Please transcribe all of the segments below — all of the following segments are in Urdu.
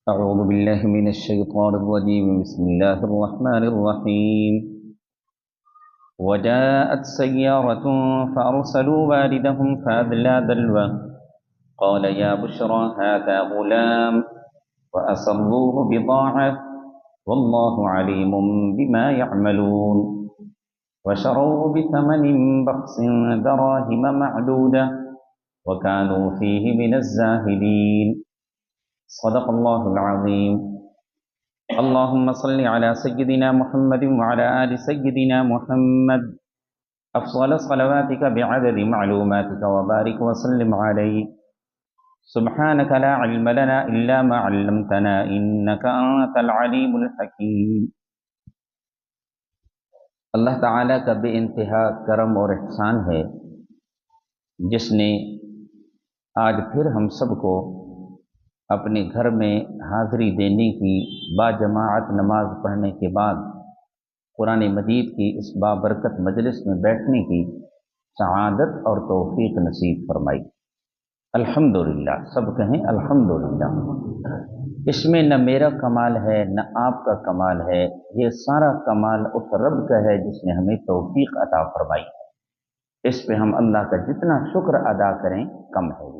أعوذ بالله من الشيطان الرجيم بسم الله الرحمن الرحيم وجاءت سيارة فأرسلوا واردهم فأدلى دلوه قال يا بشرى هذا غلام وأسروه بضاعة والله عليم بما يعملون وشروه بثمن بخس دراهم معدودة وكانوا فيه من الزاهدين صدق الله العظيم اللهم صل على سيدنا محمد وعلى آل سيدنا محمد أفضل صلواتك بعدد معلوماتك وبارك وسلم عليه سبحانك لا علم لنا إلا ما علمتنا إنك أنت العليم الحكيم۔ اللہ تعالیٰ کا بے انتہا کرم اور احسان ہے جس نے آج پھر ہم سب کو اپنے گھر میں حاضری دینے کی، باجماعت نماز پڑھنے کے بعد قرآن مجید کی اس بابرکت مجلس میں بیٹھنے کی سعادت اور توفیق نصیب فرمائی۔ الحمدللہ، سب کہیں الحمدللہ۔ اس میں نہ میرا کمال ہے نہ آپ کا کمال ہے، یہ سارا کمال اس رب کا ہے جس نے ہمیں توفیق عطا فرمائی۔ اس پہ ہم اللہ کا جتنا شکر ادا کریں کم ہے۔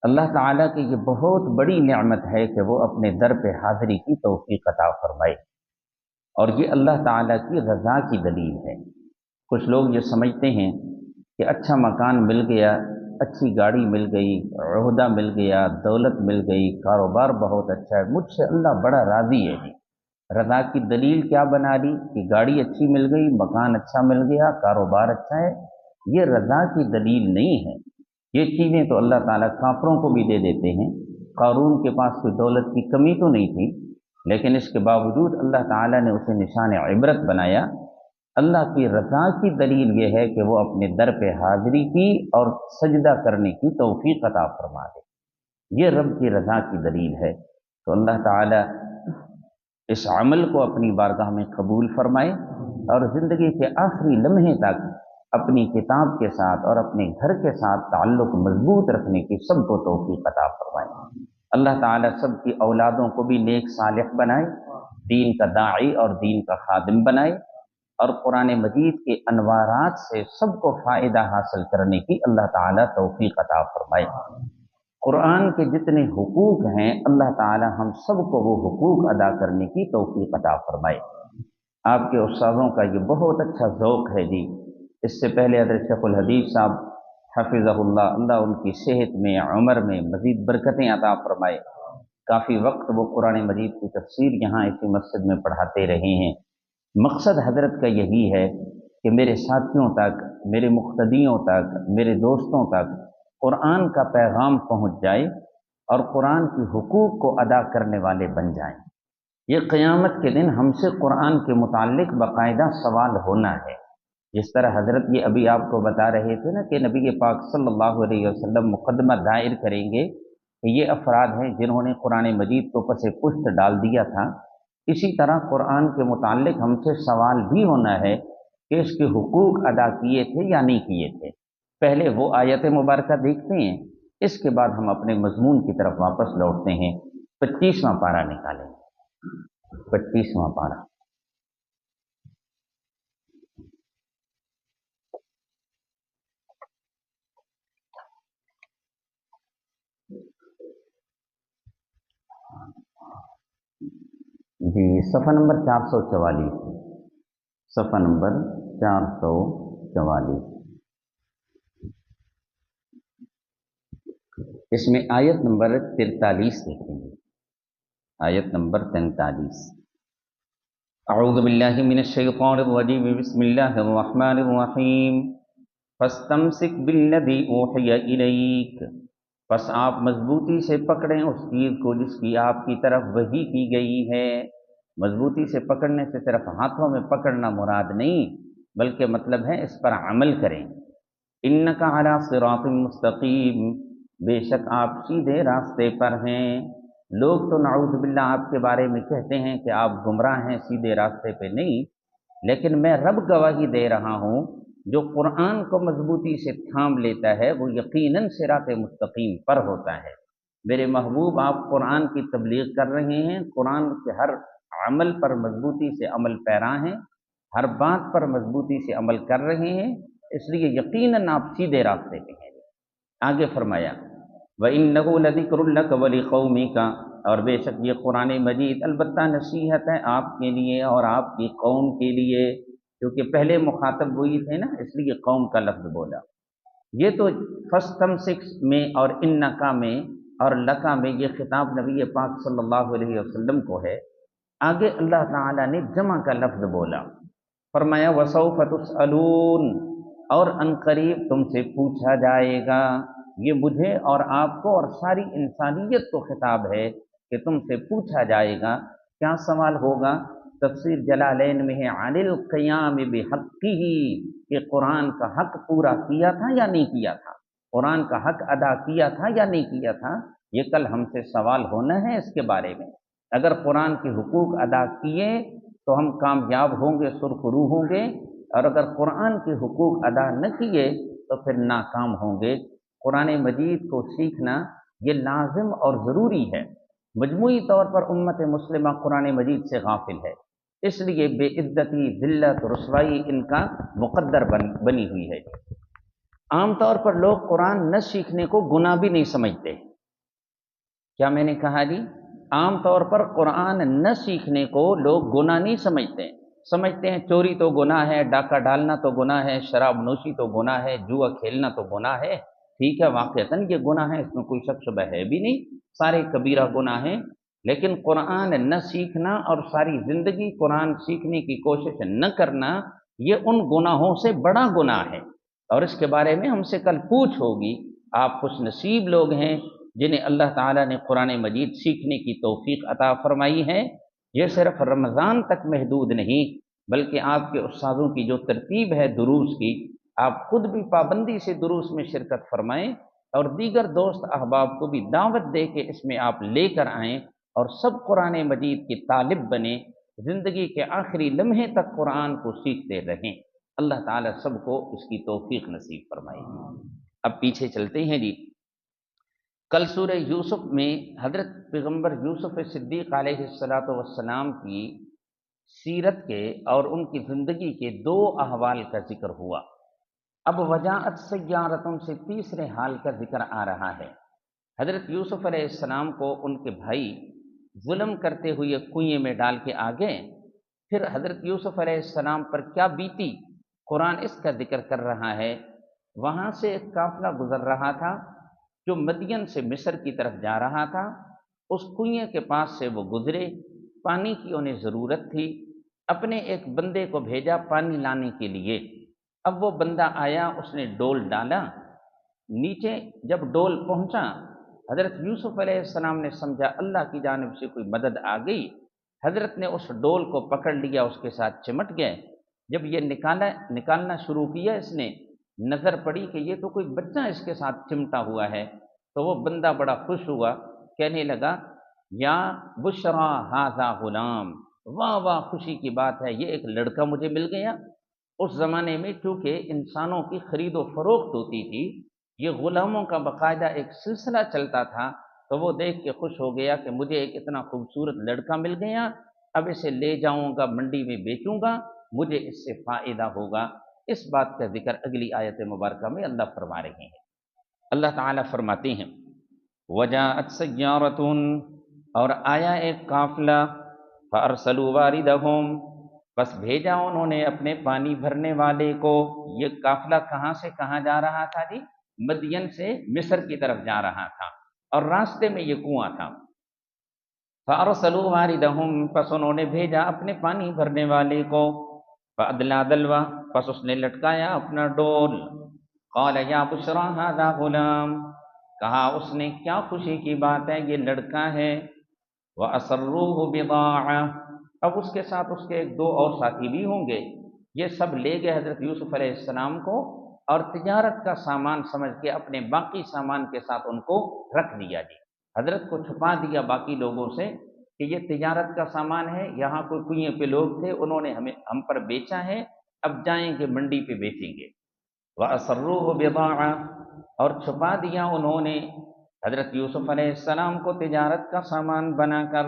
اللہ تعالیٰ کی یہ بہت بڑی نعمت ہے کہ وہ اپنے در پہ حاضری کی توفیق عطا فرمائے، اور یہ اللہ تعالیٰ کی رضا کی دلیل ہے۔ کچھ لوگ یہ سمجھتے ہیں کہ اچھا مکان مل گیا، اچھی گاڑی مل گئی، عہدہ مل گیا، دولت مل گئی، کاروبار بہت اچھا ہے، مجھ سے اللہ بڑا راضی ہے جی۔ رضا کی دلیل کیا بنا لی کہ گاڑی اچھی مل گئی، مکان اچھا مل گیا، کاروبار اچھا ہے، یہ رضا کی دلیل نہیں ہے۔ یہ چیزیں تو اللہ تعالیٰ کافروں کو بھی دے دیتے ہیں۔ قارون کے پاس کوئی دولت کی کمی تو نہیں تھی، لیکن اس کے باوجود اللہ تعالیٰ نے اسے نشان عبرت بنایا۔ اللہ کی رضا کی دلیل یہ ہے کہ وہ اپنے در پہ حاضری کی اور سجدہ کرنے کی توفیق عطا فرما دے، یہ رب کی رضا کی دلیل ہے۔ تو اللہ تعالیٰ اس عمل کو اپنی بارگاہ میں قبول فرمائے اور زندگی کے آخری لمحے تک اپنی کتاب کے ساتھ اور اپنے گھر کے ساتھ تعلق مضبوط رکھنے کی سب کو توفیق عطا فرمائے۔ اللہ تعالیٰ سب کی اولادوں کو بھی نیک صالح بنائے، دین کا داعی اور دین کا خادم بنائے، اور قرآن مجید کے انوارات سے سب کو فائدہ حاصل کرنے کی اللہ تعالیٰ توفیق عطا فرمائے۔ قرآن کے جتنے حقوق ہیں اللہ تعالیٰ ہم سب کو وہ حقوق ادا کرنے کی توفیق عطا فرمائے۔ آپ کے استاذوں کا یہ بہت اچھا ذوق ہے جی۔ اس سے پہلے حضرت شیخ الحدیث صاحب حفظہ اللہ، اللہ ان کی صحت میں عمر میں مزید برکتیں عطا فرمائے، کافی وقت وہ قرآن مجید کی تفسیر یہاں اسی مسجد میں پڑھاتے رہے ہیں۔ مقصد حضرت کا یہی ہے کہ میرے ساتھیوں تک، میرے مقتدیوں تک، میرے دوستوں تک قرآن کا پیغام پہنچ جائے اور قرآن کی حقوق کو ادا کرنے والے بن جائیں۔ یہ قیامت کے دن ہم سے قرآن کے متعلق باقاعدہ سوال ہونا ہے۔ جس طرح حضرت یہ ابھی آپ کو بتا رہے تھے نا کہ نبی پاک صلی اللہ علیہ وسلم مقدمہ دائر کریں گے کہ یہ افراد ہیں جنہوں نے قرآن مجید کو پس پشت ڈال دیا تھا، اسی طرح قرآن کے متعلق ہم سے سوال بھی ہونا ہے کہ اس کے حقوق ادا کیے تھے یا نہیں کیے تھے۔ پہلے وہ آیت مبارکہ دیکھتے ہیں، اس کے بعد ہم اپنے مضمون کی طرف واپس لوٹتے ہیں۔ 25واں پارہ نکالیں، 25واں پارہ۔ جی صفحہ نمبر 444، صفحہ نمبر 444۔ اس میں آیت نمبر 43 دیکھیں گے، آیت نمبر 43۔ اعوذ باللہ من الشیطان الرجیم بسم اللہ الرحمن الرحیم فاستمسک بالذی اوحی الیک، بس آپ مضبوطی سے پکڑیں اس چیز کو جس کی آپ کی طرف وحی کی گئی ہے۔ مضبوطی سے پکڑنے سے صرف ہاتھوں میں پکڑنا مراد نہیں، بلکہ مطلب ہے اس پر عمل کریں۔ انک علی صراط مستقیم، بے شک آپ سیدھے راستے پر ہیں۔ لوگ تو نعوذ باللہ آپ کے بارے میں کہتے ہیں کہ آپ گمراہ ہیں، سیدھے راستے پہ نہیں، لیکن میں رب گواہی دے رہا ہوں جو قرآن کو مضبوطی سے تھام لیتا ہے وہ یقیناً صراط مستقیم پر ہوتا ہے۔ میرے محبوب آپ قرآن کی تبلیغ کر رہے ہیں، قرآن کے ہر عمل پر مضبوطی سے عمل پیرا ہیں، ہر بات پر مضبوطی سے عمل کر رہے ہیں، اس لیے یقیناً آپ سیدھے راستے پہ ہیں۔ آگے فرمایا وَإِنَّهُ لَذِكْرٌ لَكَ وَلِقَوْمِكَ، اور بے شک یہ قرآن مجید البتہ نصیحت ہے آپ کے لیے اور آپ کی قوم کے لیے، کیونکہ پہلے مخاطب وہی تھے نا، اس لیے قوم کا لفظ بولا۔ یہ تو فَاسْتَمْسِكْ میں اور اِنَّكَ میں اور لَكَ میں یہ خطاب نبی پاک صلی اللہ علیہ وسلم کو ہے۔ آگے اللہ تعالیٰ نے جمع کا لفظ بولا، فرمایا وَسَوْفَ تُسْأَلُونَ، اور ان قریب تم سے پوچھا جائے گا۔ یہ مجھے اور آپ کو اور ساری انسانیت کو خطاب ہے کہ تم سے پوچھا جائے گا۔ کیا سوال ہوگا؟ تفسیر جلالین میں ہے عن القیام بحقہ، کہ قرآن کا حق پورا کیا تھا یا نہیں کیا تھا، قرآن کا حق ادا کیا تھا یا نہیں کیا تھا، یہ کل ہم سے سوال ہونا ہے اس کے بارے میں۔ اگر قرآن کے حقوق ادا کیے تو ہم کامیاب ہوں گے، سرخرو ہوں گے، اور اگر قرآن کے حقوق ادا نہ کیے تو پھر ناکام ہوں گے۔ قرآن مجید کو سیکھنا یہ لازم اور ضروری ہے۔ مجموعی طور پر امت مسلمہ قرآن مجید سے غافل ہے، اس لیے بے عزتی، ذلت، رسوائی ان کا مقدر بنی ہوئی ہے۔ عام طور پر لوگ قرآن نہ سیکھنے کو گناہ بھی نہیں سمجھتے۔ کیا میں نے کہا جی؟ عام طور پر قرآن نہ سیکھنے کو لوگ گناہ نہیں سمجھتے ہیں چوری تو گناہ ہے، ڈاکہ ڈالنا تو گناہ ہے، شراب نوشی تو گناہ ہے، جوا کھیلنا تو گناہ ہے۔ ٹھیک ہے، واقعتاً یہ گناہ ہے، اس میں کوئی شک شبہ ہے بھی نہیں، سارے کبیرہ گناہ ہیں، لیکن قرآن نہ سیکھنا اور ساری زندگی قرآن سیکھنے کی کوشش نہ کرنا، یہ ان گناہوں سے بڑا گناہ ہے، اور اس کے بارے میں ہم سے کل پوچھ ہوگی۔ آپ خوش نصیب لوگ ہیں جنہیں اللہ تعالیٰ نے قرآن مجید سیکھنے کی توفیق عطا فرمائی ہے۔ یہ صرف رمضان تک محدود نہیں، بلکہ آپ کے استاذوں کی جو ترتیب ہے دروس کی، آپ خود بھی پابندی سے دروس میں شرکت فرمائیں اور دیگر دوست احباب کو بھی دعوت دے کے اس میں آپ لے کر آئیں، اور سب قرآن مجید کی طالب بنیں، زندگی کے آخری لمحے تک قرآن کو سیکھتے رہیں۔ اللہ تعالیٰ سب کو اس کی توفیق نصیب فرمائے۔ اب پیچھے چلتے ہیں جی۔ کل سورہ یوسف میں حضرت پیغمبر یوسف صدیق علیہ السلام کی سیرت کے اور ان کی زندگی کے دو احوال کا ذکر ہوا۔ اب وجاءت سیارتن سے تیسرے حال کا ذکر آ رہا ہے۔ حضرت یوسف علیہ السلام کو ان کے بھائی ظلم کرتے ہوئے کنویں میں ڈال کے آ گئے، پھر حضرت یوسف علیہ السلام پر کیا بیتی قرآن اس کا ذکر کر رہا ہے۔ وہاں سے ایک قافلہ گزر رہا تھا جو مدین سے مصر کی طرف جا رہا تھا، اس کنویں کے پاس سے وہ گزرے، پانی کی انہیں ضرورت تھی، اپنے ایک بندے کو بھیجا پانی لانے کے لیے۔ اب وہ بندہ آیا، اس نے ڈول ڈالا، نیچے جب ڈول پہنچا، حضرت یوسف علیہ السلام نے سمجھا اللہ کی جانب سے کوئی مدد آ گئی، حضرت نے اس ڈول کو پکڑ لیا، اس کے ساتھ چمٹ گئے۔ جب یہ نکالنا شروع کیا، اس نے نظر پڑی کہ یہ تو کوئی بچہ اس کے ساتھ چمٹا ہوا ہے، تو وہ بندہ بڑا خوش ہوا، کہنے لگا یا بشرا ھذا غلام، واہ واہ خوشی کی بات ہے، یہ ایک لڑکا مجھے مل گیا۔ اس زمانے میں چونکہ انسانوں کی خرید و فروخت ہوتی تھی، یہ غلاموں کا باقاعدہ ایک سلسلہ چلتا تھا، تو وہ دیکھ کے خوش ہو گیا کہ مجھے ایک اتنا خوبصورت لڑکا مل گیا، اب اسے لے جاؤں گا، منڈی میں بیچوں گا، مجھے اس سے فائدہ ہوگا۔ اس بات کا ذکر اگلی آیت مبارکہ میں اللہ فرما رہے ہیں۔ اللہ تعالیٰ فرماتے ہیں وجاءت سیارۃ، اور آیا ایک قافلہ، فارسلوا واردہم، بس بھیجا انہوں نے اپنے پانی بھرنے والے کو۔ یہ قافلہ کہاں سے کہاں جا رہا تھا جی؟ مدین سے مصر کی طرف جا رہا تھا، اور راستے میں یہ کنواں تھا۔ فارسلوا واردہم، پس انہوں نے بھیجا اپنے پانی بھرنے والے کو۔ فادلی دلوا، پس اس نے لٹکایا اپنا ڈول۔ قال یا بشرا ھذا غلام، کہا اس نے کیا خوشی کی بات ہے، یہ لڑکا ہے۔ وَأَسَرُّوهُ بِضَاعَةً، اب اس کے ساتھ اس کے ایک دو اور ساتھی بھی ہوں گے، یہ سب لے گئے حضرت یوسف علیہ السلام کو، اور تجارت کا سامان سمجھ کے اپنے باقی سامان کے ساتھ ان کو رکھ دیا جی۔ حضرت کو چھپا دیا باقی لوگوں سے کہ یہ تجارت کا سامان ہے، یہاں کوئی کنویں پہ لوگ تھے، انہوں نے ہم پر بیچا ہے، اب جائیں گے منڈی پہ بیچیں گے۔ وَأَسَرُّوهُ بِضَاعَةً، اور چھپا دیا انہوں نے حضرت یوسف علیہ السلام کو تجارت کا سامان بنا کر،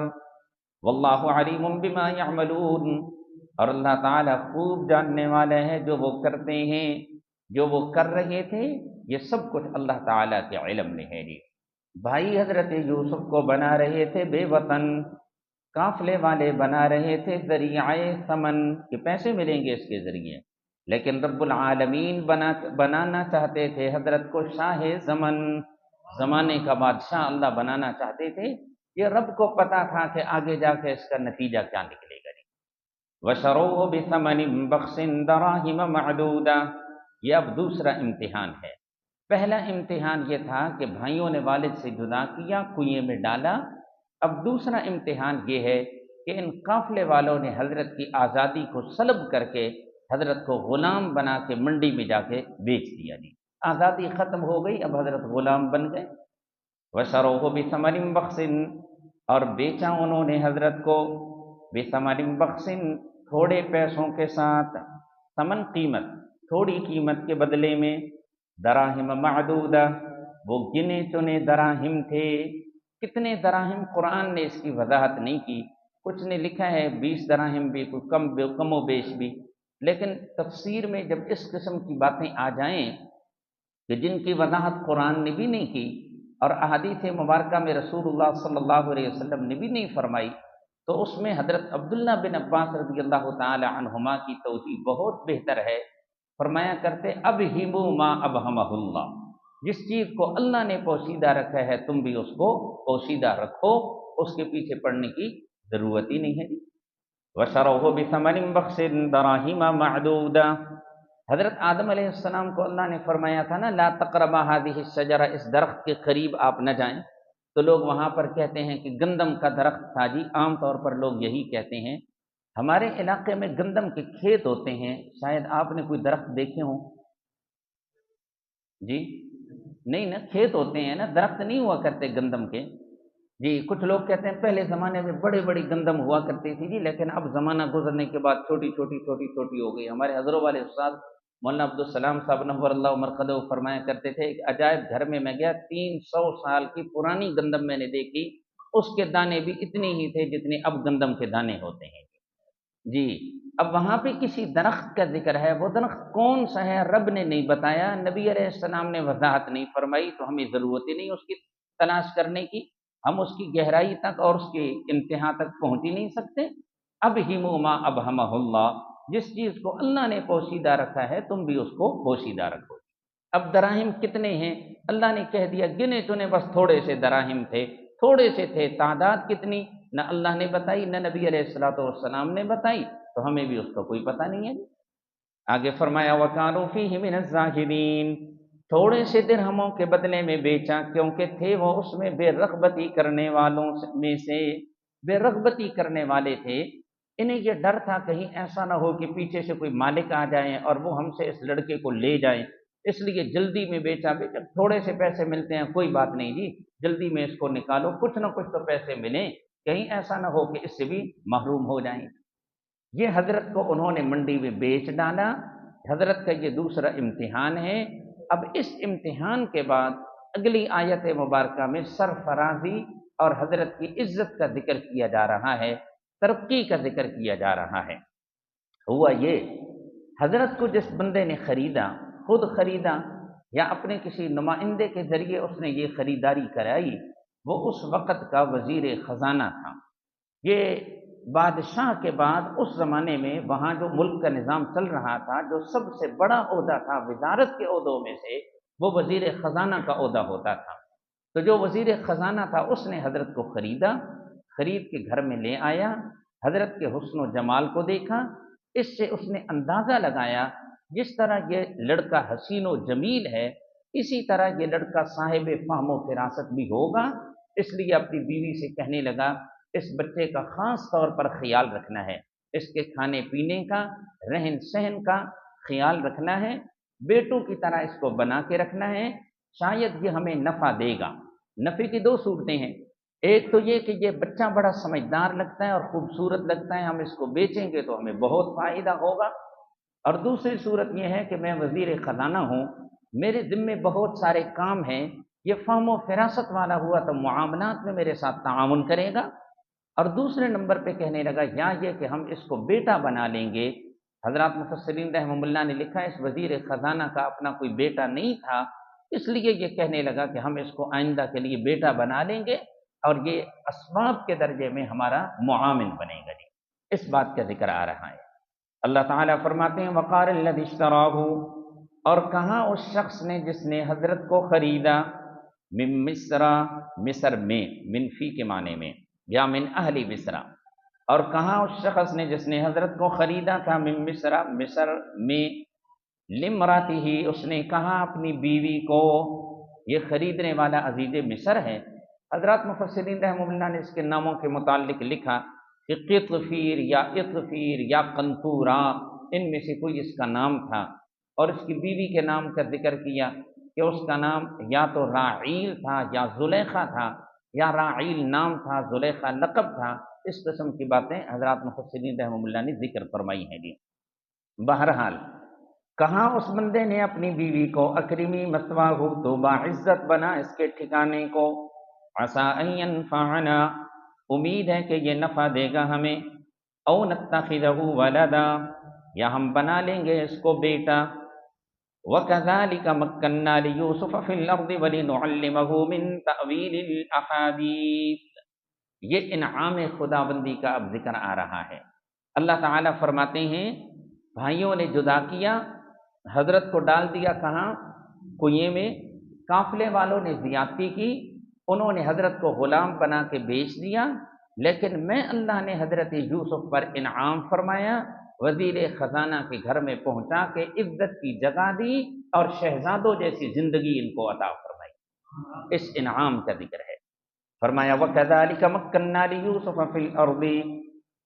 واللہ علیم بما یعملون، اور اللہ تعالیٰ خوب جاننے والے ہیں جو وہ کرتے ہیں، جو وہ کر رہے تھے، یہ سب کچھ اللہ تعالیٰ کے علم میں ہے جی۔ بھائی حضرت یوسف کو بنا رہے تھے بے وطن، قافلے والے بنا رہے تھے ذریعہ ثمن کہ پیسے ملیں گے اس کے ذریعے، لیکن رب العالمین بنانا چاہتے تھے حضرت کو شاہ زمن، زمانے کا بادشاہ اللہ بنانا چاہتے تھے۔ یہ رب کو پتا تھا کہ آگے جا کے اس کا نتیجہ کیا نکلے گا۔ وَشَرَوْهُ بِثَمَنٍ بَخْسٍ دَرَاهِمَ مَعْدُودَةٍ، یہ اب دوسرا امتحان ہے۔ پہلا امتحان یہ تھا کہ بھائیوں نے والد سے جدا کیا، کنویں میں ڈالا۔ اب دوسرا امتحان یہ ہے کہ ان قافلے والوں نے حضرت کی آزادی کو سلب کر کے حضرت کو غلام بنا کے منڈی میں جا کے بیچ دیا جی۔ آزادی ختم ہو گئی، اب حضرت غلام بن گئے۔ وَشَرَوْهُ بِثَمَنٍ بَخْسٍ، اور بیچا انہوں نے حضرت کو بِثَمَنٍ بَخْسٍ، تھوڑے پیسوں کے ساتھ، ثمن قیمت، تھوڑی قیمت کے بدلے میں، دراہم معدودہ، وہ گنے چنے دراہم تھے۔ کتنے دراہم قرآن نے اس کی وضاحت نہیں کی، کچھ نے لکھا ہے 20 دراہم بھی، کوئی کم و بیش بھی، لیکن تفسیر میں جب اس قسم کی باتیں آ جائیں کہ جن کی وضاحت قرآن نے بھی نہیں کی اور احادیث مبارکہ میں رسول اللہ صلی اللہ علیہ وسلم نے بھی نہیں فرمائی، تو اس میں حضرت عبداللہ بن عباس رضی اللہ تعالی عنہما کی توجیہ بہت بہتر ہے۔ فرمایا کرتے ابہموا ما ابہمہ اللہ، جس چیز کو اللہ نے پوشیدہ رکھا ہے تم بھی اس کو پوشیدہ رکھو، اس کے پیچھے پڑنے کی ضرورت ہی نہیں ہے۔ وَشَرَوْهُ بِثَمَنٍ بَخْسٍ دَرَاهِمَ مَعْدُودَةٍ، حضرت آدم علیہ السلام کو اللہ نے فرمایا تھا نا لا تقربا هذه الشجرہ، اس درخت کے قریب آپ نہ جائیں، تو لوگ وہاں پر کہتے ہیں کہ گندم کا درخت تھا جی، عام طور پر لوگ یہی کہتے ہیں۔ ہمارے علاقے میں گندم کے کھیت ہوتے ہیں، شاید آپ نے کوئی درخت دیکھے ہوں جی، نہیں نا، کھیت ہوتے ہیں نا، درخت نہیں ہوا کرتے گندم کے جی۔ کچھ لوگ کہتے ہیں پہلے زمانے میں بڑے بڑی گندم ہوا کرتی تھی جی، لیکن اب زمانہ گزرنے کے بعد چھوٹی چھوٹی ہو گئی۔ ہمارے حضروں والے استاد مولانا عبدالسلام صاحب نور اللہ مرقدہ فرمایا کرتے تھے، ایک عجائب گھر میں میں گیا، 300 سال کی پرانی گندم میں نے دیکھی، اس کے دانے بھی اتنے ہی تھے جتنے اب گندم کے دانے ہوتے ہیں جی۔ اب وہاں پہ کسی درخت کا ذکر ہے، وہ درخت کون سا ہے رب نے نہیں بتایا، نبی علیہ السلام نے وضاحت نہیں فرمائی، تو ہمیں ضرورت ہی نہیں اس کی تلاش کرنے کی، ہم اس کی گہرائی تک اور اس کے انتہا تک پہنچ ہی نہیں سکتے۔ ابہموا ما ابہمہ اللہ، جس چیز کو اللہ نے پوشیدہ رکھا ہے تم بھی اس کو پوشیدہ رکھو۔ اب دراہم کتنے ہیں اللہ نے کہہ دیا، گنے چنے بس تھوڑے سے دراہم تھے، تھوڑے سے تھے، تعداد کتنی نہ اللہ نے بتائی نہ نبی علیہ الصلوۃ والسلام نے بتائی، تو ہمیں بھی اس کا کوئی پتہ نہیں ہے۔ آگے فرمایا وَكَانُوا فِيهِ مِنَ الزَّاهِدِينَ، تھوڑے سے درہموں کے بدلے میں بیچا، کیونکہ تھے وہ اس میں بے رغبتی کرنے والوں میں سے، بے رغبتی کرنے والے تھے۔ انہیں یہ ڈر تھا کہیں ایسا نہ ہو کہ پیچھے سے کوئی مالک آ جائیں اور وہ ہم سے اس لڑکے کو لے جائیں، اس لیے جلدی میں بیچا۔ تھوڑے سے پیسے ملتے ہیں کوئی بات نہیں جی، جلدی میں اس کو نکالو، کچھ نہ کچھ تو پیسے ملیں، کہیں ایسا نہ ہو کہ اس سے بھی محروم ہو جائیں۔ یہ حضرت کو انہوں نے منڈی میں بیچ ڈالا، حضرت کا یہ دوسرا امتحان ہے۔ اب اس امتحان کے بعد اگلی آیت مبارکہ میں سرفرازی اور حضرت کی عزت کا ذکر کیا جا رہا ہے، ترقی کا ذکر کیا جا رہا ہے۔ ہوا یہ، حضرت کو جس بندے نے خریدا، خود خریدا یا اپنے کسی نمائندے کے ذریعے اس نے یہ خریداری کرائی، وہ اس وقت کا وزیر خزانہ تھا۔ یہ بادشاہ کے بعد اس زمانے میں وہاں جو ملک کا نظام چل رہا تھا، جو سب سے بڑا عہدہ تھا وزارت کے عہدوں میں سے، وہ وزیر خزانہ کا عہدہ ہوتا تھا۔ تو جو وزیر خزانہ تھا اس نے حضرت کو خریدا، خرید کے گھر میں لے آیا، حضرت کے حسن و جمال کو دیکھا، اس سے اس نے اندازہ لگایا جس طرح یہ لڑکا حسین و جمیل ہے، اسی طرح یہ لڑکا صاحب فہم و فراست بھی ہوگا، اس لیے اپنی بیوی سے کہنے لگا اس بچے کا خاص طور پر خیال رکھنا ہے، اس کے کھانے پینے کا، رہن سہن کا خیال رکھنا ہے، بیٹوں کی طرح اس کو بنا کے رکھنا ہے، شاید یہ ہمیں نفع دے گا۔ نفع کی دو صورتیں ہیں، ایک تو یہ کہ یہ بچہ بڑا سمجھدار لگتا ہے اور خوبصورت لگتا ہے، ہم اس کو بیچیں گے تو ہمیں بہت فائدہ ہوگا، اور دوسری صورت یہ ہے کہ میں وزیر خزانہ ہوں، میرے ذمے بہت سارے کام ہیں، یہ فہم و فراست والا ہوا تو معاملات میں میرے ساتھ تعاون کرے گا۔ اور دوسرے نمبر پہ کہنے لگا یا یہ کہ ہم اس کو بیٹا بنا لیں گے۔ حضرات مفسرین رحمہ اللہ نے لکھا ہے اس وزیر خزانہ کا اپنا کوئی بیٹا نہیں تھا، اس لیے یہ کہنے لگا کہ ہم اس کو آئندہ کے لیے بیٹا بنا لیں گے اور یہ اسباب کے درجے میں ہمارا معاون بنے گا۔ اس بات کا ذکر آ رہا ہے۔ اللہ تعالیٰ فرماتے ہیں وقال الذی اشتراہ، اور کہاں اس شخص نے جس نے حضرت کو خریدا، من مصر، مصر میں، من فی کے معنی میں، یا من اہل مصر، اور کہاں اس شخص نے جس نے حضرت کو خریدا تھا، من مصر، مصر میں، لمراتی ہی، اس نے کہا اپنی بیوی کو، یہ خریدنے والا عزیز مصر ہے۔ حضرات مفسرین رحمہ اللہ نے اس کے ناموں کے متعلق لکھا کہ قطفیر یا اطفیر یا قنطورہ، ان میں سے کوئی اس کا نام تھا، اور اس کی بیوی کے نام کا ذکر کیا کہ اس کا نام یا تو راعیل تھا یا زلیخا تھا، یا راعیل نام تھا، زلیخا لقب تھا۔ اس قسم کی باتیں حضرات مفسرین رحمہ اللہ نے ذکر فرمائی ہیں جی۔ بہرحال کہاں اس بندے نے اپنی بیوی کو، اکرمی مثواہ، تو باعزت بنا اس کے ٹھکانے کو، عسیٰ ان ینفعنا، امید ہے کہ یہ نفع دے گا ہمیں، او نتخذہ ولدا، یا ہم بنا لیں گے اس کو بیٹا، وَكَذَلِكَ مَكَّنَّا لِيُوسُفَ فِي الْأَرْضِ وَلِنُعَلِّمَهُ مِن تَأْوِيلِ الْأَحَادِيثِ، یہ انعام خداوندی کا اب ذکر آ رہا ہے۔ اللہ تعالیٰ فرماتے ہیں بھائیوں نے جدا کیا، حضرت کو ڈال دیا کہاں؟ کنویں میں۔ قافلے والوں نے زیادتی کی، انہوں نے حضرت کو غلام بنا کے بیچ دیا، لیکن میں اللہ نے حضرت یوسف پر انعام فرمایا، وزیر خزانہ کے گھر میں پہنچا کے عزت کی جگہ دی اور شہزادوں جیسی زندگی ان کو عطا فرمائی۔ اس انعام کا ذکر ہے۔ فرمایا وَكَذَلِكَ مَكَّنَّا لِيُوسُفَ فِي الْأَرْضِ،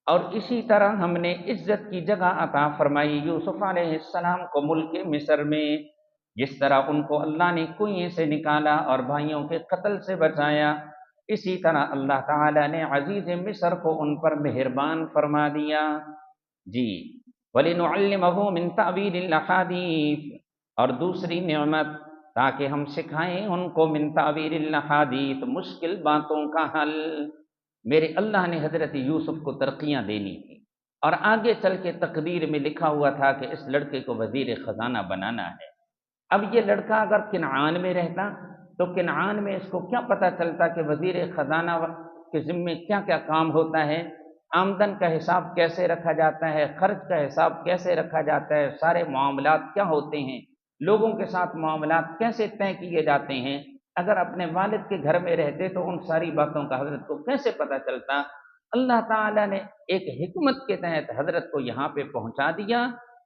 اور اسی طرح ہم نے عزت کی جگہ عطا فرمائی یوسف علیہ السلام کو ملک مصر میں، جس طرح ان کو اللہ نے کنویں سے نکالا اور بھائیوں کے قتل سے بچایا، اسی طرح اللہ تعالیٰ نے عزیز مصر کو ان پر مہربان فرما دیا جی۔ وَلِنُعَلِّمَهُ مِن تَأْوِيلِ الْأَحَادِيثِ، اور دوسری نعمت تاکہ ہم سکھائیں ان کو من تأویل الأحادیث، مشکل باتوں کا حل۔ میرے اللہ نے حضرت یوسف کو ترقیاں دینی تھی، اور آگے چل کے تقدیر میں لکھا ہوا تھا کہ اس لڑکے کو وزیر خزانہ بنانا ہے۔ اب یہ لڑکا اگر کنعان میں رہتا تو کنعان میں اس کو کیا پتہ چلتا کہ وزیر خزانہ کے ذمے کیا کیا کام ہوتا ہے، آمدن کا حساب کیسے رکھا جاتا ہے، خرچ کا حساب کیسے رکھا جاتا ہے، سارے معاملات کیا ہوتے ہیں، لوگوں کے ساتھ معاملات کیسے طے کیے جاتے ہیں۔ اگر اپنے والد کے گھر میں رہتے تو ان ساری باتوں کا حضرت کو کیسے پتہ چلتا؟ اللہ تعالیٰ نے ایک حکمت کے تحت حضرت کو یہاں پہ پہنچا دیا۔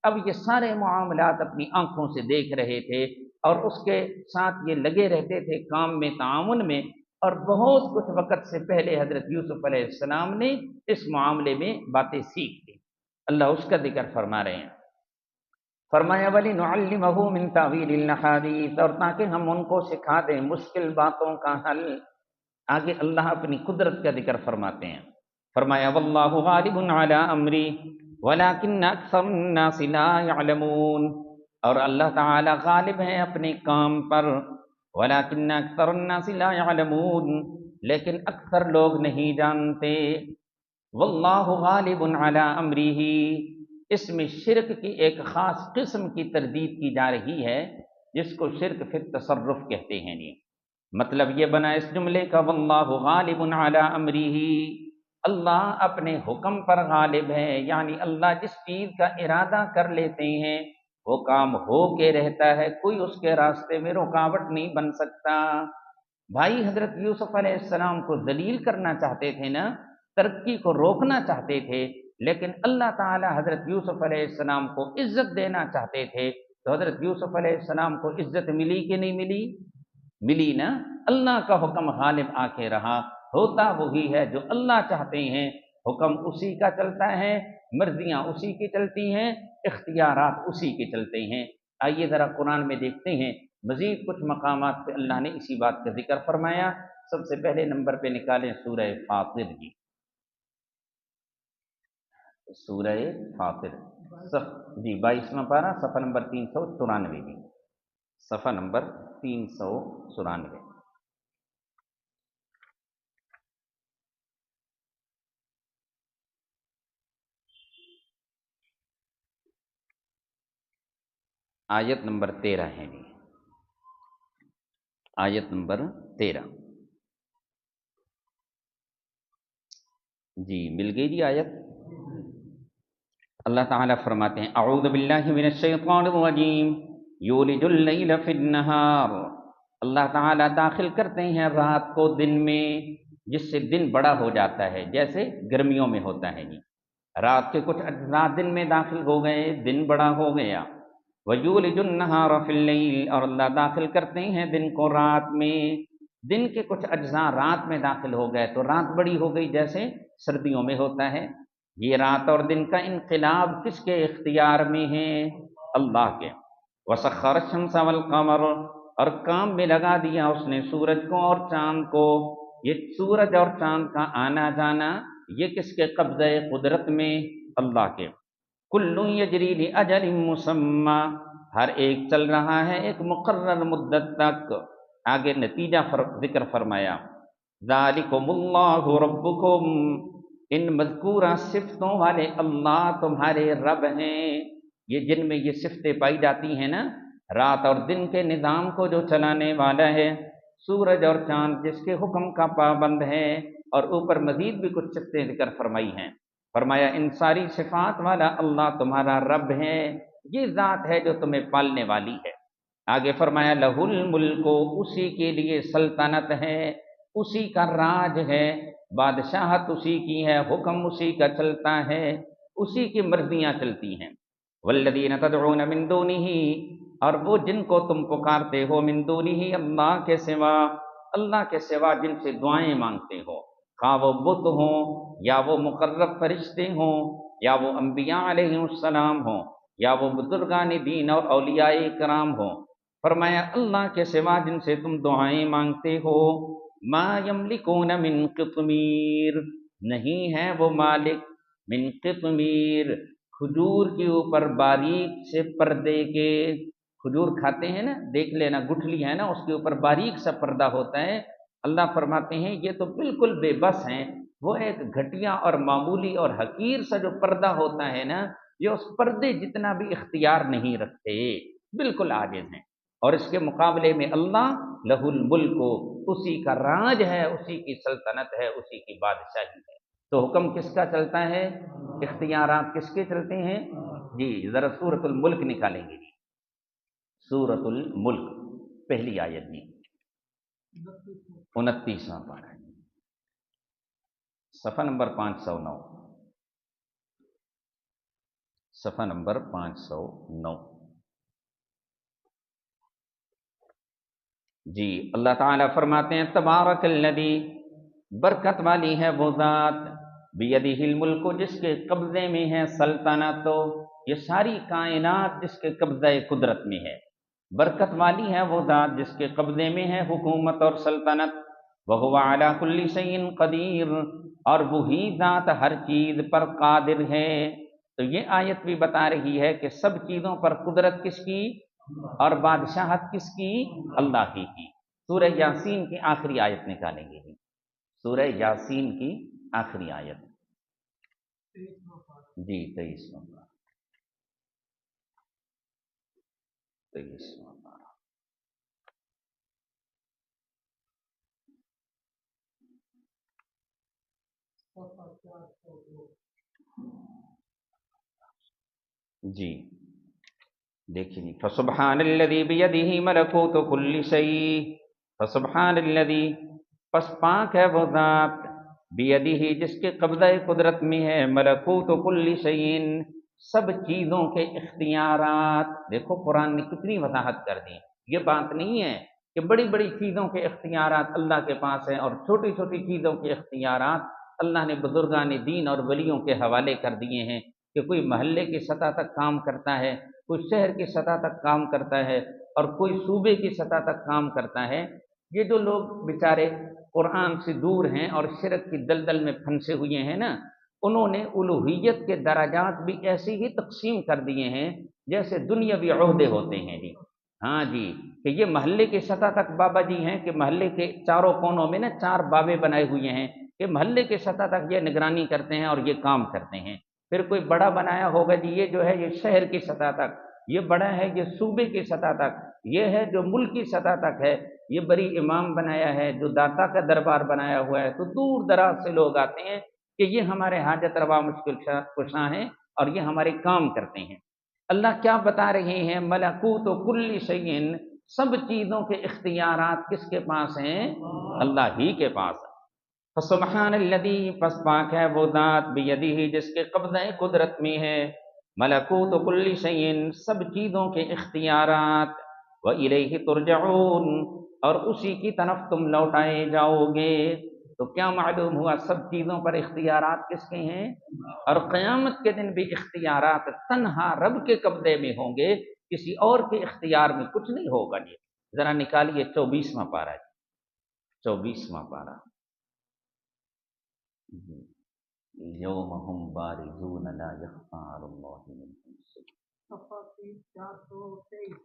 اب یہ سارے معاملات اپنی آنکھوں سے دیکھ رہے تھے اور اس کے ساتھ یہ لگے رہتے تھے کام میں، تعاون میں، اور بہت کچھ وقت سے پہلے حضرت یوسف علیہ السلام نے اس معاملے میں باتیں سیکھ لی۔ اللہ اس کا ذکر فرما رہے ہیں۔ فرمایا وَلِنُعَلِّمَهُ مِن تَأْوِيلِ الْأَحَادِيثِ، اور تاکہ ہم ان کو سکھا دیں مشکل باتوں کا حل۔ آگے اللہ اپنی قدرت کا ذکر فرماتے ہیں۔ فرمایا وَاللَّهُ غَالِبٌ عَلَىٰ أَمْرِهِ وَلَٰكِنَّ أَكْثَرَ النَّاسِ لَا يَعْلَمُونَ، اور اللہ تعالی غالب ہے اپنے کام پر، وَلَٰكِنَّ أَكْثَرَ النَّاسِ لَا يَعْلَمُونَ، لیکن اکثر لوگ نہیں جانتے۔ وَاللَّهُ غَالِبٌ عَلَىٰ أَمْرِهِ، اس میں شرک کی ایک خاص قسم کی تردید کی جا رہی ہے جس کو شرک فی التصرف کہتے ہیں۔ مطلب یہ بنا اس جملے کا وَاللَّهُ غَالِبٌ عَلَىٰ أَمْرِهِ، اللہ اپنے حکم پر غالب ہے، یعنی اللہ جس چیز کا ارادہ کر لیتے ہیں وہ کام ہو کے رہتا ہے، کوئی اس کے راستے میں رکاوٹ نہیں بن سکتا۔ بھائی حضرت یوسف علیہ السلام کو ذلیل کرنا چاہتے تھے نا، ترقی کو روکنا چاہتے تھے، لیکن اللہ تعالی حضرت یوسف علیہ السلام کو عزت دینا چاہتے تھے، تو حضرت یوسف علیہ السلام کو عزت ملی کہ نہیں ملی؟ ملی نا۔ اللہ کا حکم غالب آ کے رہا، ہوتا وہی ہے جو اللہ چاہتے ہیں، حکم اسی کا چلتا ہے، مرضیاں اسی کی چلتی ہیں، اختیارات اسی کے چلتے ہیں۔ آئیے ذرا قرآن میں دیکھتے ہیں مزید کچھ مقامات پہ اللہ نے اسی بات کا ذکر فرمایا۔ سب سے پہلے نمبر پہ نکالیں سورہ فاطر جی، سورہ فاطر جی 22واں پارہ، صفحہ نمبر 394 جی، صفحہ نمبر 394۔ آیت نمبر 13 ہے جی، آیت نمبر 13 جی، مل گئی جی آیت۔ اللہ تعالیٰ فرماتے ہیں اعوذ باللہ من الشیطان الرجیم یولج اللیل فی النہار، اللہ تعالیٰ داخل کرتے ہیں رات کو دن میں، جس سے دن بڑا ہو جاتا ہے، جیسے گرمیوں میں ہوتا ہے جی، رات کے کچھ اجزاء دن میں داخل ہو گئے، دن بڑا ہو گیا۔ وَيُولِجُ النَّهَارَ فِي اللَّيْلِ، اور اللہ داخل کرتے ہیں دن کو رات میں، دن کے کچھ اجزاء رات میں داخل ہو گئے تو رات بڑی ہو گئی، جیسے سردیوں میں ہوتا ہے۔ یہ رات اور دن کا انقلاب کس کے اختیار میں ہے؟ اللہ کے۔ وَسَخَّرَ الشَّمْسَ وَالْقَمَرَ، اور کام میں لگا دیا اس نے سورج کو اور چاند کو۔ یہ سورج اور چاند کا آنا جانا یہ کس کے قبضہ قدرت میں؟ اللہ کے۔ کل یجری لاجل مسمی، ہر ایک چل رہا ہے ایک مقرر مدت تک۔ آگے نتیجہ ذکر فرمایا، ذالکم اللہ ربکم، ان مذکورہ صفتوں والے اللہ تمہارے رب ہیں۔ یہ جن میں یہ صفتیں پائی جاتی ہیں نا، رات اور دن کے نظام کو جو چلانے والا ہے، سورج اور چاند جس کے حکم کا پابند ہے، اور اوپر مزید بھی کچھ صفتیں ذکر فرمائی ہیں۔ فرمایا ان ساری صفات والا اللہ تمہارا رب ہے، یہ ذات ہے جو تمہیں پالنے والی ہے۔ آگے فرمایا لہ الملک، اسی کے لیے سلطنت ہے، اسی کا راج ہے، بادشاہت اسی کی ہے، حکم اسی کا چلتا ہے، اسی کی مرضیاں چلتی ہیں۔ والذین تدعون من دونہ، اور وہ جن کو تم پکارتے ہو، من دونہ اللہ کے سوا، اللہ کے سوا جن سے دعائیں مانگتے ہو، خواہ وہ بت ہوں یا وہ مقرب فرشتے ہوں یا وہ انبیاء علیہ السلام ہوں یا وہ بزرگان دین اور اولیاء کرام ہوں۔ فرمایا اللہ کے سوا جن سے تم دعائیں مانگتے ہو، ما یملکون من قطمیر، نہیں ہے وہ مالک، من قطمیر، کھجور کے اوپر باریک سے پردے کے، کھجور کھاتے ہیں نا، دیکھ لینا گٹھلی ہے نا، اس کے اوپر باریک سا پردہ ہوتا ہے۔ اللہ فرماتے ہیں یہ تو بالکل بے بس ہیں، وہ ایک گھٹیا اور معمولی اور حقیر سا جو پردہ ہوتا ہے نا، یہ اس پردے جتنا بھی اختیار نہیں رکھتے، بالکل عاجز ہیں۔ اور اس کے مقابلے میں اللہ لہ الملک، اسی کا راج ہے، اسی کی سلطنت ہے، اسی کی بادشاہی ہے۔ تو حکم کس کا چلتا ہے؟ اختیارات کس کے چلتے ہیں؟ جی ذرا سورۃ الملک نکالیں گے جی، سورۃ الملک پہلی آیت جی، 29واں پارہ، صفحہ نمبر 509، صفحہ نمبر 509 جی۔ اللہ تعالیٰ فرماتے ہیں تبارک الذی، برکت والی ہے وہ ذات، بیدہ الملک، جس کے قبضے میں ہے سلطنت، یہ ساری کائنات جس کے قبضہ قدرت میں ہے۔ برکت والی ہے وہ ذات جس کے قبضے میں ہے حکومت اور سلطنت، وہو علی کل شیء قدیر، اور وہی ذات ہر چیز پر قادر ہے۔ تو یہ آیت بھی بتا رہی ہے کہ سب چیزوں پر قدرت کس کی اور بادشاہت کس کی؟ اللہ کی۔ سورہ یاسین کی آخری آیت نکالیں گے جی، سورہ یاسین کی آخری آیت جی، 23واں پارہ، 23واں پارہ جی، دیکھیں جی، فسبحان الذی بیدہ ملکوت کل شیء، فسبحان الذی، پس پاک ہے وہ ذات، بیدہ جس کے قبضہ قدرت میں ہے، ملکوت کل شیء، سب چیزوں کے اختیارات۔ دیکھو قرآن نے کتنی وضاحت کر دی، یہ بات نہیں ہے کہ بڑی بڑی چیزوں کے اختیارات اللہ کے پاس ہیں اور چھوٹی چھوٹی چیزوں کے اختیارات اللہ نے بزرگان دین اور ولیوں کے حوالے کر دیے ہیں، کہ کوئی محلے کی سطح تک کام کرتا ہے، کوئی شہر کی سطح تک کام کرتا ہے، اور کوئی صوبے کی سطح تک کام کرتا ہے۔ یہ جو لوگ بیچارے قرآن سے دور ہیں اور شرک کی دلدل میں پھنسے ہوئے ہیں نا، انہوں نے الوہیت کے درجات بھی ایسے ہی تقسیم کر دیے ہیں جیسے دنیاوی عہدے ہوتے ہیں جی۔ ہاں جی، کہ یہ محلے کی سطح تک بابا جی ہیں، کہ محلے کے چاروں کونوں میں نا 4 بابے بنائے ہوئے ہیں کہ محلے کی سطح تک یہ نگرانی کرتے ہیں اور یہ کام کرتے ہیں۔ پھر کوئی بڑا بنایا ہوگا جی، یہ جو ہے یہ شہر کی سطح تک، یہ بڑا ہے یہ صوبے کی سطح تک، یہ ہے جو ملک کی سطح تک ہے، یہ بڑی امام بنایا ہے، جو داتا کا دربار بنایا ہوا ہے، تو دور دراز سے لوگ آتے ہیں کہ یہ ہمارے حاجت روا مشکل کشاں ہیں اور یہ ہمارے کام کرتے ہیں۔ اللہ کیا بتا رہے ہیں؟ ملکوت کل شیء، سب چیزوں کے اختیارات کس کے پاس ہیں؟ اللہ ہی کے پاس ہے۔ فسبحان الذی، پس پاک ہے وہ ذات، بیدہ، جس کے قبضہ قدرت میں ہے، ملکوت کل شیء، سب چیزوں کے اختیارات، وإلیہ ترجعون، اور اسی کی طرف تم لوٹائے جاؤ گے۔ تو کیا معلوم ہوا؟ سب چیزوں پر اختیارات کس کے ہیں؟ اور قیامت کے دن بھی اختیارات تنہا رب کے قبضے میں ہوں گے، کسی اور کے اختیار میں کچھ نہیں ہوگا۔ جی ذرا نکالیے 24واں پارہ، 24واں پارہ، یوم ہم بارزون لا یخفی علی اللہ منہم شیء، صفحہ 423،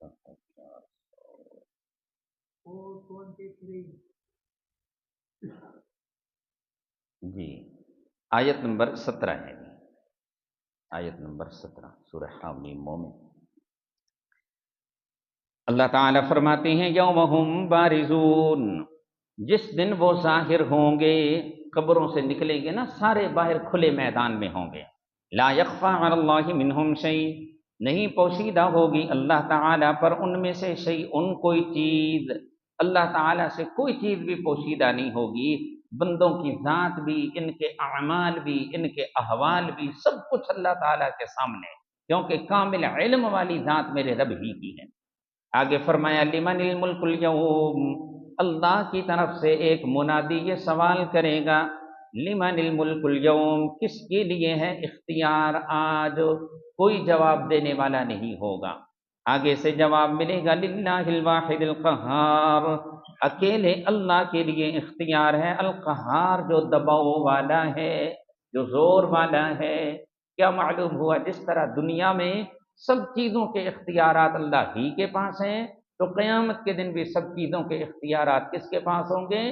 صفحہ 423 جی، آیت نمبر 17 ہے جی، آیت نمبر 17 سورہ حامیم مومن۔ اللہ تعالیٰ فرماتے ہیں یوم ہم بارزون، جس دن وہ ظاہر ہوں گے، قبروں سے نکلیں گے نا، سارے باہر کھلے میدان میں ہوں گے۔ لا یخفی علی اللہ منہم شیء، نہیں پوشیدہ ہوگی اللہ تعالیٰ پر ان میں سے شیء، ان کوئی چیز، اللہ تعالیٰ سے کوئی چیز بھی پوشیدہ نہیں ہوگی۔ بندوں کی ذات بھی، ان کے اعمال بھی، ان کے احوال بھی، سب کچھ اللہ تعالیٰ کے سامنے، کیونکہ کامل علم والی ذات میرے رب ہی کی ہے۔ آگے فرمایا لمن الملک اليوم، اللہ کی طرف سے ایک منادی یہ سوال کرے گا، لمن الملک اليوم، کس کے لیے ہے اختیار آج؟ کوئی جواب دینے والا نہیں ہوگا۔ آگے سے جواب ملے گا للہ الواحد القہار، اکیلے اللہ کے لیے اختیار ہے، القہار جو دباؤ والا ہے، جو زور والا ہے۔ کیا معلوم ہوا؟ جس طرح دنیا میں سب چیزوں کے اختیارات اللہ ہی کے پاس ہیں، تو قیامت کے دن بھی سب چیزوں کے اختیارات کس کے پاس ہوں گے؟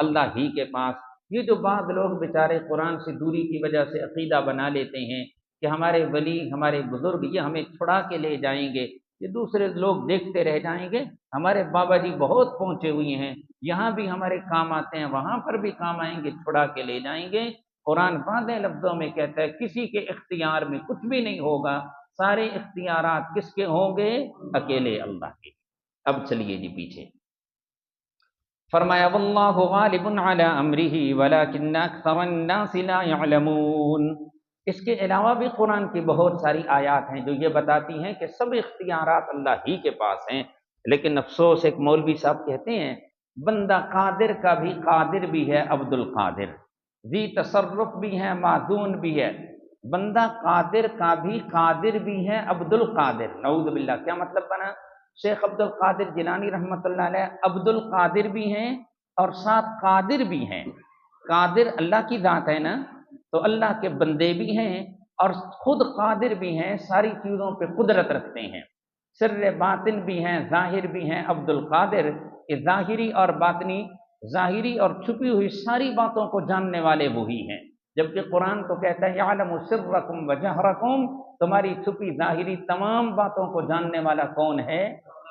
اللہ ہی کے پاس۔ یہ جو بعض لوگ بیچارے قرآن سے دوری کی وجہ سے عقیدہ بنا لیتے ہیں کہ ہمارے ولی، ہمارے بزرگ یہ ہمیں چھڑا کے لے جائیں گے، یہ دوسرے لوگ دیکھتے رہ جائیں گے، ہمارے بابا جی بہت پہنچے ہوئے ہیں، یہاں بھی ہمارے کام آتے ہیں، وہاں پر بھی کام آئیں گے، چھڑا کے لے جائیں گے۔ قرآن واضح لفظوں میں کہتا ہے کسی کے اختیار میں کچھ بھی نہیں ہوگا، سارے اختیارات کس کے ہوں گے؟ اکیلے اللہ کے۔ اب چلیے جی پیچھے، فرمایا واللہ غالب علی امرہ ولکن اکثر الناس لا یعلمون۔ اس کے علاوہ بھی قرآن کی بہت ساری آیات ہیں جو یہ بتاتی ہیں کہ سب اختیارات اللہ ہی کے پاس ہیں، لیکن افسوس ایک مولوی صاحب کہتے ہیں بندہ قادر کا بھی قادر بھی ہے عبد القادر، ذی تصرف بھی ہے معذون بھی ہے، بندہ قادر کا بھی قادر بھی ہے عبد القادر، نعوذ باللہ۔ کیا مطلب بنا؟ شیخ عبد القادر جیلانی رحمۃ اللہ علیہ عبد القادر بھی ہیں اور ساتھ قادر بھی ہیں۔ قادر اللہ کی ذات ہے نا، تو اللہ کے بندے بھی ہیں اور خود قادر بھی ہیں، ساری چیزوں پہ قدرت رکھتے ہیں، سر باطن بھی ہیں، ظاہر بھی ہیں۔ عبد القادر کہ ظاہری اور باطنی، ظاہری اور چھپی ہوئی ساری باتوں کو جاننے والے وہی ہیں، جبکہ قرآن تو کہتا ہے یعلم سرکم وجہرکم، تمہاری چھپی ظاہری تمام باتوں کو جاننے والا کون ہے؟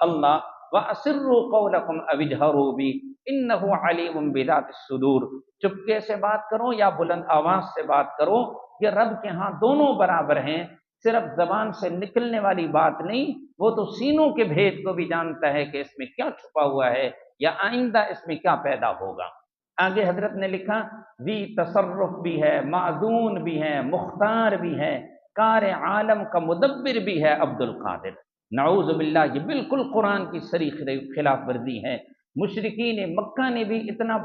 اللہ۔ وَأَسِرُّوا قَوْلَكُمْ أَوِ اجْهَرُوا بِهِ إِنَّهُ عَلِيمٌ بِذَاتِ الصُّدُورِ، چپکے سے بات کرو یا بلند آواز سے بات کرو، یہ رب کے ہاں دونوں برابر ہیں، صرف زبان سے نکلنے والی بات نہیں، وہ تو سینوں کے بھید کو بھی جانتا ہے کہ اس میں کیا چھپا ہوا ہے یا آئندہ اس میں کیا پیدا ہوگا۔ آگے حضرت نے لکھا ذی تصرف بھی ہے، معذون بھی ہے، مختار بھی ہے، کار عالم کا مدبر بھی ہے عبد القادر۔ نعوذ باللہ، یہ بالکل قرآن کی صریح خلاف ورزی ہے۔ مشرکین مکہ نے بھی اتنا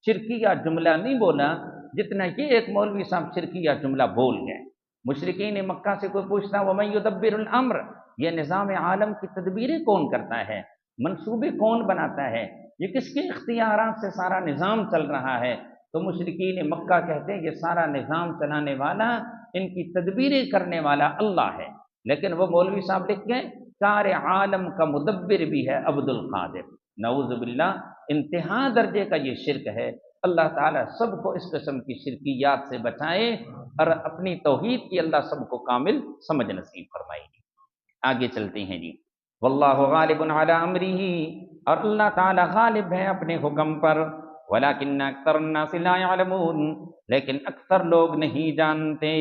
شرکیہ جملہ نہیں بولا جتنا یہ ایک مولوی صاحب شرکیہ جملہ بول گئے۔ مشرکین مکہ سے کوئی پوچھتا وَمَن يُدَبِّرُ الْأَمْرَ، یہ نظام عالم کی تدبیریں کون کرتا ہے، منصوبے کون بناتا ہے، یہ کس کے اختیارات سے سارا نظام چل رہا ہے؟ تو مشرکین مکہ کہتے ہیں یہ سارا نظام چلانے والا، ان کی تدبیریں کرنے والا اللہ ہے، لیکن وہ مولوی صاحب لکھ گئے کار عالم کا مدبر بھی ہے عبد القادر۔ نعوذ باللہ، انتہا درجے کا یہ شرک ہے۔ اللہ تعالیٰ سب کو اس قسم کی شرکیات سے بچائے۔ اور اپنی توحید کی اللہ سب کو کامل سمجھ نصیب فرمائے گی۔ آگے چلتے ہیں جی، واللہ غالب علی امرہ، اور اللہ تعالی غالب ہے اپنے حکم پر، ولکن اکثر الناس لا یعلمون، لیکن اکثر لوگ نہیں جانتے۔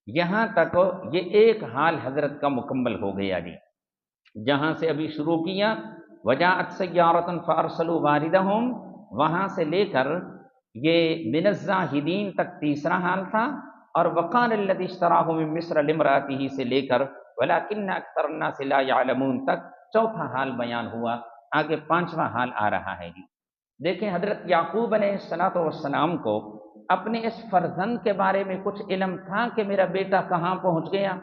یہاں تک یہ ایک حال حضرت کا مکمل ہو گیا جی، جہاں سے ابھی شروع کیا وجاءت سیارۃ فارسلوا واردہم، وہاں سے لے کر یہ من الزاہدین تک تیسرا حال تھا، اور وقال الذی اشتراہ من مصر لامرأتہ سے لے کر ولکن اکثر الناس لا یعلمون تک چوتھا حال بیان ہوا۔ آگے پانچواں حال آ رہا ہے جی۔ دیکھیں حضرت یعقوب علیہ السلام کو اپنے اس فرزند کے بارے میں کچھ علم تھا کہ میرا بیٹا کہاں پہنچ گیا؟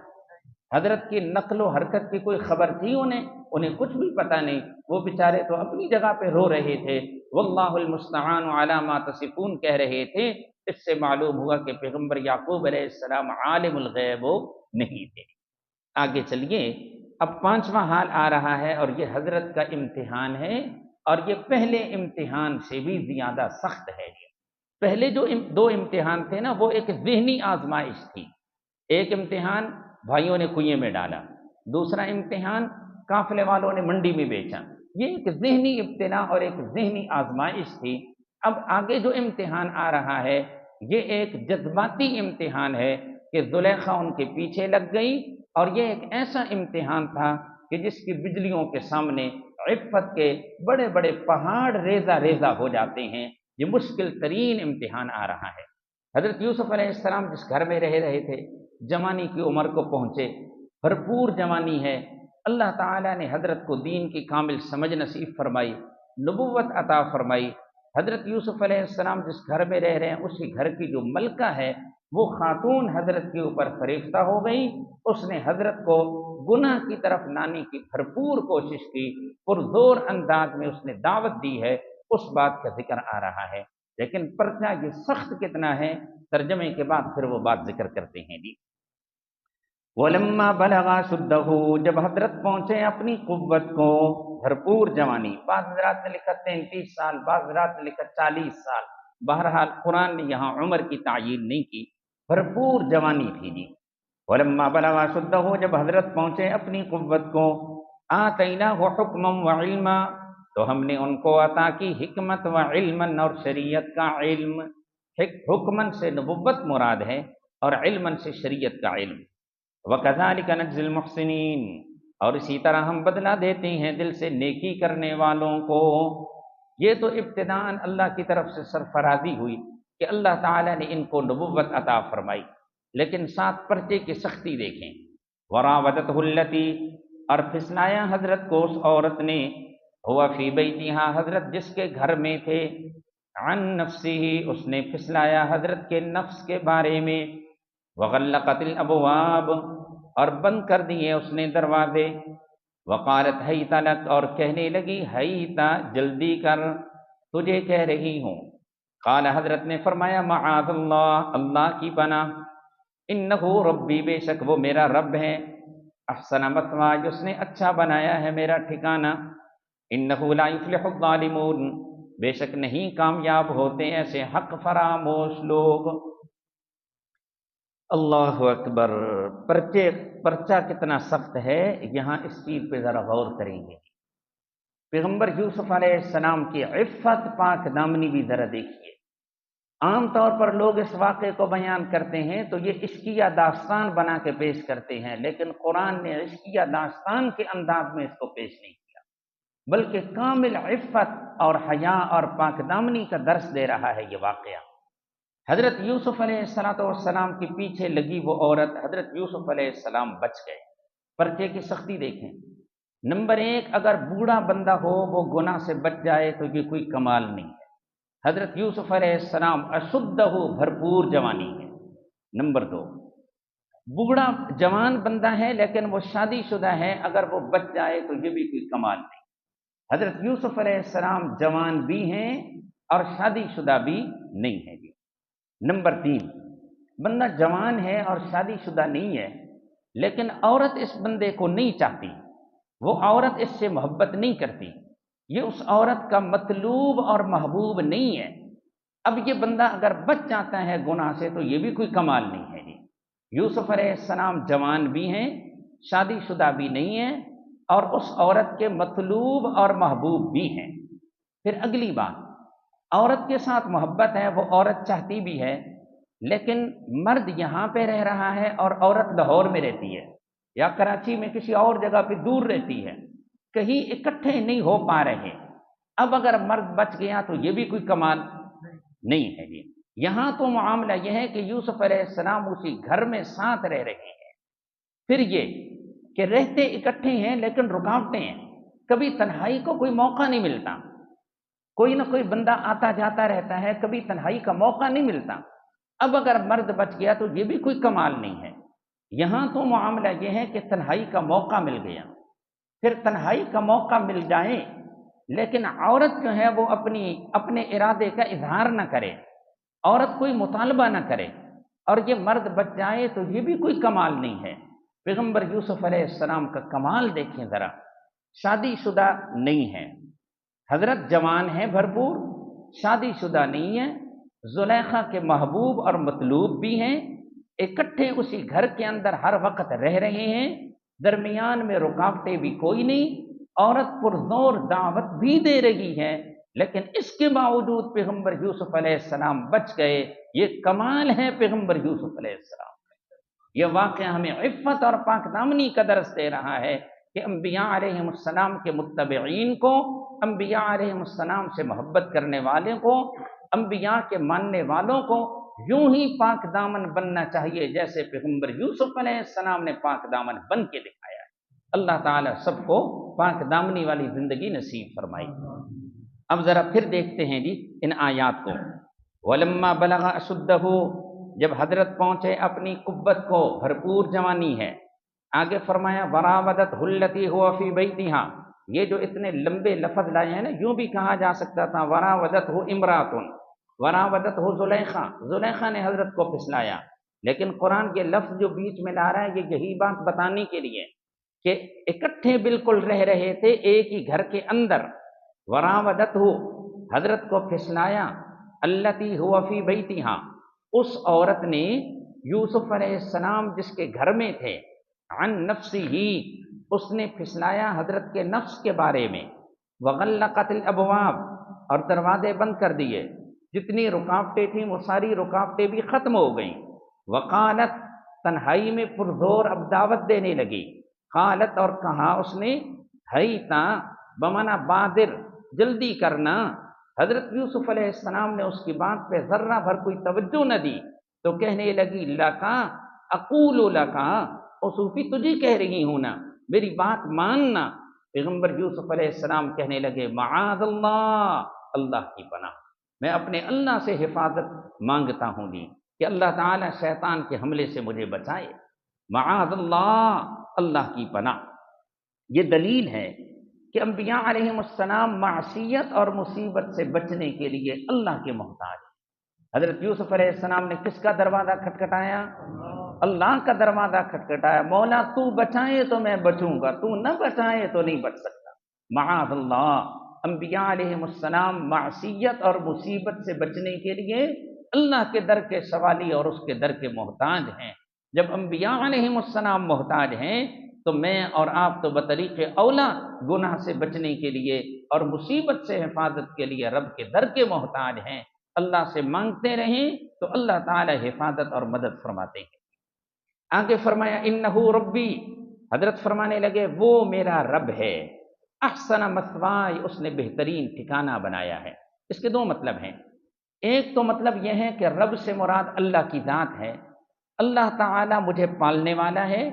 حضرت کی نقل و حرکت کی کوئی خبر تھی انہیں کچھ بھی پتہ نہیں، وہ بیچارے تو اپنی جگہ پہ رو رہے تھے، واللہ المستعان علی ما تصفون کہہ رہے تھے۔ اس سے معلوم ہوا کہ پیغمبر یعقوب علیہ السلام عالم الغیب نہیں تھے۔ آگے چلیے، اب پانچواں حال آ رہا ہے، اور یہ حضرت کا امتحان ہے، اور یہ پہلے امتحان سے بھی زیادہ سخت ہے۔ پہلے جو دو امتحان تھے نا، وہ ایک ذہنی آزمائش تھی۔ ایک امتحان بھائیوں نے کنویں میں ڈالا، دوسرا امتحان قافلے والوں نے منڈی میں بیچا۔ یہ ایک ذہنی ابتلا اور ایک ذہنی آزمائش تھی۔ اب آگے جو امتحان آ رہا ہے یہ ایک جذباتی امتحان ہے کہ زلیخا ان کے پیچھے لگ گئی، اور یہ ایک ایسا امتحان تھا کہ جس کی بجلیوں کے سامنے عفت کے بڑے بڑے پہاڑ ریزہ ریزہ ہو جاتے ہیں۔ یہ مشکل ترین امتحان آ رہا ہے۔ حضرت یوسف علیہ السلام جس گھر میں رہ رہے تھے، جوانی کی عمر کو پہنچے، بھرپور جوانی ہے، اللہ تعالیٰ نے حضرت کو دین کی کامل سمجھ نصیب فرمائی، نبوت عطا فرمائی۔ حضرت یوسف علیہ السلام جس گھر میں رہ رہے ہیں، اسی گھر کی جو ملکہ ہے وہ خاتون حضرت کے اوپر فریفتہ ہو گئی۔ اس نے حضرت کو گناہ کی طرف لانے کی بھرپور کوشش کی، پرزور انداز میں اس نے دعوت دی ہے، اس بات کا ذکر آ رہا ہے۔ لیکن پرچہ یہ سخت کتنا ہے، ترجمے کے بعد پھر وہ بات ذکر کرتے ہیں جی۔ وَلَمَّا بَلَغَ أَشُدَّهُ، جب حضرت پہنچے اپنی قوت کو، بھرپور جوانی، بعض حضرات نے لکھا 33 سال، بعض حضرات نے لکھا 40 سال، بہرحال قرآن نے یہاں عمر کی تعیین نہیں کی، بھرپور جوانی تھی جی۔ وَلَمَّا بَلَغَ أَشُدَّهُ، جب حضرت پہنچے اپنی قوت کو، آتَيْنَاهُ حُكْمًا وَعِلْمًا، تو ہم نے ان کو عطا کی حکمت و علمًا، اور شریعت کا علم۔ حکمن سے نبوت مراد ہے، اور علمًا سے شریعت کا علم۔ وَكَذَلِكَ نَجْزِي الْمُحْسِنِينَ، اور اسی طرح ہم بدلہ دیتے ہیں دل سے نیکی کرنے والوں کو۔ یہ تو ابتداءً اللہ کی طرف سے سرفرازی ہوئی کہ اللہ تعالیٰ نے ان کو نبوت عطا فرمائی، لیکن ساتھ پرچے کی سختی دیکھیں۔ وَرَاوَدَتْهُ الَّتِي، اور پھسلایا حضرت کو اس عورت نے، ہوا فی بیتہا، حضرت جس کے گھر میں تھے، عن نفسہ، اس نے پھسلایا حضرت کے نفس کے بارے میں، وغلقت الابواب، اور بند کر دیے اس نے دروازے، وقالت حیت لک، اور کہنے لگی حیت، جلدی کر، تجھے کہہ رہی ہوں۔ قال، حضرت نے فرمایا معاذ اللہ، اللہ کی پناہ، انہ ربی، بے شک وہ میرا رب ہے، احسن مثوایا، اس نے اچھا بنایا ہے میرا ٹھکانہ، انہ لا یفلح الظالمون، بے شک نہیں کامیاب ہوتے ایسے حق فراموش لوگ۔ اللہ اکبر، پرچہ کتنا سخت ہے، یہاں اس چیز پہ ذرا غور کریں گے۔ پیغمبر یوسف علیہ السلام کی عفت پاک دامنی بھی ذرا دیکھیے۔ عام طور پر لوگ اس واقعے کو بیان کرتے ہیں تو یہ عشقیہ داستان بنا کے پیش کرتے ہیں، لیکن قرآن نے عشقیہ داستان کے انداز میں اس کو پیش نہیں کیا، بلکہ کامل عفت اور حیا اور پاک دامنی کا درس دے رہا ہے یہ واقعہ۔ حضرت یوسف علیہ السلام کے پیچھے لگی وہ عورت، حضرت یوسف علیہ السلام بچ گئے۔ پرچے کی سختی دیکھیں۔ نمبر 1، اگر بوڑھا بندہ ہو وہ گناہ سے بچ جائے تو یہ کوئی کمال نہیں ہے۔ حضرت یوسف علیہ السلام اشدہ، بھرپور جوانی ہے۔ نمبر 2، بوڑھا جوان بندہ ہے لیکن وہ شادی شدہ ہے، اگر وہ بچ جائے تو یہ بھی کوئی کمال نہیں۔ حضرت یوسف علیہ السلام جوان بھی ہیں اور شادی شدہ بھی نہیں ہے۔ نمبر 3، بندہ جوان ہے اور شادی شدہ نہیں ہے، لیکن عورت اس بندے کو نہیں چاہتی، وہ عورت اس سے محبت نہیں کرتی، یہ اس عورت کا مطلوب اور محبوب نہیں ہے۔ اب یہ بندہ اگر بچ جاتا ہے گناہ سے تو یہ بھی کوئی کمال نہیں ہے۔ یوسف علیہ السلام جوان بھی ہیں، شادی شدہ بھی نہیں ہیں، اور اس عورت کے مطلوب اور محبوب بھی ہیں۔ پھر اگلی بات، عورت کے ساتھ محبت ہے، وہ عورت چاہتی بھی ہے، لیکن مرد یہاں پہ رہ رہا ہے اور عورت لاہور میں رہتی ہے یا کراچی میں کسی اور جگہ پہ دور رہتی ہے، کہیں اکٹھے نہیں ہو پا رہے۔ اب اگر مرد بچ گیا تو یہ بھی کوئی کمال نہیں ہے۔ یہاں تو معاملہ یہ ہے کہ یوسف علیہ السلام اسی گھر میں ساتھ رہ رہے ہیں۔ پھر یہ کہ رہتے اکٹھے ہیں لیکن رکاوٹیں ہیں، کبھی تنہائی کو کوئی موقع نہیں ملتا، کوئی نہ کوئی بندہ آتا جاتا رہتا ہے، کبھی تنہائی کا موقع نہیں ملتا۔ اب اگر مرد بچ گیا تو یہ بھی کوئی کمال نہیں ہے۔ یہاں تو معاملہ یہ ہے کہ تنہائی کا موقع مل گیا۔ پھر تنہائی کا موقع مل جائے لیکن عورت جو ہے وہ اپنے ارادے کا اظہار نہ کرے، عورت کوئی مطالبہ نہ کرے، اور یہ مرد بچ جائے تو یہ بھی کوئی کمال نہیں ہے۔ پیغمبر یوسف علیہ السلام کا کمال دیکھیں ذرا، شادی شدہ نہیں ہے، حضرت جوان ہے بھرپور، شادی شدہ نہیں ہے، زلیخا کے محبوب اور مطلوب بھی ہیں، اکٹھے اسی گھر کے اندر ہر وقت رہ رہے ہیں، درمیان میں رکاوٹیں بھی کوئی نہیں، عورت پرزور دعوت بھی دے رہی ہے، لیکن اس کے باوجود پیغمبر یوسف علیہ السلام بچ گئے۔ یہ کمال ہے پیغمبر یوسف علیہ السلام۔ یہ واقعہ ہمیں عفت اور پاک دامنی کا درس دے رہا ہے کہ انبیاء علیہ السلام کے متبعین کو، انبیاء علیہ السلام سے محبت کرنے والے کو، انبیاء کے ماننے والوں کو یوں ہی پاک دامن بننا چاہیے جیسے پیغمبر یوسف علیہ السلام نے پاک دامن بن کے دکھایا ہے۔ اللہ تعالیٰ سب کو پاک دامنی والی زندگی نصیب فرمائی۔ اب ذرا پھر دیکھتے ہیں جی ان آیات کو۔ وَلَمَّا بَلَغَ أَشُدَّهُ، جب حضرت پہنچے اپنی قوت کو، بھرپور جوانی ہے، آگے فرمایا وَرَاوَدَتْهُ الَّتِي هُوَ فِي بَيْتِهَا، یہ جو اتنے لمبے لفظ لائے ہیں نا، یوں بھی کہا جا سکتا تھا وَرَاوَدَتْهُ امْرَأَةٌ، وَرَاوَدَتْهُ زُلَيْخَا، زُلَيْخَا نے حضرت کو پھسلایا، لیکن قرآن کے لفظ جو بیچ میں لا رہا ہے یہ یہی بات بتانے کے لیے کہ اکٹھے بالکل رہ رہے تھے ایک ہی گھر کے اندر۔ وَرَاوَدَتْهُ، حضرت کو پھسلایا، الَّتِي هُوَ فِي بَيْتِهَا، اس عورت نے یوسف علیہ السلام جس کے گھر میں تھے، عن نفسہ، اس نے پھسلایا حضرت کے نفس کے بارے میں، وغلقت الابواب، اور دروازے بند کر دیے، جتنی رکاوٹیں تھیں وہ ساری رکاوٹیں بھی ختم ہو گئیں۔ وقالت، تنہائی میں پرزور اب دعوت دینے لگی، قالت، اور کہا اس نے، ہیتا، بمانا بادر، جلدی کرنا۔ حضرت یوسف علیہ السلام نے اس کی بات پہ ذرہ بھر کوئی توجہ نہ دی تو کہنے لگی لکا اقول لکا، او صوفی تجھے کہہ رہی ہوں نا، میری بات ماننا۔ پیغمبر یوسف علیہ السلام کہنے لگے معاذ اللہ، اللہ کی پناہ، میں اپنے اللہ سے حفاظت مانگتا ہوں جی کہ اللہ تعالیٰ شیطان کے حملے سے مجھے بچائے، معاذ اللہ، اللہ کی پناہ۔ یہ دلیل ہے کہ انبیاء علیہ السلام معصیت اور مصیبت سے بچنے کے لیے اللہ کے محتاج ہیں۔ حضرت یوسف علیہ السلام نے کس کا دروازہ کھٹکھٹایا؟ اللہ کا دروازہ کھٹکھٹایا، مولا تو بچائے تو میں بچوں گا، تو نہ بچائے تو نہیں بچ سکتا، معاذ اللہ۔ انبیاء علیہ السلام معصیت اور مصیبت سے بچنے کے لیے اللہ کے در کے سوالی اور اس کے در کے محتاج ہیں۔ جب انبیاء علیہ السلام محتاج ہیں تو میں اور آپ تو بطریق اولا گناہ سے بچنے کے لیے اور مصیبت سے حفاظت کے لیے رب کے در کے محتاج ہیں۔ اللہ سے مانگتے رہیں تو اللہ تعالی حفاظت اور مدد فرماتے ہیں۔ آگے فرمایا انہو ربی، حضرت فرمانے لگے وہ میرا رب ہے، احسن مثوائی، اس نے بہترین ٹھکانہ بنایا ہے۔ اس کے دو مطلب ہیں، ایک تو مطلب یہ ہے کہ رب سے مراد اللہ کی ذات ہے، اللہ تعالی مجھے پالنے والا ہے،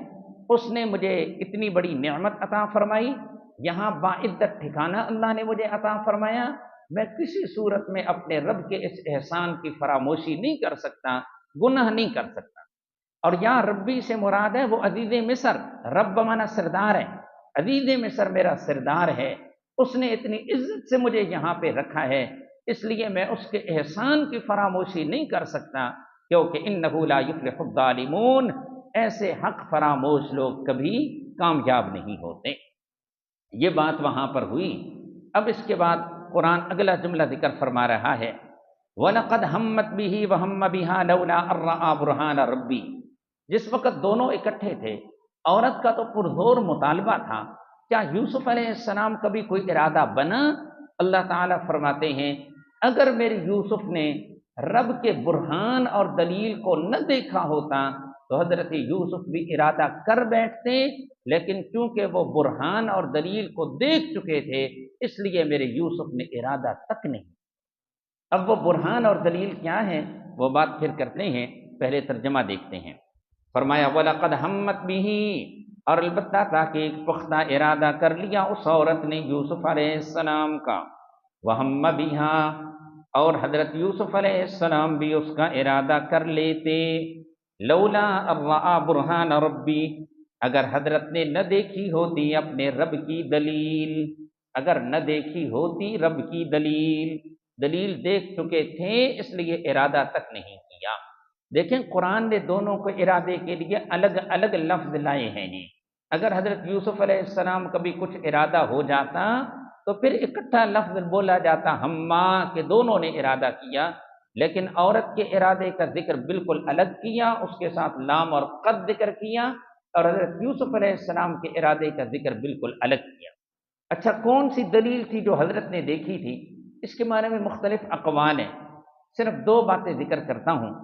اس نے مجھے اتنی بڑی نعمت عطا فرمائی، یہاں باعزت ٹھکانہ اللہ نے مجھے عطا فرمایا، میں کسی صورت میں اپنے رب کے اس احسان کی فراموشی نہیں کر سکتا، گناہ نہیں کر سکتا۔ اور یہاں ربی سے مراد ہے وہ عزیز مصر، رب مانا سردار ہے، عزیز مصر میرا سردار ہے، اس نے اتنی عزت سے مجھے یہاں پہ رکھا ہے، اس لیے میں اس کے احسان کی فراموشی نہیں کر سکتا، کیونکہ انہ لا یفلح الظالمون، ایسے حق فراموش لوگ کبھی کامیاب نہیں ہوتے۔ یہ بات وہاں پر ہوئی۔ اب اس کے بعد قرآن اگلا جملہ ذکر فرما رہا ہے وَلَقَدْ هَمَّتْ بِهِ وَهَمَّ بِهَا لَوْلَا أَن رَّأَىٰ بُرْهَانَ رَبِّهِ، جس وقت دونوں اکٹھے تھے، عورت کا تو پرزور مطالبہ تھا، کیا یوسف علیہ السلام کا بھی کوئی ارادہ بنا؟ اللہ تعالیٰ فرماتے ہیں اگر میرے یوسف نے رب کے برہان اور دلیل کو نہ دیکھا ہوتا تو حضرت یوسف بھی ارادہ کر بیٹھتے، لیکن چونکہ وہ برہان اور دلیل کو دیکھ چکے تھے اس لیے میرے یوسف نے ارادہ تک نہیں۔ اب وہ برہان اور دلیل کیا ہے وہ بات پھر کرتے ہیں، پہلے ترجمہ دیکھتے ہیں۔ فرمایا وَلَقَدْ هَمَّتْ بِهِ، اور البتہ تاکہ ایک پختہ ارادہ کر لیا اس عورت نے یوسف علیہ السلام کا، وَهَمَّ بِهَا، اور حضرت یوسف علیہ السلام بھی اس کا ارادہ کر لیتے، لولا الرآ برہان ربی، اگر حضرت نے نہ دیکھی ہوتی اپنے رب کی دلیل، اگر نہ دیکھی ہوتی رب کی دلیل، دلیل دیکھ چکے تھے اس لیے ارادہ تک نہیں کیا۔ دیکھیں قرآن نے دونوں کو ارادے کے لیے الگ الگ لفظ لائے ہیں جی۔ اگر حضرت یوسف علیہ السلام کا بھی کچھ ارادہ ہو جاتا تو پھر اکٹھا لفظ بولا جاتا ہما کہ دونوں نے ارادہ کیا، لیکن عورت کے ارادے کا ذکر بالکل الگ کیا، اس کے ساتھ لام اور قد ذکر کیا، اور حضرت یوسف علیہ السلام کے ارادے کا ذکر بالکل الگ کیا۔ اچھا کون سی دلیل تھی جو حضرت نے دیکھی تھی؟ اس کے بارے میں مختلف اقوال ہیں، صرف دو باتیں ذکر کرتا ہوں۔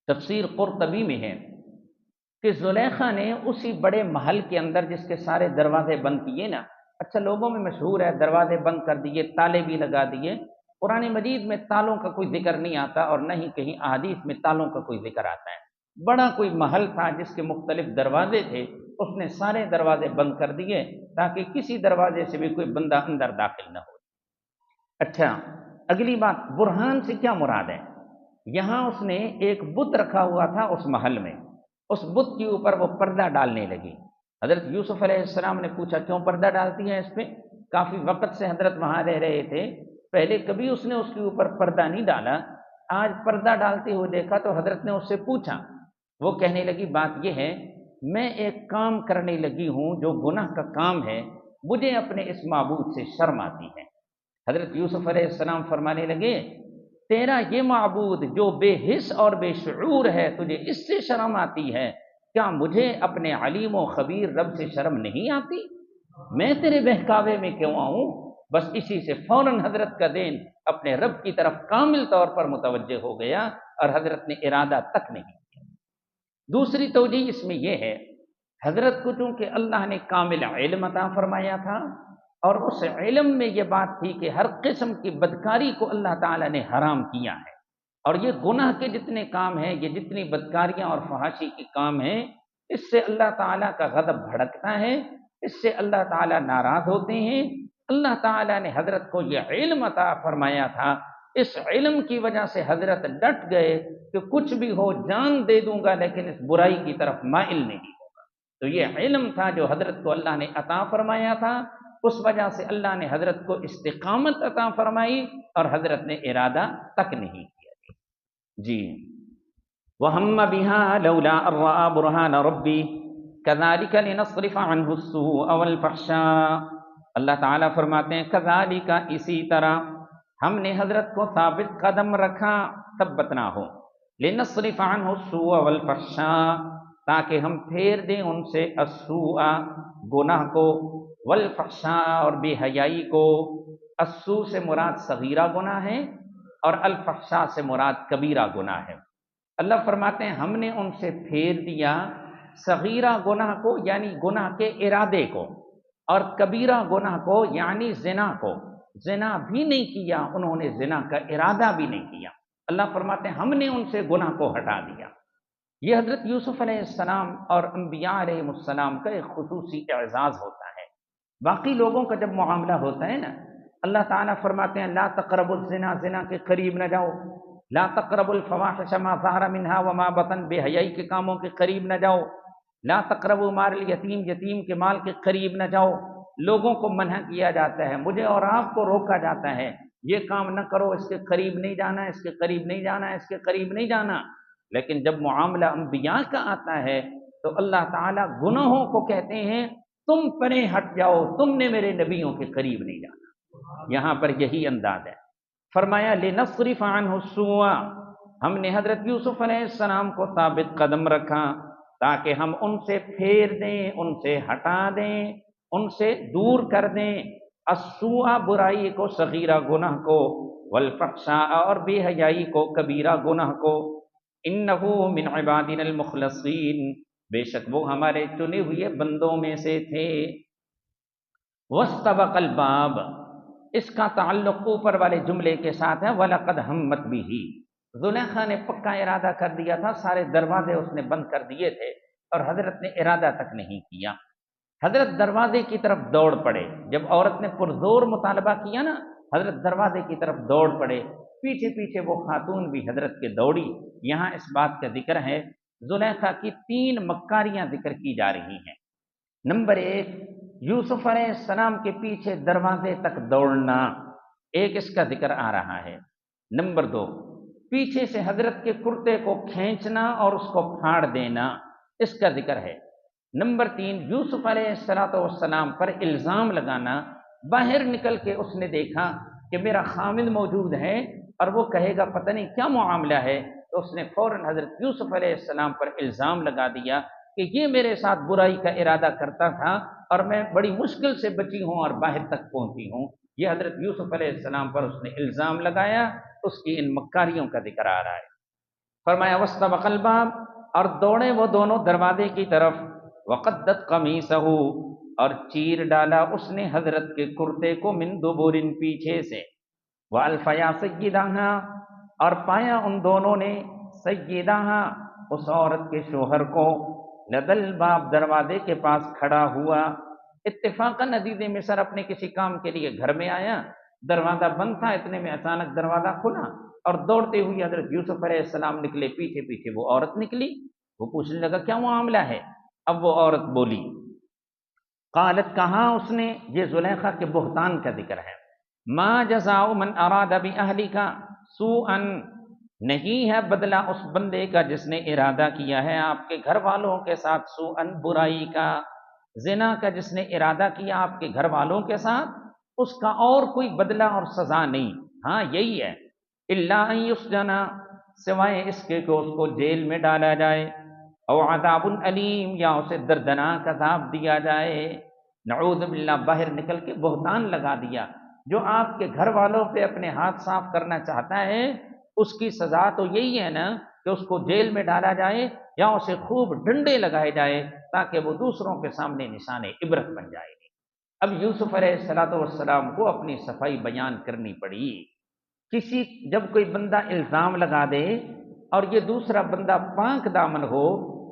تفسیر قرطبی میں ہے کہ زلیخا نے اسی بڑے محل کے اندر جس کے سارے دروازے بند کیے نا، اچھا لوگوں میں مشہور ہے دروازے بند کر دیے، تالے بھی لگا دیے، قرآن مجید میں تالوں کا کوئی ذکر نہیں آتا اور نہ ہی کہیں احادیث میں تالوں کا کوئی ذکر آتا ہے۔ بڑا کوئی محل تھا جس کے مختلف دروازے تھے، اس نے سارے دروازے بند کر دیے تاکہ کسی دروازے سے بھی کوئی بندہ اندر داخل نہ ہو۔ اچھا اگلی بات، برہان سے کیا مراد ہے؟ یہاں اس نے ایک بت رکھا ہوا تھا اس محل میں، اس بت کے اوپر وہ پردہ ڈالنے لگی۔ حضرت یوسف علیہ السلام نے پوچھا کیوں پردہ ڈالتی ہے اس پہ؟ کافی وقت سے حضرت وہاں رہ رہے تھے، پہلے کبھی اس نے اس کے اوپر پردہ نہیں ڈالا، آج پردہ ڈالتے ہوئے دیکھا تو حضرت نے اس سے پوچھا، وہ کہنے لگی بات یہ ہے میں ایک کام کرنے لگی ہوں جو گناہ کا کام ہے، مجھے اپنے اس معبود سے شرم آتی ہے۔ حضرت یوسف علیہ السلام فرمانے لگے تیرا یہ معبود جو بے حس اور بے شعور ہے تجھے اس سے شرم آتی ہے، کیا مجھے اپنے علیم و خبیر رب سے شرم نہیں آتی؟ میں تیرے بہکاوے میں کیوں آؤں؟ بس اسی سے فوراً حضرت کا دین اپنے رب کی طرف کامل طور پر متوجہ ہو گیا اور حضرت نے ارادہ تک نہیں کیا۔ دوسری توجیہ اس میں یہ ہے حضرت کو چونکہ اللہ نے کامل علم عطا فرمایا تھا اور اس علم میں یہ بات تھی کہ ہر قسم کی بدکاری کو اللہ تعالیٰ نے حرام کیا ہے، اور یہ گناہ کے جتنے کام ہیں، یہ جتنی بدکاریاں اور فحاشی کے کام ہیں، اس سے اللہ تعالیٰ کا غضب بھڑکتا ہے، اس سے اللہ تعالیٰ ناراض ہوتے ہیں۔ اللہ تعالیٰ نے حضرت کو یہ علم عطا فرمایا تھا، اس علم کی وجہ سے حضرت ڈٹ گئے کہ کچھ بھی ہو جان دے دوں گا لیکن اس برائی کی طرف مائل نہیں ہوگا۔ تو یہ علم تھا جو حضرت کو اللہ نے عطا فرمایا تھا، اس وجہ سے اللہ نے حضرت کو استقامت عطا فرمائی اور حضرت نے ارادہ تک نہیں کیا جی۔ وَهَمَّ بِهَا لَوْلَا أَن رَّأَىٰ بُرْهَانَ رَبِّهِ كَذَٰلِكَ لِنَصْرِفَ عَنْهُ السُّوءَ وَالْفَحْشَاءَ، اللہ تعالیٰ فرماتے ہیں كَذَٰلِكَ، اسی طرح ہم نے حضرت کو ثابت قدم رکھا، ثبتنا ہو، لِنَصْرِفَ عَنْهُ السُّوءَ وَالْفَحْشَاءَ، تاکہ ہم پھیر دیں ان سے السوء گناہ کو، والفحشاء اور بے حیائی کو۔ السوء سے مراد صغیرہ گناہ ہے اور الفحشاء سے مراد کبیرہ گناہ ہے۔ اللہ فرماتے ہیں ہم نے ان سے پھیر دیا صغیرہ گناہ کو یعنی گناہ کے ارادے کو، اور کبیرہ گناہ کو یعنی زنا کو۔ زنا بھی نہیں کیا انہوں نے، زنا کا ارادہ بھی نہیں کیا۔ اللہ فرماتے ہیں ہم نے ان سے گناہ کو ہٹا دیا۔ یہ حضرت یوسف علیہ السلام اور انبیاء علیہ السلام کا ایک خصوصی اعزاز ہوتا ہے۔ باقی لوگوں کا جب معاملہ ہوتا ہے نا، اللہ تعالیٰ فرماتے ہیں لا تقربوا الزنا، زنا کے قریب نہ جاؤ، لا تقربوا الفواحش ما ظہر منها وما بطن، بے حیائی کے کاموں کے قریب نہ جاؤ، لا تقربوا مال الیتیم، یتیم کے مال کے قریب نہ جاؤ۔ لوگوں کو منع کیا جاتا ہے، مجھے اور آپ کو روکا جاتا ہے یہ کام نہ کرو، اس کے قریب نہیں جانا، اس کے قریب نہیں جانا، اس کے قریب نہیں جانا۔ لیکن جب معاملہ انبیاء کا آتا ہے تو اللہ تعالیٰ گناہوں کو کہتے ہیں تم پرے ہٹ جاؤ، تم نے میرے نبیوں کے قریب نہیں جانا۔ یہاں پر یہی انداز ہے۔ فرمایا لِنَصْرِفَ عَنْهُ السُّوءَ، ہم نے حضرت یوسف علیہ السلام کو ثابت قدم رکھا، تاکہ ہم ان سے پھیر دیں، ان سے ہٹا دیں، ان سے دور کر دیں السوء برائی کو، صغیرہ گناہ کو، والفحشاء اور بے حیائی کو، کبیرہ گناہ کو، انہ من عبادنا المخلصین، بے شک وہ ہمارے چنے ہوئے بندوں میں سے تھے۔ واستبق الباب، اس کا تعلق اوپر والے جملے کے ساتھ ہے، وَلَقَدْ هَمَّتْ بِهِ، زلیخا نے پکا ارادہ کر دیا تھا، سارے دروازے اس نے بند کر دیے تھے اور حضرت نے ارادہ تک نہیں کیا۔ حضرت دروازے کی طرف دوڑ پڑے، جب عورت نے پرزور مطالبہ کیا نا، حضرت دروازے کی طرف دوڑ پڑے، پیچھے پیچھے وہ خاتون بھی حضرت کے دوڑی۔ یہاں اس بات کا ذکر ہے، زلیخا کی 3 مکاریاں ذکر کی جا رہی ہیں۔ نمبر 1، یوسف علیہ السلام کے پیچھے دروازے تک دوڑنا، ایک اس کا ذکر آ رہا ہے۔ نمبر 2، پیچھے سے حضرت کے کرتے کو کھینچنا اور اس کو پھاڑ دینا، اس کا ذکر ہے۔ نمبر 3، یوسف علیہ السلام پر الزام لگانا، باہر نکل کے اس نے دیکھا کہ میرا خامد موجود ہے اور وہ کہے گا پتہ نہیں کیا معاملہ ہے، تو اس نے فوراً حضرت یوسف علیہ السلام پر الزام لگا دیا کہ یہ میرے ساتھ برائی کا ارادہ کرتا تھا اور میں بڑی مشکل سے بچی ہوں اور باہر تک پہنچی ہوں۔ یہ حضرت یوسف علیہ السلام پر اس نے الزام لگایا، اس کی ان مکاریوں کا ذکر آ رہا ہے۔ فرمایا واستبق الباب، اور دوڑے وہ دونوں دروازے کی طرف، وقدت قمیصہ، اور چیر ڈالا اس نے حضرت کے کرتے کو، من دبر، پیچھے سے، والفیا سیدہا، اور پایا ان دونوں نے، سیدہا، اس عورت کے شوہر کو، لدل باب، دروازے کے پاس کھڑا ہوا۔ اتفاقاً عزیز مصر اپنے کسی کام کے لیے گھر میں آیا، دروازہ بند تھا، اتنے میں اچانک دروازہ کھلا اور دوڑتے ہوئے حضرت یوسف علیہ السلام نکلے، پیچھے پیچھے وہ عورت نکلی۔ وہ پوچھنے لگا کیا معاملہ ہے؟ اب وہ عورت بولی، قالت، کہا اس نے، یہ زلیخا کے بہتان کا ذکر ہے، ما جزاء من اراد باہلک سوءا، نہیں ہے بدلہ اس بندے کا جس نے ارادہ کیا ہے آپ کے گھر والوں کے ساتھ، سوءا، برائی کا، زنا کا جس نے ارادہ کیا آپ کے گھر والوں کے ساتھ، اس کا اور کوئی بدلہ اور سزا نہیں، ہاں یہی ہے، الا ان یسجن، سوائے اس کے کہ اس کو جیل میں ڈالا جائے، او عذاب علیم، یا اسے دردناک عذاب دیا جائے۔ نعوذ باللہ، باہر نکل کے بہتان لگا دیا۔ جو آپ کے گھر والوں پہ اپنے ہاتھ صاف کرنا چاہتا ہے، اس کی سزا تو یہی ہے نا کہ اس کو جیل میں ڈالا جائے یا اسے خوب ڈنڈے لگائے جائے تاکہ وہ دوسروں کے سامنے نشان عبرت بن جائے۔ اب یوسف علیہ السلام کو اپنی صفائی بیان کرنی پڑی۔ جب کوئی بندہ الزام لگا دے اور یہ دوسرا بندہ پاک دامن ہو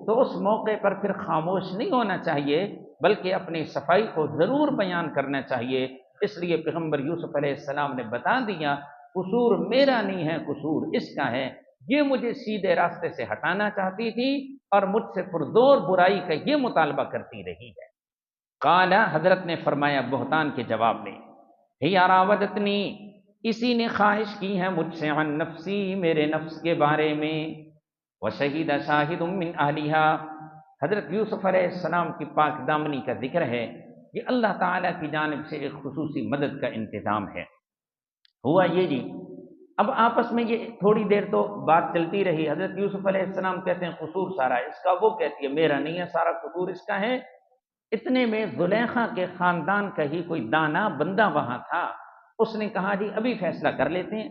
تو اس موقع پر پھر خاموش نہیں ہونا چاہیے، بلکہ اپنی صفائی کو ضرور بیان کرنا چاہیے۔ اس لیے پیغمبر یوسف علیہ السلام نے بتا دیا، قصور میرا نہیں ہے، قصور اس کا ہے، یہ مجھے سیدھے راستے سے ہٹانا چاہتی تھی اور مجھ سے پردور برائی کا یہ مطالبہ کرتی رہی ہے۔ قال، حضرت نے فرمایا بہتان کے جواب میں، ہی راودتنی، اسی نے خواہش کی ہے مجھ سے، عن نفسی، میرے نفس کے بارے میں، وشہید شاہد من اہلہا، حضرت یوسف علیہ السلام کی پاک دامنی کا ذکر ہے، یہ اللہ تعالیٰ کی جانب سے ایک خصوصی مدد کا انتظام ہے۔ ہوا یہ جی، اب آپس میں یہ تھوڑی دیر تو بات چلتی رہی، حضرت یوسف علیہ السلام کہتے ہیں قصور سارا اس کا، وہ کہتی ہے میرا نہیں ہے، سارا قصور اس کا ہے۔ اتنے میں زلیخا کے خاندان کا ہی کوئی دانا بندہ وہاں تھا، اس نے کہا جی ابھی فیصلہ کر لیتے ہیں،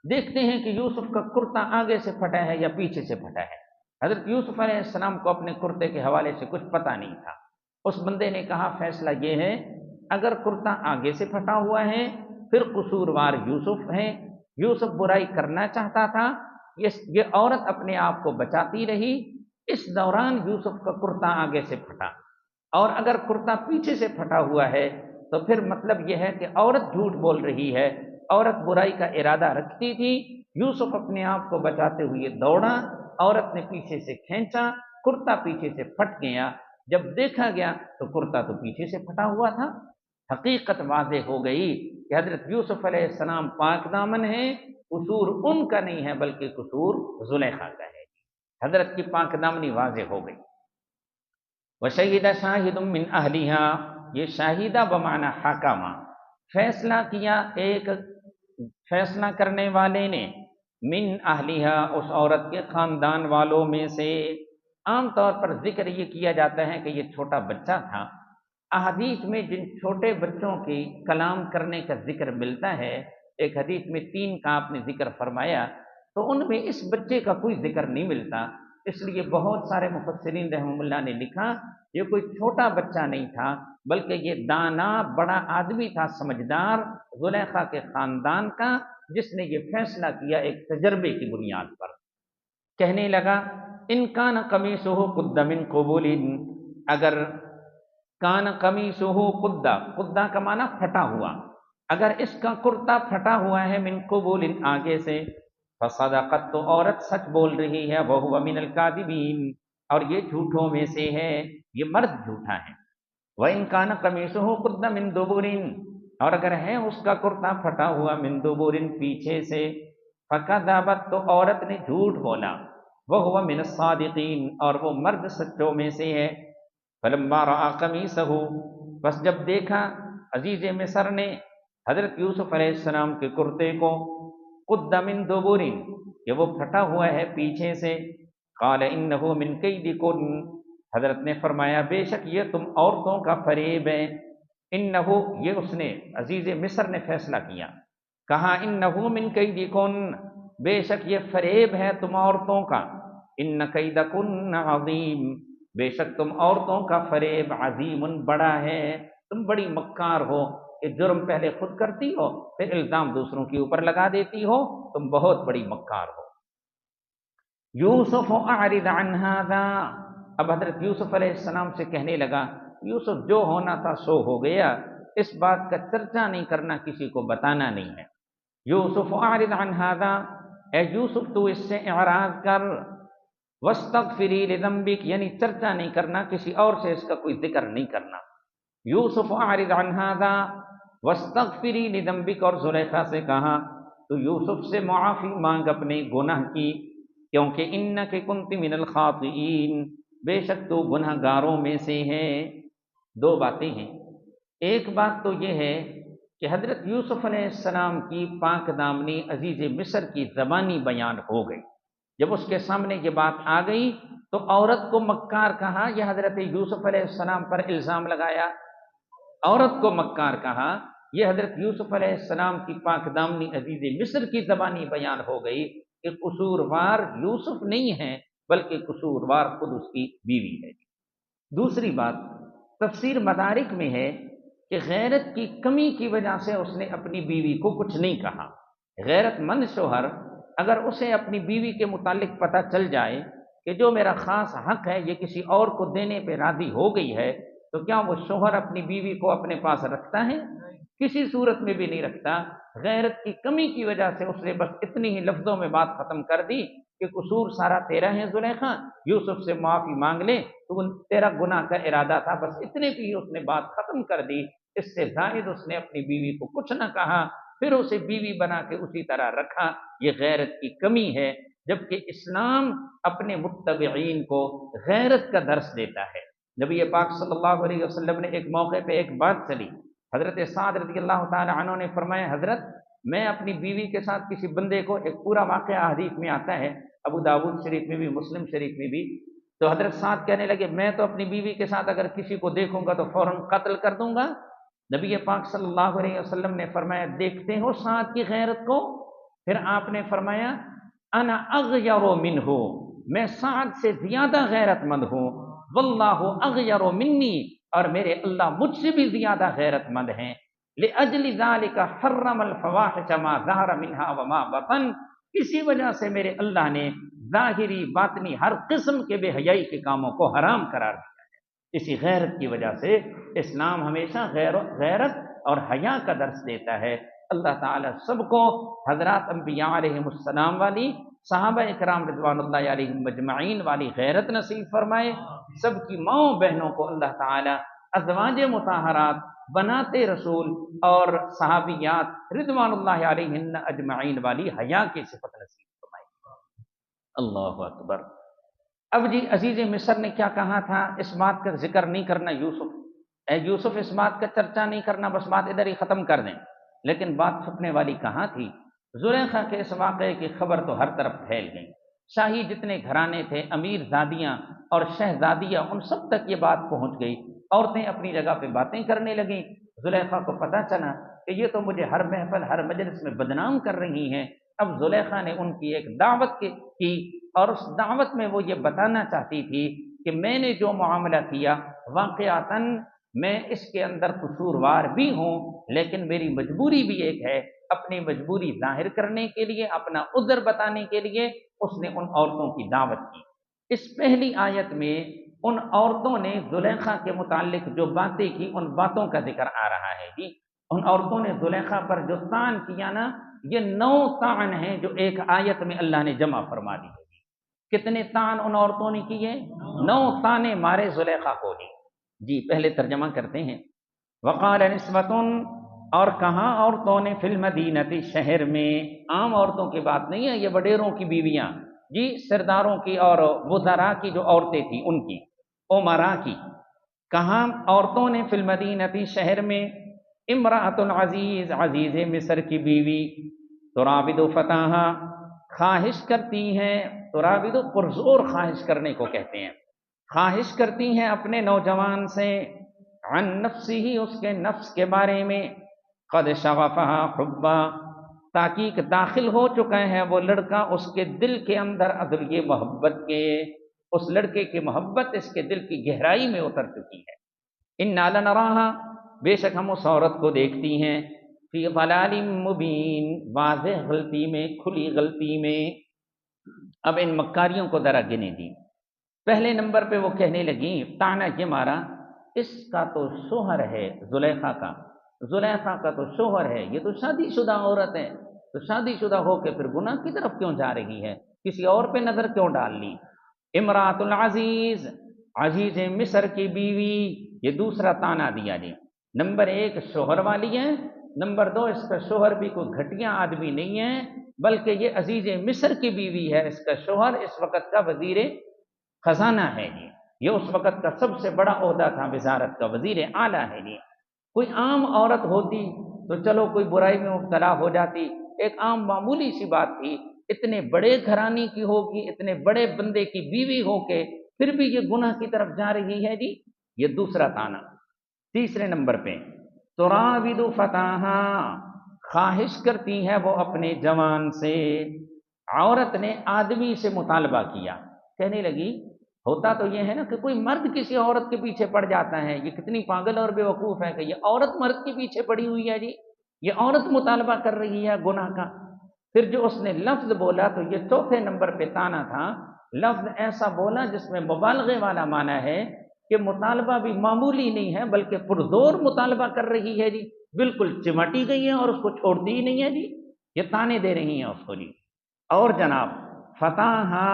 دیکھتے ہیں کہ یوسف کا کرتا آگے سے پھٹا ہے یا پیچھے سے پھٹا ہے۔ حضرت یوسف علیہ السلام کو اپنے کرتے کے حوالے سے کچھ پتہ نہیں تھا۔ اس بندے نے کہا فیصلہ یہ ہے، اگر کرتا آگے سے پھٹا ہوا ہے پھر قصوروار یوسف ہے، یوسف برائی کرنا چاہتا تھا، یہ عورت اپنے آپ کو بچاتی رہی، اس دوران یوسف کا کرتا آگے سے پھٹا، اور اگر کرتا پیچھے سے پھٹا ہوا ہے تو پھر مطلب یہ ہے کہ عورت جھوٹ بول رہی ہے، عورت برائی کا ارادہ رکھتی تھی، یوسف اپنے آپ کو بچاتے ہوئے دوڑا، عورت نے پیچھے سے کھینچا، کرتا پیچھے سے پھٹ گیا، جب دیکھا گیا تو کرتا تو پیچھے سے پھٹا ہوا تھا۔ حقیقت واضح ہو گئی کہ حضرت یوسف علیہ السلام پاک دامن ہیں، قصور ان کا نہیں ہے بلکہ قصور زلیخا کا ہے۔ حضرت کی پاک دامنی واضح ہو گئی۔ وَشَهِدَ شَاهِدٌ مِّنْ أَهْلِهَا، یہ شاہدہ بمعنی حکمہ، فیصلہ کیا ایک فیصلہ کرنے والے نے، من اہلیہا، اس عورت کے خاندان والوں میں سے، عام طور پر ذکر یہ کیا جاتا ہے کہ یہ چھوٹا بچہ تھا۔ احادیث میں جن چھوٹے بچوں کی کلام کرنے کا ذکر ملتا ہے، ایک حدیث میں 3 کا آپ نے ذکر فرمایا، تو ان میں اس بچے کا کوئی ذکر نہیں ملتا۔ اس لیے بہت سارے مفسرین رحمہ اللہ نے لکھا یہ کوئی چھوٹا بچہ نہیں تھا، بلکہ یہ دانا بڑا آدمی تھا، سمجھدار، زلیخا کے خاندان کا، جس نے یہ فیصلہ کیا ایک تجربے کی بنیاد پر۔ کہنے لگا ان کان قمیصہ قد من قبول، اگر کان قمیصہ قد کا معنی پھٹا ہوا، اگر اس کا کرتا پھٹا ہوا ہے من قبول آگے سے، فصدقت تو عورت سچ بول رہی ہے، وہو من الکاذبین اور یہ جھوٹوں میں سے ہے، یہ مرد جھوٹا ہے۔ وَإِن كَانَ قَمِيصُهُ قُدَّ مِن دُبُرٍ اور اگر ہے اس کا کرتا پھٹا ہوا من دبر پیچھے سے، فَكَذَبَتْ تو عورت نے جھوٹ بولا، وَهُوَ مِنَ الصَّادِقِينَ اور وہ مرد سچوں میں سے ہے۔ فَلَمَّا رَأَىٰ قَمِيصَهُ بس جب دیکھا عزیز مصر نے حضرت یوسف علیہ السلام کے کرتے کو، قُدَّ مِن دُبُرٍ کہ وہ پھٹا ہوا ہے پیچھے سے، قَالَ إِنَّهُ مِن كَيْدِكُنَّ حضرت نے فرمایا بے شک یہ تم عورتوں کا فریب ہے۔ انہو یہ اس نے عزیز مصر نے فیصلہ کیا، کہا انہو من کیدکن بے شک یہ فریب ہے تم عورتوں کا، ان کیدکن عظیم بے شک تم عورتوں کا فریب عظیم بڑا ہے، تم بڑی مکار ہو، کہ جرم پہلے خود کرتی ہو پھر الزام دوسروں کے اوپر لگا دیتی ہو، تم بہت بڑی مکار ہو۔ یوسف اعرض عن ھذا اب حضرت یوسف علیہ السلام سے کہنے لگا یوسف جو ہونا تھا سو ہو گیا، اس بات کا چرچا نہیں کرنا، کسی کو بتانا نہیں ہے۔ یوسف اعرض عن ھذا اے یوسف تو اس سے اعراض کر، واستغفری لذنبک یعنی چرچا نہیں کرنا، کسی اور سے اس کا کوئی ذکر نہیں کرنا۔ یوسف اعرض عن ھذا واستغفری لذنبک اور زلیخا سے کہا تو یوسف سے معافی مانگ اپنے گناہ کی، کیونکہ انک کنت من الخاطئین بے شک تو گناہ گاروں میں سے ہے۔ 2 باتیں ہیں، ایک بات تو یہ ہے کہ حضرت یوسف علیہ السلام کی پاک دامنی عزیز مصر کی زبانی بیان ہو گئی، جب اس کے سامنے یہ بات آ گئی تو عورت کو مکار کہا، یہ حضرت یوسف علیہ السلام پر الزام لگایا، عورت کو مکار کہا، یہ حضرت یوسف علیہ السلام کی پاک دامنی عزیز مصر کی زبانی بیان ہو گئی کہ قصوروار یوسف نہیں ہے بلکہ قصوروار خود اس کی بیوی ہے۔ دوسری بات تفسیر مدارک میں ہے کہ غیرت کی کمی کی وجہ سے اس نے اپنی بیوی کو کچھ نہیں کہا۔ غیرت مند شوہر اگر اسے اپنی بیوی کے متعلق پتہ چل جائے کہ جو میرا خاص حق ہے یہ کسی اور کو دینے پہ راضی ہو گئی ہے، تو کیا وہ شوہر اپنی بیوی کو اپنے پاس رکھتا ہے؟ کسی صورت میں بھی نہیں رکھتا۔ غیرت کی کمی کی وجہ سے اس نے بس اتنی ہی لفظوں میں بات ختم کر دی کہ قصور سارا تیرا ہے زلیخا، یوسف سے معافی مانگ لے، تو تیرا گناہ کا ارادہ تھا، بس اتنے کی اس نے بات ختم کر دی، اس سے زائد اس نے اپنی بیوی کو کچھ نہ کہا، پھر اسے بیوی بنا کے اسی طرح رکھا۔ یہ غیرت کی کمی ہے، جبکہ اسلام اپنے متبعین کو غیرت کا درس دیتا ہے۔ نبی پاک صلی اللہ علیہ وسلم نے ایک موقع پہ ایک بات چلی، حضرت سعد رضی اللہ تعالی عنہ نے فرمایا حضرت میں اپنی بیوی کے ساتھ کسی بندے کو، ایک پورا واقعہ حدیث میں آتا ہے ابو داؤد شریف میں بھی مسلم شریف میں بھی، تو حضرت سعد کہنے لگے میں تو اپنی بیوی کے ساتھ اگر کسی کو دیکھوں گا تو فوراً قتل کر دوں گا۔ نبی پاک صلی اللہ علیہ وسلم نے فرمایا دیکھتے ہو سعد کی غیرت کو؟ پھر آپ نے فرمایا انا اغیر منہ میں سعد سے زیادہ غیرت مند ہوں، واللہ اغیر منی اور میرے اللہ مجھ سے بھی زیادہ غیرت مند ہیں۔ لأجل ذلك حرم الفواحش ما ظہر منها وما بطن اسی وجہ سے میرے اللہ نے ظاہری باطنی ہر قسم کے بے حیائی کے کاموں کو حرام قرار دیا ہے۔ اسی غیرت کی وجہ سے اسلام ہمیشہ غیرت اور حیا کا درس دیتا ہے۔ اللہ تعالیٰ سب کو حضرات انبیاء علیہم السلام والی، صحابہ اکرام رضوان اللہ علیہم مجمعین والی غیرت نصیب فرمائے۔ سب کی ماؤں بہنوں کو اللہ تعالیٰ ازواج مطہرات، بناتے رسول اور صحابیات رضوان اللہ علیہن اجمعین والی حیا کی صفت نصیب فرمائے۔ اللہ اکبر۔ اب جی عزیز مصر نے کیا کہا تھا؟ اس بات کا ذکر نہیں کرنا یوسف، اے یوسف اس بات کا چرچا نہیں کرنا، بس بات ادھر ہی ختم کر دیں۔ لیکن بات چھپنے والی کہاں تھی؟ زلیخا کے اس واقعے کی خبر تو ہر طرف پھیل گئی، شاہی جتنے گھرانے تھے، امیر زادیاں اور شہزادیہ، ان سب تک یہ بات پہنچ گئی۔ عورتیں اپنی جگہ پہ باتیں کرنے لگیں۔ زلیخا کو پتہ چلا کہ یہ تو مجھے ہر محفل ہر مجلس میں بدنام کر رہی ہیں۔ اب زلیخا نے ان کی ایک دعوت کی، اور اس دعوت میں وہ یہ بتانا چاہتی تھی کہ میں نے جو معاملہ کیا واقعتاً میں اس کے اندر قصوروار بھی ہوں، لیکن میری مجبوری بھی ایک ہے۔ اپنی مجبوری ظاہر کرنے کے لیے، اپنا عذر بتانے کے لیے اس نے ان عورتوں کی دعوت کی۔ اس پہلی آیت میں ان عورتوں نے زلیخا کے متعلق جو باتیں کی، ان باتوں کا ذکر آ رہا ہے جی۔ ان عورتوں نے زلیخا پر جو طعن کیا نا، یہ 9 طعن ہیں جو ایک آیت میں اللہ نے جمع فرما دی ہے جی۔ کتنے طعن ان عورتوں نے کیے؟ 9 طعنے مارے زلیخا کو جی۔ پہلے ترجمہ کرتے ہیں۔ وقال نسوۃ، اور کہاں عورتوں نے فی المدینۃ، شہر میں۔ عام عورتوں کی بات نہیں ہے، یہ وڈیروں کی بیویاں جی، سرداروں کی اور وزراء کی جو عورتیں تھیں ان کی، امراء کی۔ کہاں عورتوں نے فی المدینۃ، شہر میں۔ امرأۃ العزیز، عزیز مصر کی بیوی، تراود فتاہا، خواہش کرتی ہیں۔ تراود پرزور خواہش کرنے کو کہتے ہیں۔ خواہش کرتی ہیں اپنے نوجوان سے، عن نفسہ، اس کے نفس کے بارے میں، قد شغفہا حبا، تحقیق داخل ہو چکا ہے وہ لڑکا اس کے دل کے اندر عدل یہ محبت کے، اس لڑکے کی محبت اس کے دل کی گہرائی میں اتر چکی ہے۔ انا لنراہا، بے شک ہم اس عورت کو دیکھتی ہیں، فی ضلال مبین، واضح غلطی میں، کھلی غلطی میں۔ اب ان مکاریوں کو ذرا گنے دی۔ پہلے نمبر پہ وہ کہنے لگی، طعنہ یہ مارا، اس کا تو شوہر ہے، زلیخا کا تو شوہر ہے، یہ تو شادی شدہ عورت ہے، تو شادی شدہ ہو کے پھر گناہ کی طرف کیوں جا رہی ہے، کسی اور پہ نظر کیوں ڈال لی۔ امرأۃ العزیز، عزیز مصر کی بیوی، یہ دوسرا طعنہ دیا جی۔ نمبر 1 شوہر والی ہے، نمبر 2 اس کا شوہر بھی کوئی گھٹیا آدمی نہیں ہے، بلکہ یہ عزیز مصر کی بیوی ہے۔ اس کا شوہر اس وقت کا وزیر خزانہ ہے جی، یہ اس وقت کا سب سے بڑا عہدہ تھا وزارت کا، وزیر اعلیٰ ہے جی۔ کوئی عام عورت ہوتی تو چلو کوئی برائی میں مبتلا ہو جاتی، ایک عام معمولی سی بات تھی، اتنے بڑے گھرانے کی ہوگی، اتنے بڑے بندے کی بیوی ہو کے پھر بھی یہ گناہ کی طرف جا رہی ہے جی، یہ دوسرا طعنہ۔ تیسرے نمبر پہ تراود فتاہا، خواہش کرتی ہے وہ اپنے جوان سے۔ عورت نے آدمی سے مطالبہ کیا، کہنے لگی ہوتا تو یہ ہے نا کہ کوئی مرد کسی عورت کے پیچھے پڑ جاتا ہے، یہ کتنی پاگل اور بیوقوف ہے کہ یہ عورت مرد کے پیچھے پڑی ہوئی ہے جی، یہ عورت مطالبہ کر رہی ہے گناہ کا۔ پھر جو اس نے لفظ بولا تو یہ چوتھے نمبر پہ طعنہ تھا، لفظ ایسا بولا جس میں مبالغے والا معنی ہے کہ مطالبہ بھی معمولی نہیں ہے بلکہ پرزور مطالبہ کر رہی ہے جی، بالکل چمٹی گئی ہے اور اس کو چھوڑتی ہی نہیں ہے جی، یہ طعنے دے رہی ہیں اس کو جی۔ اور جناب فتاہا،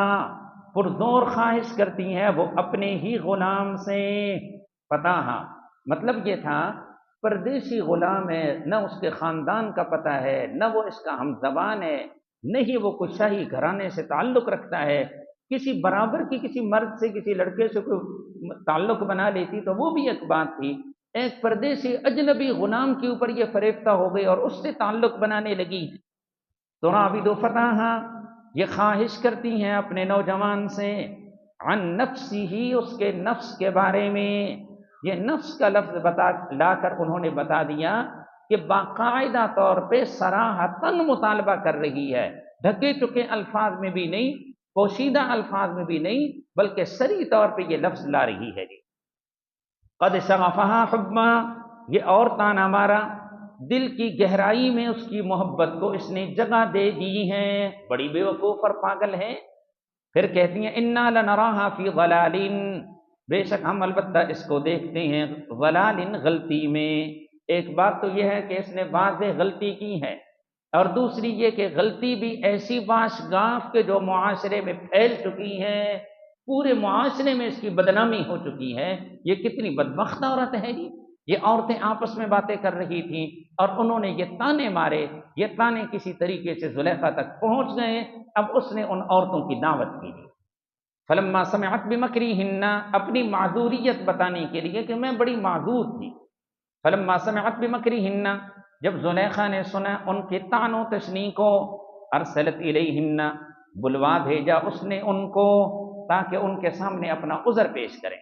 پرزور خواہش کرتی ہے وہ اپنے ہی غلام سے۔ فتاہا مطلب یہ تھا پردیسی غلام ہے، نہ اس کے خاندان کا پتہ ہے، نہ وہ اس کا ہم زبان ہے، نہ ہی وہ کوئی شاہی گھرانے سے تعلق رکھتا ہے۔ کسی برابر کی کسی مرد سے، کسی لڑکے سے کوئی تعلق بنا لیتی تو وہ بھی ایک بات تھی، ایک پردیسی اجنبی غلام کے اوپر یہ فریفتہ ہو گئی اور اس سے تعلق بنانے لگی۔ تراود فتاہا، یہ خواہش کرتی ہیں اپنے نوجوان سے، عن نفسہ، اس کے نفس کے بارے میں۔ یہ نفس کا لفظ لا کر انہوں نے بتا دیا کہ باقاعدہ طور پہ صراحتاً مطالبہ کر رہی ہے، ڈھکے چکے الفاظ میں بھی نہیں، پوشیدہ الفاظ میں بھی نہیں، بلکہ صریح طور پہ یہ لفظ لا رہی ہے جی۔ قد شغفہا حبا، یہ اور طعنہ مارا، دل کی گہرائی میں اس کی محبت کو اس نے جگہ دے دی ہے، بڑی بیوقوف اور پاگل ہے۔ پھر کہتی ہیں انا لنراہا فی ضلال، بے شک ہم البتہ اس کو دیکھتے ہیں ضلال، غلطی میں۔ ایک بات تو یہ ہے کہ اس نے واضح غلطی کی ہے، اور دوسری یہ کہ غلطی بھی ایسی باش گاف کے جو معاشرے میں پھیل چکی ہے، پورے معاشرے میں اس کی بدنامی ہو چکی ہے۔ یہ کتنی بدبخت عورت ہے جی، یہ عورتیں آپس میں باتیں کر رہی تھیں اور انہوں نے یہ طعنے مارے، یہ طعنے کسی طریقے سے زلیخا تک پہنچ گئے۔ اب اس نے ان عورتوں کی دعوت کی دی۔ فلما سمعت بمکریہن، اپنی معذوریت بتانے کے لیے کہ میں بڑی معذور تھی۔ فلما سمعت بمکریہن، جب زلیخا نے سنا ان کے طعن و تشنیع کو، ارسلت الیہن، بلوا بھیجا اس نے ان کو، تاکہ ان کے سامنے اپنا عذر پیش کریں۔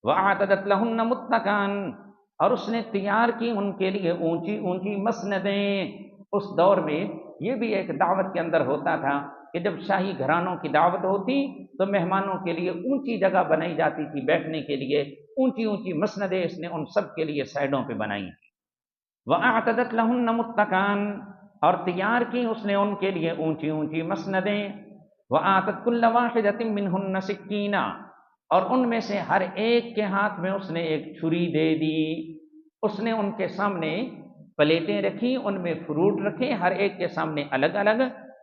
وَأَعْتَدَتْ لَهُنَّ مُتَّكَئًا، اور اس نے تیار کی ان کے لیے اونچی اونچی مسندیں۔ اس دور میں یہ بھی ایک دعوت کے اندر ہوتا تھا کہ جب شاہی گھرانوں کی دعوت ہوتی تو مہمانوں کے لیے اونچی جگہ بنائی جاتی تھی بیٹھنے کے لیے، اونچی اونچی مسندیں اس نے ان سب کے لیے سائڈوں پہ بنائی۔ وَأَعْتَدَتْ لَهُنَّ مُتَّكَئًا، اور تیار کی اس نے ان کے لیے اونچی اونچی مسندیں۔ وَآتَتْ كُلَّ وَاحِدَةٍ مِّنْهُنَّ سِكِّينًا، اور ان میں سے ہر ایک کے ہاتھ میں اس نے ایک چھری دے دی۔ اس نے ان کے سامنے پلیٹیں رکھی، ان میں فروٹ رکھے، ہر ایک کے سامنے الگ الگ،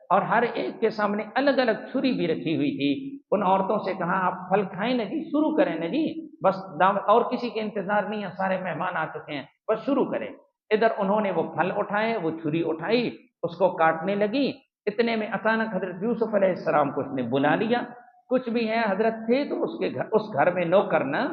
اور ہر ایک کے سامنے الگ الگ چھری بھی رکھی ہوئی تھی۔ ان عورتوں سے کہا آپ پھل کھائیں نا جی، شروع کریں نا جی، بس دعوت اور کسی کے انتظار نہیں ہے، سارے مہمان آ چکے ہیں، بس شروع کریں۔ ادھر انہوں نے وہ پھل اٹھائے، وہ چھری اٹھائی، اس کو کاٹنے لگی۔ اتنے میں اچانک حضرت یوسف علیہ السلام کو اس نے بلا لیا۔ کچھ بھی ہے حضرت تھے تو اس گھر میں نوکر نا،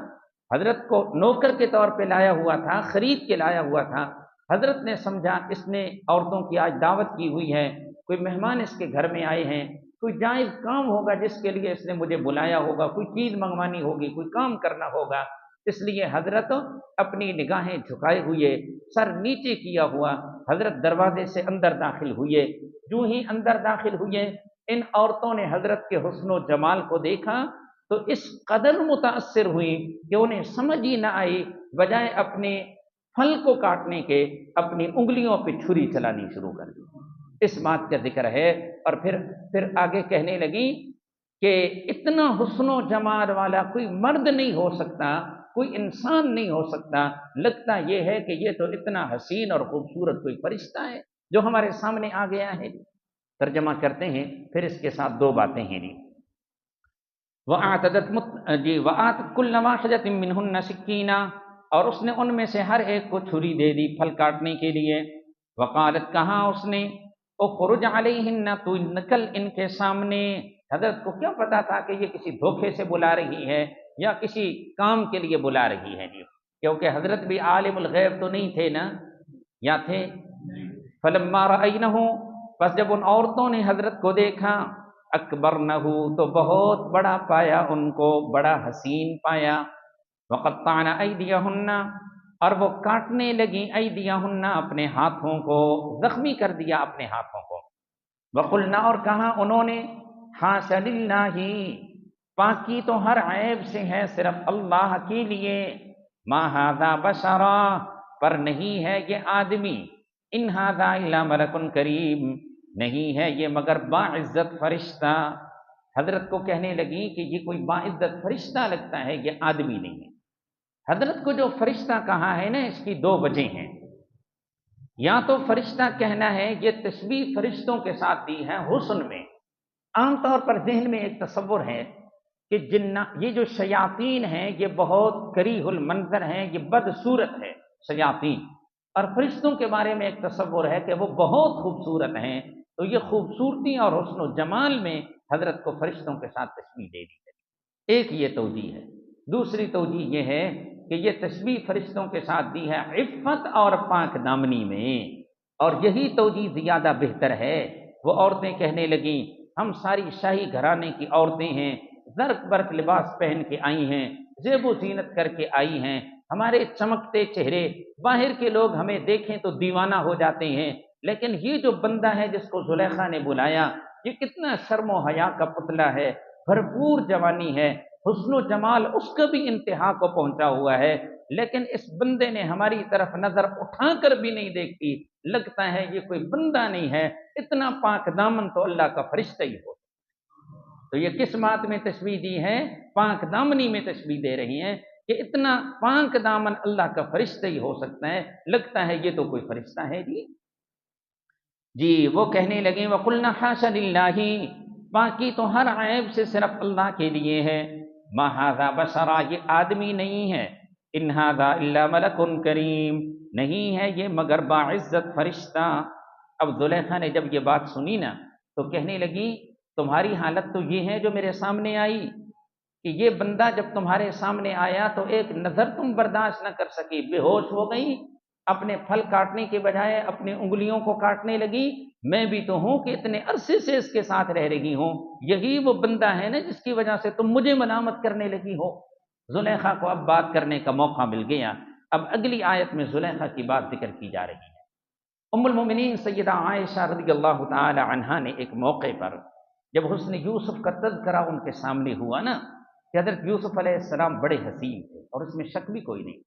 حضرت کو نوکر کے طور پہ لایا ہوا تھا، خرید کے لایا ہوا تھا۔ حضرت نے سمجھا اس نے عورتوں کی آج دعوت کی ہوئی ہے، کوئی مہمان اس کے گھر میں آئے ہیں، کوئی جائز کام ہوگا جس کے لیے اس نے مجھے بلایا ہوگا، کوئی چیز منگوانی ہوگی، کوئی کام کرنا ہوگا۔ اس لیے حضرت اپنی نگاہیں جھکائے ہوئے، سر نیچے کیا ہوا، حضرت دروازے سے اندر داخل ہوئے۔ جو ہی اندر داخل ہوئے، ان عورتوں نے حضرت کے حسن و جمال کو دیکھا تو اس قدر متاثر ہوئی کہ انہیں سمجھ ہی نہ آئی، بجائے اپنے پھل کو کاٹنے کے اپنی انگلیوں پہ چھری چلانی شروع کر دی۔ اس بات کا ذکر ہے۔ اور پھر آگے کہنے لگی کہ اتنا حسن و جمال والا کوئی مرد نہیں ہو سکتا، کوئی انسان نہیں ہو سکتا، لگتا یہ ہے کہ یہ تو اتنا حسین اور خوبصورت کوئی فرشتہ ہے جو ہمارے سامنے آ گیا ہے۔ ترجمہ کرتے ہیں، پھر اس کے ساتھ دو باتیں ہیں جی۔ وَآتَتْ كُلَّ وَاحِدَةٍ مِّنْهُنَّ سِكِّينًا، اور اس نے ان میں سے ہر ایک کو چھری دے دی پھل کاٹنے کے لیے۔ وقالت، کہا اس نے، اخرج علیہن، تو نکل ان کے سامنے۔ حضرت کو کیا پتا تھا کہ یہ کسی دھوکے سے بلا رہی ہے یا کسی کام کے لیے بلا رہی ہے جی، کیونکہ حضرت بھی عالم الغیب تو نہیں تھے نا، یا تھے؟ فلما رأینہ، پس جب ان عورتوں نے حضرت کو دیکھا، اکبرنہ، تو بہت بڑا پایا ان کو، بڑا حسین پایا۔ وقطعن ایدیہن، اور وہ کاٹنے لگی ایدیہن، اپنے ہاتھوں کو، زخمی کر دیا اپنے ہاتھوں کو۔ وقلنا، اور کہا انہوں نے، حاش للہ، پاکی تو ہر عیب سے ہے صرف اللہ کے لیے، ما ھذا بشرا، پر نہیں ہے یہ آدمی، ان ھذا الا ملک کریم، نہیں ہے یہ مگر باعزت فرشتہ۔ حضرت کو کہنے لگی کہ یہ کوئی باعزت فرشتہ لگتا ہے، یہ آدمی نہیں ہے۔ حضرت کو جو فرشتہ کہا ہے نا، اس کی دو وجہ ہیں۔ یا تو فرشتہ کہنا ہے، یہ تشبیہ فرشتوں کے ساتھ دی ہے حسن میں۔ عام طور پر ذہن میں ایک تصور ہے کہ یہ جو شیاطین ہیں یہ بہت کریہ المنظر ہیں، یہ بدصورت ہے شیاطین، اور فرشتوں کے بارے میں ایک تصور ہے کہ وہ بہت خوبصورت ہیں، تو یہ خوبصورتی اور حسن و جمال میں حضرت کو فرشتوں کے ساتھ تشبیہ دے دی ہے۔ ایک یہ توجیہ ہے۔ دوسری توجیہ یہ ہے کہ یہ تشبیہ فرشتوں کے ساتھ دی ہے عفت اور پاک دامنی میں، اور یہی توجیہ زیادہ بہتر ہے۔ وہ عورتیں کہنے لگیں، ہم ساری شاہی گھرانے کی عورتیں ہیں، زرق برق لباس پہن کے آئی ہیں، زیب و زینت کر کے آئی ہیں، ہمارے چمکتے چہرے، باہر کے لوگ ہمیں دیکھیں تو دیوانہ ہو جاتے ہیں، لیکن یہ جو بندہ ہے جس کو زلیخا نے بلایا، یہ کتنا شرم و حیا کا پتلا ہے، بھرپور جوانی ہے، حسن و جمال اس کا بھی انتہا کو پہنچا ہوا ہے، لیکن اس بندے نے ہماری طرف نظر اٹھا کر بھی نہیں دیکھی، لگتا ہے یہ کوئی بندہ نہیں ہے، اتنا پاک دامن تو اللہ کا فرشتہ ہی ہو۔ تو یہ کس بات میں تشبیہ دی ہے؟ پاک دامنی میں تشبیہ دے رہی ہیں کہ اتنا پاک دامن اللہ کا فرشتہ ہی ہو سکتا ہے، لگتا ہے یہ تو کوئی فرشتہ ہے جی۔ وہ کہنے لگے، وَقُلْنَا حَاشَ لِلَّهِ، باقی تو ہر عیب سے صرف اللہ کے لیے ہے، مَا هَذَا بَشَرًا، یہ آدمی نہیں ہے، إِنْ هَذَا إِلَّا مَلَكٌ کریم، نہیں ہے یہ مگر باعزت فرشتہ۔ اب زلیخا نے جب یہ بات سنی نا تو کہنے لگی، تمہاری حالت تو یہ ہے جو میرے سامنے آئی کہ یہ بندہ جب تمہارے سامنے آیا تو ایک نظر تم برداشت نہ کر سکی، بے ہوش ہو گئی، اپنے پھل کاٹنے کے بجائے اپنی انگلیوں کو کاٹنے لگی، میں بھی تو ہوں کہ اتنے عرصے سے اس کے ساتھ رہ رہی ہوں، یہی وہ بندہ ہے نا جس کی وجہ سے تم مجھے ملامت کرنے لگی ہو۔ زلیخا کو اب بات کرنے کا موقع مل گیا۔ اب اگلی آیت میں زلیخا کی بات ذکر کی جا رہی ہے۔ ام المومنین سیدہ عائشہ رضی اللہ تعالی عنہا نے ایک موقع پر جب حسن یوسف کا تذکرہ ان کے سامنے ہوا نا کہ حضرت یوسف علیہ السلام بڑے حسین تھے اور اس میں شک بھی کوئی نہیں،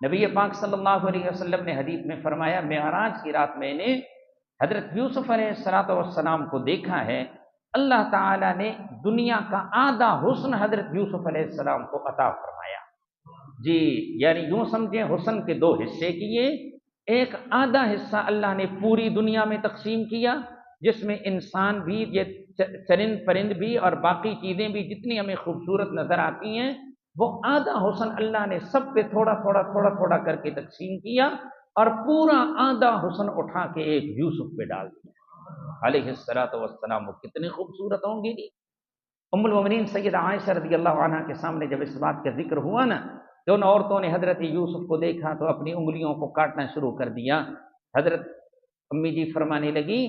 نبی پاک صلی اللہ علیہ وسلم نے حدیث میں فرمایا معراج کی رات میں نے حضرت یوسف علیہ السلام کو دیکھا ہے، اللہ تعالیٰ نے دنیا کا آدھا حسن حضرت یوسف علیہ السلام کو عطا فرمایا۔ جی یعنی یوں سمجھیں حسن کے دو حصے کیے، ایک آدھا حصہ اللہ نے پوری دنیا میں تقسیم کیا جس میں انسان بھی، یہ چرند پرند بھی اور باقی چیزیں بھی جتنی ہمیں خوبصورت نظر آتی ہیں، وہ آدھا حسن اللہ نے سب پہ تھوڑا تھوڑا کر کے تقسیم کیا اور پورا آدھا حسن اٹھا کے ایک یوسف پہ ڈال دیا علیہ السلام۔ وہ کتنے خوبصورت ہوں گے جی۔ ام المومنین سیدہ عائشہ رضی اللہ عنہا کے سامنے جب اس بات کا ذکر ہوا نا کہ ان عورتوں نے حضرت یوسف کو دیکھا تو اپنی انگلیوں کو کاٹنا شروع کر دیا، حضرت امی جی فرمانے لگی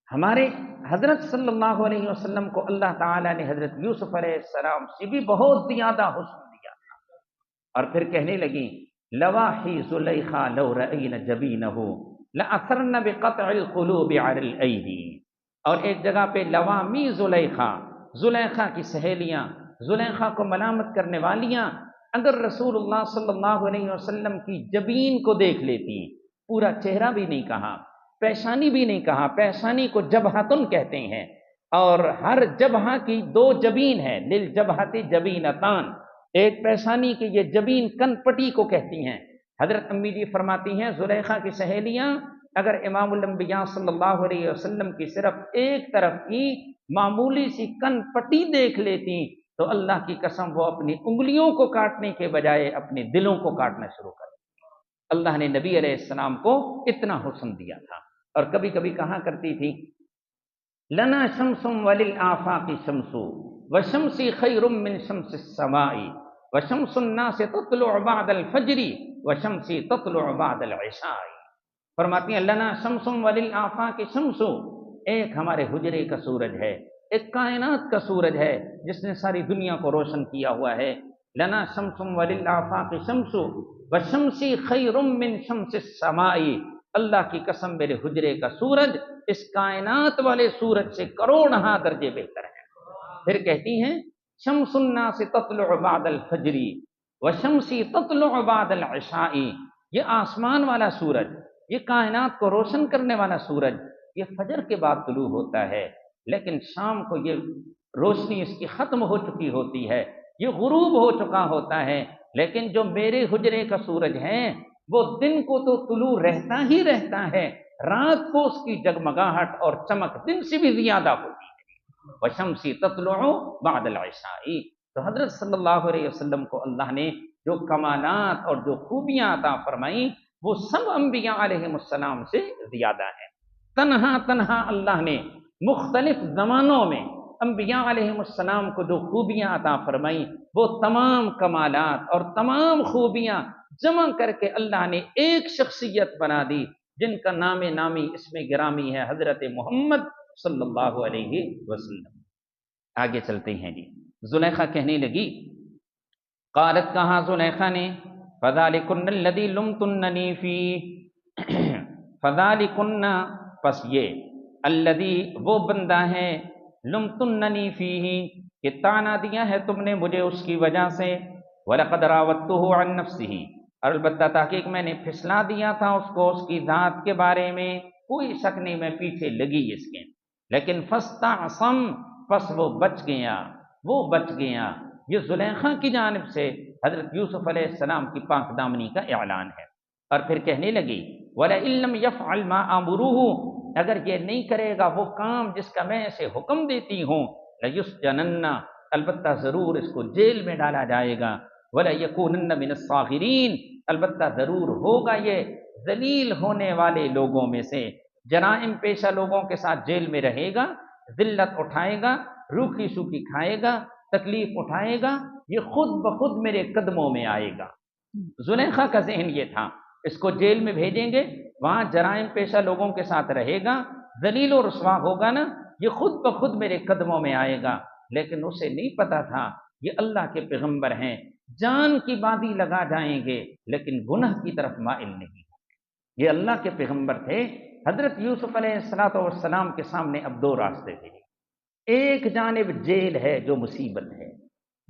ہمارے حضرت صلی اللہ علیہ وسلم کو اللہ تعالیٰ نے حضرت یوسف علیہ السلام سے بھی بہت زیادہ حسن دیا تھا، اور پھر کہنے لگی لواحی زلیخا لو رأین جبینہ لأثرن بقطع القلوب علی الایدی، اور ایک جگہ پہ لوامی زلیخا، زلیخا کی سہیلیاں، زلیخا کو ملامت کرنے والیاں اگر رسول اللہ صلی اللہ علیہ وسلم کی جبین کو دیکھ لیتی، پورا چہرہ بھی نہیں کہا، پیشانی بھی نہیں کہا، پیشانی کو جبہتن کہتے ہیں، اور ہر جبہہ کی دو جبین ہے، للجبہت جبینتان، ایک پیشانی کی یہ جبین کن پٹی کو کہتی ہیں۔ حضرت امی جی فرماتی ہیں زلیخا کی سہیلیاں اگر امام الانبیاء صلی اللہ علیہ وسلم کی صرف ایک طرف کی معمولی سی کن پٹی دیکھ لیتی تو اللہ کی قسم وہ اپنی انگلیوں کو کاٹنے کے بجائے اپنے دلوں کو کاٹنا شروع کر دیا۔ اللہ نے نبی علیہ السلام کو اتنا حسن دیا تھا، اور کبھی کبھی کہا کرتی تھی لنا شمس وللآفاق شمس وشمسی خیر من شمس السماء وشمس الناس تطلع بعد الفجر وشمسی تطلع بعد العشاء۔ فرماتی ہیں لنا شمس وللآفاق شمس، ایک ہمارے حجرے کا سورج ہے، ایک کائنات کا سورج ہے جس نے ساری دنیا کو روشن کیا ہوا ہے، لنا شمس وللآفاق شمس وشمسی خیر من شمس السماء، اللہ کی قسم میرے حجرے کا سورج اس کائنات والے سورج سے کروڑہا درجے بہتر ہے۔ پھر کہتی ہیں شمس الناس تطلع بعد الفجر وشمسی تطلع بعد العشاء، یہ آسمان والا سورج، یہ کائنات کو روشن کرنے والا سورج، یہ فجر کے بعد طلوع ہوتا ہے، لیکن شام کو یہ روشنی اس کی ختم ہو چکی ہوتی ہے، یہ غروب ہو چکا ہوتا ہے، لیکن جو میرے حجرے کا سورج ہے وہ دن کو تو طلوع رہتا ہی رہتا ہے، رات کو اس کی جگمگاہٹ اور چمک دن سے بھی زیادہ ہوتی ہے۔ وشمسی تطلع بعد العشاء، تو حضرت صلی اللہ علیہ وسلم کو اللہ نے جو کمالات اور جو خوبیاں عطا فرمائیں وہ سب انبیاء علیہ السلام سے زیادہ ہیں۔ تنہا اللہ نے مختلف زمانوں میں انبیاء علیہ السلام کو جو خوبیاں عطا فرمائیں وہ تمام کمالات اور تمام خوبیاں جمع کر کے اللہ نے ایک شخصیت بنا دی جن کا نام نامی اس میں گرامی ہے حضرت محمد صلی اللہ علیہ وسلم۔ آگے چلتے ہیں جی۔ زلیخا کہنے لگی، قالت کہا زلیخا نے فذالکن الذی لمتننی فیہ، فذالکن پس یہ، الذی وہ بندہ ہے، لمتننی فیہ کہ تانا دیا ہے تم نے مجھے اس کی وجہ سے، وَلَقَدْ رَاوَدتُّهُ عَن نَفْسِهِ، اور البتہ تحقیق میں نے پھسلا دیا تھا اس کو اس کی ذات کے بارے میں، کوئی شک نہیں میں پیچھے لگی اس کے، لیکن فَاسْتَعْصَمَ، پس وہ بچ گیا۔ یہ زلیخا کی جانب سے حضرت یوسف علیہ السلام کی پاک دامنی کا اعلان ہے۔ اور پھر کہنے لگی وَلَئِن لَّمْ يَفْعَلْ مَا آمُرُهُ، اگر یہ نہیں کرے گا وہ کام جس کا میں اسے حکم دیتی ہوں، لَيُسْجَنَنَّ، البتہ ضرور اس کو جیل میں ڈالا جائے گا، وَلَيَكُونَنَّ مِنَ الصَّاغِرِينَ، البتہ ضرور ہوگا یہ ذلیل ہونے والے لوگوں میں سے، جرائم پیشہ لوگوں کے ساتھ جیل میں رہے گا، ذلت اٹھائے گا، روکھی سوکھی کھائے گا، تکلیف اٹھائے گا، یہ خود بخود میرے قدموں میں آئے گا۔ زلیخا کا ذہن یہ تھا اس کو جیل میں بھیجیں گے، وہاں جرائم پیشہ لوگوں کے ساتھ رہے گا، ذلیل و رسوا ہوگا نا، یہ خود بخود میرے قدموں میں آئے گا۔ لیکن اسے نہیں پتا تھا یہ اللہ کے پیغمبر ہیں، جان کی بازی لگا جائیں گے لیکن گناہ کی طرف مائل نہیں۔ یہ اللہ کے پیغمبر تھے۔ حضرت یوسف علیہ السلام کے سامنے اب دو راستے تھے، ایک جانب جیل ہے جو مصیبت ہے،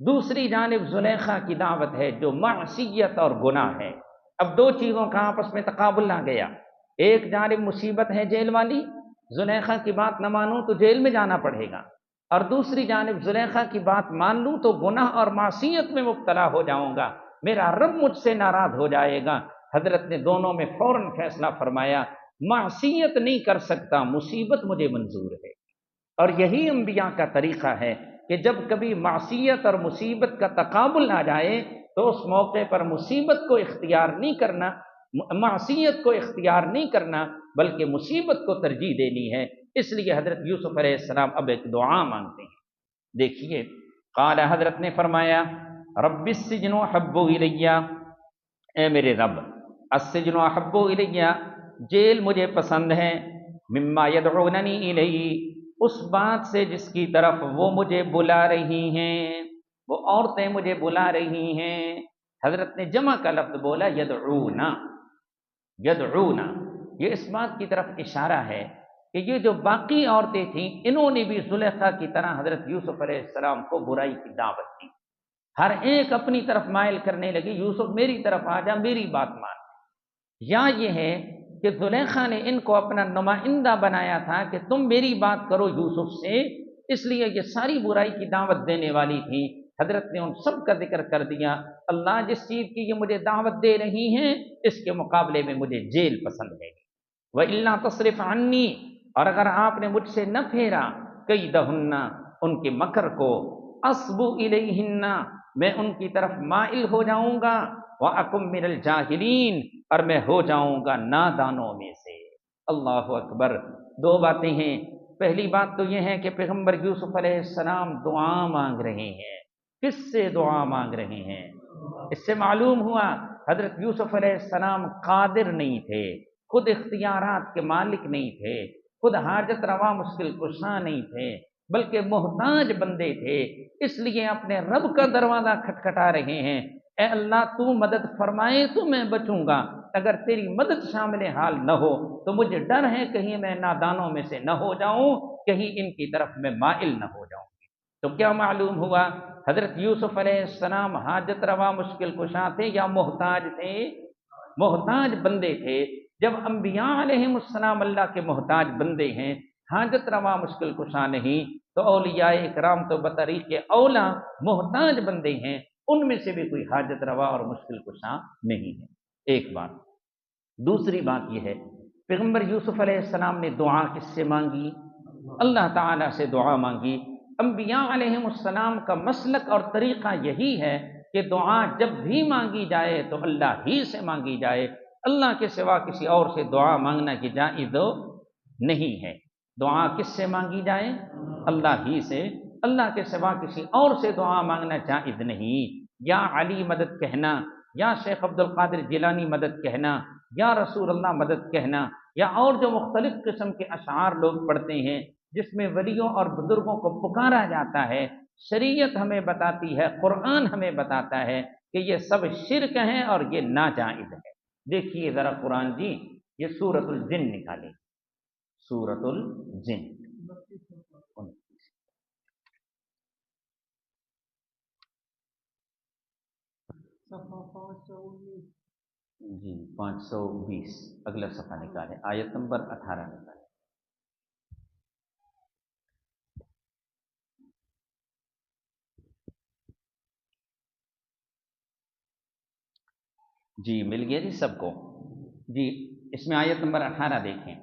دوسری جانب زلیخا کی دعوت ہے جو معصیت اور گناہ ہے۔ اب دو چیزوں کا آپس میں تقابل آ گیا، ایک جانب مصیبت ہے جیل والی، زلیخا کی بات نہ مانوں تو جیل میں جانا پڑے گا، اور دوسری جانب زلیخا کی بات مان لوں تو گناہ اور معصیت میں مبتلا ہو جاؤں گا، میرا رب مجھ سے ناراض ہو جائے گا۔ حضرت نے دونوں میں فوراً فیصلہ فرمایا، معصیت نہیں کر سکتا، مصیبت مجھے منظور ہے۔ اور یہی انبیاء کا طریقہ ہے کہ جب کبھی معصیت اور مصیبت کا تقابل آ جائے تو اس موقع پر مصیبت کو اختیار نہیں کرنا، معصیت کو اختیار نہیں کرنا، بلکہ مصیبت کو ترجیح دینی ہے۔ اس لیے حضرت یوسف علیہ السلام اب ایک دعا مانگتے ہیں۔ دیکھیے، قال، حضرت نے فرمایا، رب السجن احب الی، اے میرے رب، السجن احب الی، جیل مجھے پسند ہے، مما یدعوننی الیہ، اس بات سے جس کی طرف وہ مجھے بلا رہی ہیں، وہ عورتیں مجھے بلا رہی ہیں۔ حضرت نے جمع کا لفظ بولا، یدعونا، یدعونا، یہ اس بات کی طرف اشارہ ہے کہ یہ جو باقی عورتیں تھیں انہوں نے بھی زلیخا کی طرح حضرت یوسف علیہ السلام کو برائی کی دعوت دی، ہر ایک اپنی طرف مائل کرنے لگی، یوسف میری طرف آ جا، میری بات مان۔ یا یہ ہے کہ زلیخا نے ان کو اپنا نمائندہ بنایا تھا کہ تم میری بات کرو یوسف سے، اس لیے یہ ساری برائی کی دعوت دینے والی تھی۔ حضرت نے ان سب کا ذکر کر دیا، اللہ جس چیز کی یہ مجھے دعوت دے رہی ہیں اس کے مقابلے میں مجھے جیل پسند ہے۔ وَإِلَّا تَصْرِفْ عَنِّي، اور اگر آپ نے مجھ سے نہ پھیرا، کیدہن، ان کے مکر کو، اصب الیہن، میں ان کی طرف مائل ہو جاؤں گا، وَأَكُن مِّنَ الْجَاهِلِينَ، اور میں ہو جاؤں گا نادانوں میں سے۔ اللہ اکبر۔ دو باتیں ہیں، پہلی بات تو یہ ہے کہ پیغمبر یوسف علیہ السلام دعا مانگ رہے ہیں۔ کس سے دعا مانگ رہے ہیں؟ اس سے معلوم ہوا حضرت یوسف علیہ السلام قادر نہیں تھے، خود اختیارات کے مالک نہیں تھے، خود حاجت روا مشکل کشا نہیں تھے، بلکہ محتاج بندے تھے، اس لیے اپنے رب کا دروازہ کھٹکھٹا رہے ہیں، اے اللہ تو مدد فرمائے تو میں بچوں گا، اگر تیری مدد شامل حال نہ ہو تو مجھے ڈر ہے کہیں میں نادانوں میں سے نہ ہو جاؤں، کہیں ان کی طرف میں مائل نہ ہو جاؤں۔ تو کیا معلوم ہوا؟ حضرت یوسف علیہ السلام حاجت روا مشکل کشا تھے یا محتاج تھے؟ محتاج بندے تھے۔ جب انبیاء علیہ السلام اللہ کے محتاج بندے ہیں، حاجت روا مشکل کشا نہیں، تو اولیاء اکرام تو بطریق اولا محتاج بندے ہیں، ان میں سے بھی کوئی حاجت روا اور مشکل کشا نہیں ہے۔ ایک بات۔ دوسری بات یہ ہے، پیغمبر یوسف علیہ السلام نے دعا کس سے مانگی؟ اللہ تعالیٰ سے دعا مانگی۔ انبیاء علیہ السلام کا مسلک اور طریقہ یہی ہے کہ دعا جب بھی مانگی جائے تو اللہ ہی سے مانگی جائے، اللہ کے سوا کسی اور سے دعا مانگنا کی جائز نہیں ہے۔ دعا کس سے مانگی جائے؟ اللہ ہی سے، اللہ کے سوا کسی اور سے دعا مانگنا جائز نہیں۔ یا علی مدد کہنا، یا شیخ عبد القادر جیلانی مدد کہنا، یا رسول اللہ مدد کہنا، یا اور جو مختلف قسم کے اشعار لوگ پڑھتے ہیں جس میں ولیوں اور بزرگوں کو پکارا جاتا ہے، شریعت ہمیں بتاتی ہے، قرآن ہمیں بتاتا ہے کہ یہ سب شرک ہیں اور یہ ناجائز ہے۔ دیکھیے ذرا قرآن جی، یہ سورۃ الجن نکالیں، سورۃ الجن، جی 520 اگلا صفحہ نکالیں، آیت نمبر 18 نکالیں۔ جی مل گیا جی سب کو؟ جی اس میں آیت نمبر 18 دیکھیں،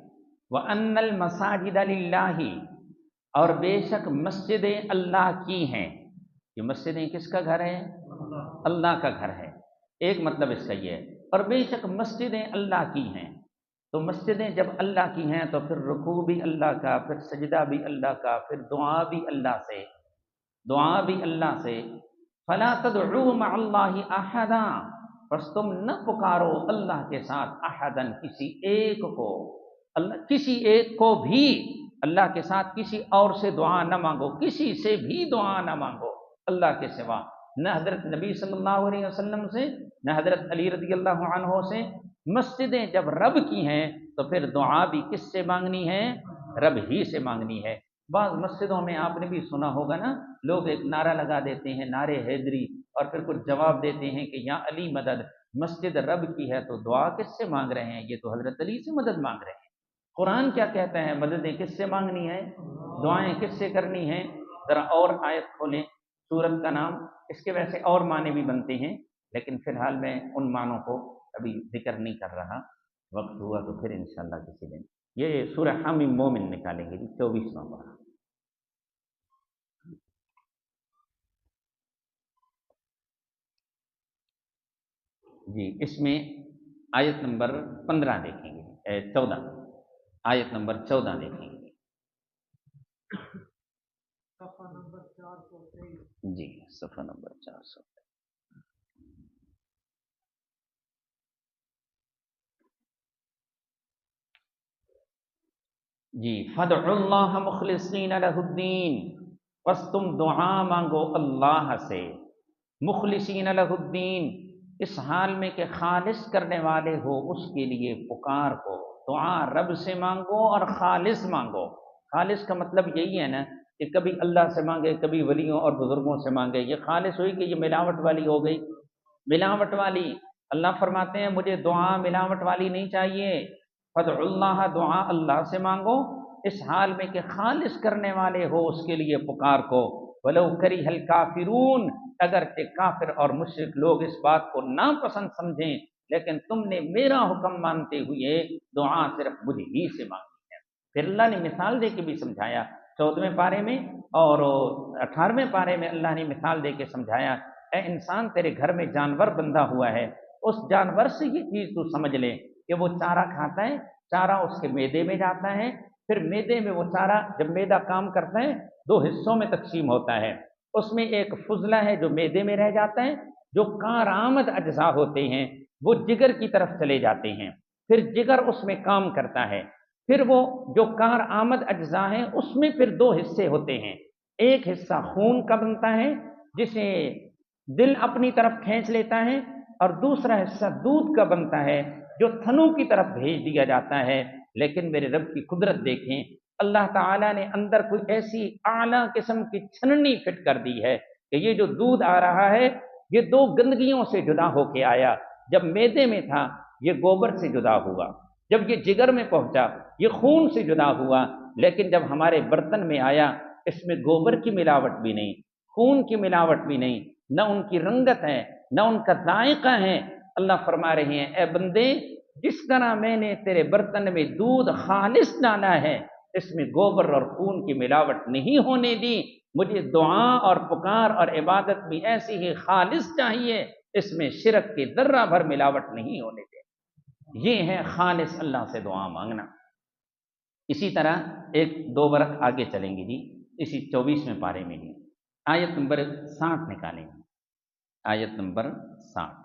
وَأَنَّ الْمَسَاجِدَ لِلَّهِ، اور بے شک مسجدیں اللہ کی ہیں۔ یہ مسجدیں کس کا گھر ہے؟ اللہ کا گھر ہے، ایک مطلب اس کا یہ ہے، اور بے شک مسجدیں اللہ کی ہیں۔ تو مسجدیں جب اللہ کی ہیں تو پھر رکوع بھی اللہ کا، پھر سجدہ بھی اللہ کا، پھر دعا بھی اللہ سے، دعا بھی اللہ سے۔ فَلَا تَدْعُوا مَعَ اللَّهِ أَحَدًا، بس تم نہ پکارو اللہ کے ساتھ احدن کسی ایک کو، اللہ کسی ایک کو بھی اللہ کے ساتھ کسی اور سے دعا نہ مانگو، کسی سے بھی دعا نہ مانگو اللہ کے سوا، نہ حضرت نبی صلی اللہ علیہ وسلم سے، نہ حضرت علی رضی اللہ عنہ سے۔ مسجدیں جب رب کی ہیں تو پھر دعا بھی کس سے مانگنی ہے؟ رب ہی سے مانگنی ہے۔ بعض مسجدوں میں آپ نے بھی سنا ہوگا نا، لوگ ایک نعرہ لگا دیتے ہیں، نعرے حیدری، اور پھر کچھ جواب دیتے ہیں کہ یا علی مدد۔ مسجد رب کی ہے تو دعا کس سے مانگ رہے ہیں؟ یہ تو حضرت علی سے مدد مانگ رہے ہیں۔ قرآن کیا کہتا ہے؟ مددیں کس سے مانگنی ہے؟ دعائیں کس سے کرنی ہیں؟ ذرا اور آیت کھولیں، سورت کا نام، اس کے ویسے اور معنی بھی بنتے ہیں، لیکن فی الحال میں ان معنوں کو ابھی ذکر نہیں کر رہا، وقت ہوا تو پھر انشاءاللہ کسی دن۔ یہ سورہ حم مومن نکالیں گے جی، 24واں پارہ۔ جی اس میں آیت نمبر 15 دیکھیں گے، 14، آیت نمبر 14 دیکھیں گے جی، صفحہ نمبر 400۔ جی فَادْعُوا اللَّهَ مُخْلِصِينَ لَهُ الدِّينَ، بس تم دعا مانگو اللہ سے، مخلصین لہ الدین، اس حال میں کہ خالص کرنے والے ہو اس کے لیے پکار کو۔ دعا رب سے مانگو اور خالص مانگو۔ خالص کا مطلب یہی ہے نا کہ کبھی اللہ سے مانگے، کبھی ولیوں اور بزرگوں سے مانگے، یہ خالص ہوئی کہ یہ ملاوٹ والی ہو گئی؟ ملاوٹ والی۔ اللہ فرماتے ہیں مجھے دعا ملاوٹ والی نہیں چاہیے۔ فَادْعُوا اللَّهَ، دعا اللہ سے مانگو اس حال میں کہ خالص کرنے والے ہو اس کے لیے پکار کو۔ وَلَوْ كَرِهَ الْكَافِرُونَ، اگرچہ کافر اور مشرک لوگ اس بات کو ناپسند سمجھیں، لیکن تم نے میرا حکم مانتے ہوئے دعا صرف مجھ ہی سے مانگی ہے۔ پھر اللہ نے مثال دے کے بھی سمجھایا، 14ویں پارے میں اور 18ویں پارے میں اللہ نے مثال دے کے سمجھایا، اے انسان تیرے گھر میں جانور بندھا ہوا ہے، اس جانور سے یہ چیز تو سمجھ لے کہ وہ چارہ کھاتا ہے، چارہ اس کے معدے میں جاتا ہے، پھر معدے میں وہ چارہ جب معدہ کام کرتا ہے 2 حصوں میں تقسیم ہوتا ہے، اس میں ایک فضلہ ہے جو معدے میں رہ جاتا ہے، جو کارآمد اجزاء ہوتے ہیں وہ جگر کی طرف چلے جاتے ہیں، پھر جگر اس میں کام کرتا ہے، پھر وہ جو کارآمد اجزاء ہیں اس میں پھر 2 حصے ہوتے ہیں، ایک حصہ خون کا بنتا ہے جسے دل اپنی طرف کھینچ لیتا ہے، اور دوسرا حصہ دودھ کا بنتا ہے جو تھنوں کی طرف بھیج دیا جاتا ہے۔ لیکن میرے رب کی قدرت دیکھیں، اللہ تعالیٰ نے اندر کوئی ایسی اعلیٰ قسم کی چھننی فٹ کر دی ہے کہ یہ جو دودھ آ رہا ہے یہ 2 گندگیوں سے جدا ہو کے آیا۔ جب معدے میں تھا یہ گوبر سے جدا ہوا، جب یہ جگر میں پہنچا یہ خون سے جدا ہوا، لیکن جب ہمارے برتن میں آیا اس میں گوبر کی ملاوٹ بھی نہیں، خون کی ملاوٹ بھی نہیں، نہ ان کی رنگت ہے نہ ان کا ذائقہ ہے۔ اللہ فرما رہے ہیں اے بندے، جس طرح میں نے تیرے برتن میں دودھ خالص ڈالا ہے اس میں گوبر اور خون کی ملاوٹ نہیں ہونے دی، مجھے دعا اور پکار اور عبادت بھی ایسی ہی خالص چاہیے، اس میں شرک کی ذرہ بھر ملاوٹ نہیں ہونے دے۔ یہ ہے خالص اللہ سے دعا مانگنا۔ اسی طرح 1-2 برس آگے چلیں گے جی، اسی 24ویں پارے میں ہی آیت نمبر 60 نکالیں گے، آیت نمبر 60۔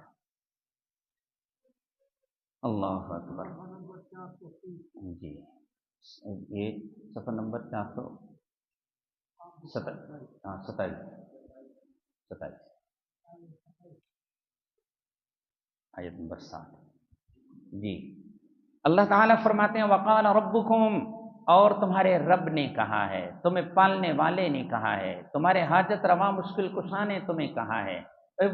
اللہ اکبر۔ جی یہ صفحہ نمبر 427، آیت نمبر 60۔ جی اللہ تعالیٰ فرماتے ہیں وقال ربکم، اور تمہارے رب نے کہا ہے، تمہیں پالنے والے نے کہا ہے، تمہارے حاجت روا مشکل کشا نے تمہیں کہا ہے،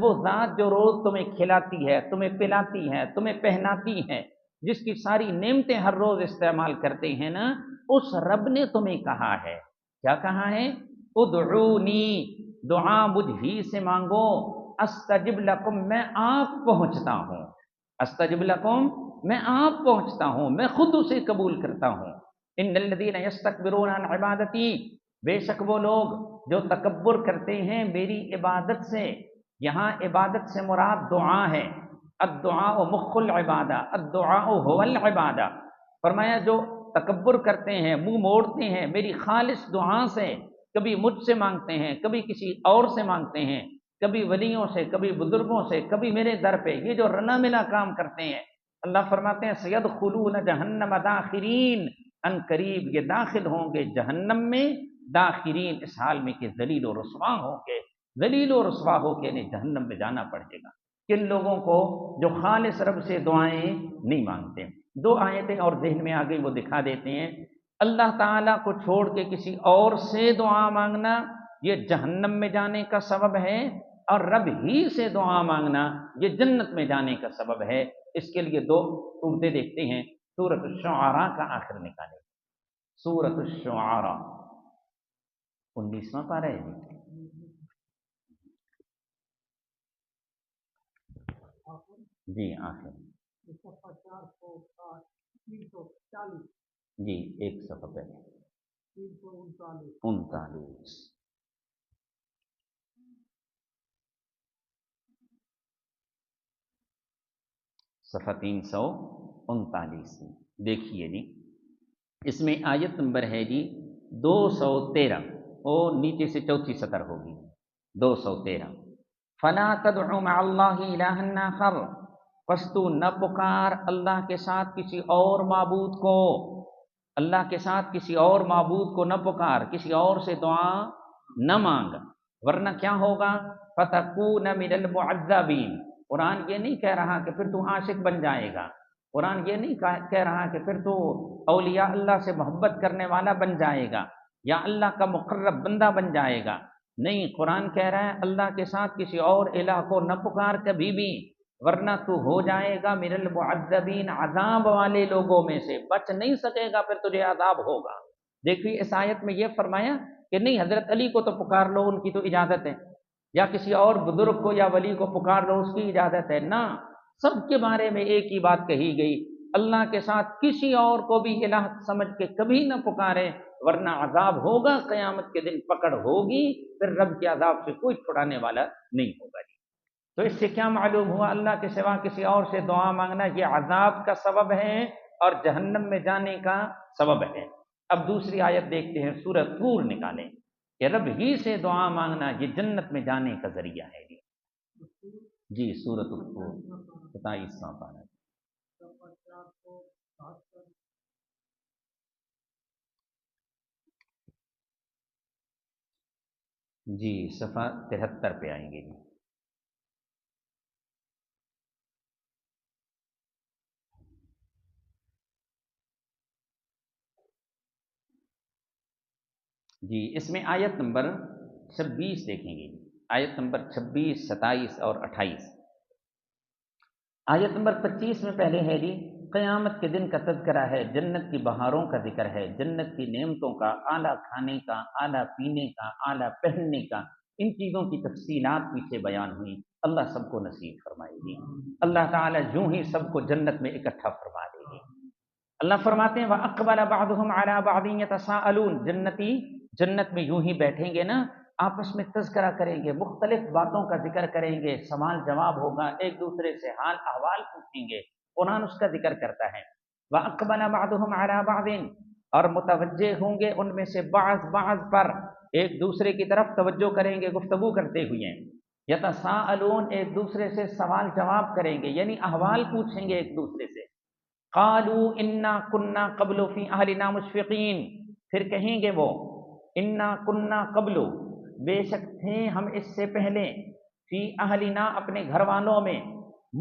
وہ ذات جو روز تمہیں کھلاتی ہے، تمہیں پلاتی ہے، تمہیں پہناتی ہے، جس کی ساری نعمتیں ہر روز استعمال کرتے ہیں نا، اس رب نے تمہیں کہا ہے، کیا کہا ہے؟ ادعونی، دعا مجھ ہی سے مانگو، استجب لکم، میں آپ پہنچتا ہوں، استجب لکم، میں آپ پہنچتا ہوں، میں خود اسے قبول کرتا ہوں۔ ان الذین یستکبرون عن عبادتی، بے شک وہ لوگ جو تکبر کرتے ہیں میری عبادت سے، یہاں عبادت سے مراد دعا ہے، الدعاء مخ العبادہ، الدعاء هو العبادہ، فرمایا جو تکبر کرتے ہیں، منہ موڑتے ہیں میری خالص دعا سے، کبھی مجھ سے مانگتے ہیں کبھی کسی اور سے مانگتے ہیں، کبھی ولیوں سے، کبھی بزرگوں سے، کبھی میرے در پہ، یہ جو رنا ملا کام کرتے ہیں، اللہ فرماتے ہیں سیدخلون جہنم داخرین، ان قریب یہ داخل ہوں گے جہنم میں داخرین، اس حال میں کہ ذلیل و رسوا ہوں گے، ذلیل و رسوا ہو کے انہیں جہنم میں جانا پڑے گا۔ کن لوگوں کو؟ جو خالص رب سے دعائیں نہیں مانگتے۔ دو آیتیں اور ذہن میں آ گئی، وہ دکھا دیتے ہیں۔ اللہ تعالیٰ کو چھوڑ کے کسی اور سے دعا مانگنا یہ جہنم میں جانے کا سبب ہے، اور رب ہی سے دعا مانگنا یہ جنت میں جانے کا سبب ہے۔ اس کے لیے دو صورتیں دیکھتے ہیں۔ سورۃ الشعراء کا آخر نکالے، سورۃ الشعراء 19واں پارہ ہے جی آخر جی، ایک صفحہ پہلے 39 صفحہ 339 دیکھیے جی، اس میں آیت نمبر ہے جی 213، اور نیچے سے چوتھی سطر ہوگی 213۔ فلا تدع مع اللہ الہا آخر، پس تو نہ پکار اللہ کے ساتھ کسی اور معبود کو، اللہ کے ساتھ کسی اور معبود کو نہ پکار، کسی اور سے دعا نہ مانگ، ورنہ کیا ہوگا؟ فتکون من المعذبین۔ قرآن یہ نہیں کہہ رہا کہ پھر تو عاشق بن جائے گا، قرآن یہ نہیں کہہ رہا کہ پھر تو اولیاء اللہ سے محبت کرنے والا بن جائے گا یا اللہ کا مقرب بندہ بن جائے گا، نہیں، قرآن کہہ رہا ہے اللہ کے ساتھ کسی اور الہ کو نہ پکار کبھی بھی، ورنہ تو ہو جائے گا من المعذبین، عذاب والے لوگوں میں سے، بچ نہیں سکے گا، پھر تجھے عذاب ہوگا۔ دیکھیے اس آیت میں یہ فرمایا کہ نہیں، حضرت علی کو تو پکار لو، ان کی تو اجازت ہے، یا کسی اور بزرگ کو یا ولی کو پکار لو، اس کی اجازت ہے، نہ، سب کے بارے میں ایک ہی بات کہی گئی، اللہ کے ساتھ کسی اور کو بھی الہ سمجھ کے کبھی نہ پکارے، ورنہ عذاب ہوگا، قیامت کے دن پکڑ ہوگی، پھر رب کے عذاب سے کوئی چھڑانے والا نہیں ہوگا۔ تو اس سے کیا معلوم ہوا؟ اللہ کے سوا کسی اور سے دعا مانگنا یہ عذاب کا سبب ہے اور جہنم میں جانے کا سبب ہے۔ اب دوسری آیت دیکھتے ہیں، سورہ طور نکالیں کہ رب ہی سے دعا مانگنا یہ جنت میں جانے کا ذریعہ ہے جی سورۃ طور 27واں پارہ جی، صفحہ 73 پہ آئیں گے جی، اس میں آیت نمبر 26 دیکھیں گے، آیت نمبر 26، 27 اور 28۔ آیت نمبر 25 میں پہلے ہے جی قیامت کے دن کا تذکرہ ہے، جنت کی بہاروں کا ذکر ہے، جنت کی نعمتوں کا، اعلیٰ کھانے کا، اعلیٰ پینے کا، اعلیٰ پہننے کا، ان چیزوں کی تفصیلات پیچھے بیان ہوئی۔ اللہ سب کو نصیب فرمائے گی، اللہ تعالیٰ یوں ہی سب کو جنت میں اکٹھا فرما دے گی۔ اللہ فرماتے ہیں وَأَقْبَلَ بَعْضُهُمْ عَلَى بَعْضٍ يَتَسَاءَلُونَ، جنتی جنت میں یوں ہی بیٹھیں گے نا، آپس میں تذکرہ کریں گے، مختلف باتوں کا ذکر کریں گے، سوال جواب ہوگا، ایک دوسرے سے حال احوال پوچھیں گے، قرآن اس کا ذکر کرتا ہے۔ وَأَقْبَلَ بَعْضُهُمْ عَلَى بَعْضٍ، اور متوجہ ہوں گے ان میں سے بعض پر، ایک دوسرے کی طرف توجہ کریں گے گفتگو کرتے ہوئے، یتساءلون، ایک دوسرے سے سوال جواب کریں گے، یعنی احوال پوچھیں گے ایک دوسرے سے۔ قالوا انا كنا قبل فی اہلنا مشفقین، پھر کہیں گے وہ انا كنا قبل، بے شک تھے ہم اس سے پہلے، فی اہلنا، اپنے گھر والوں میں،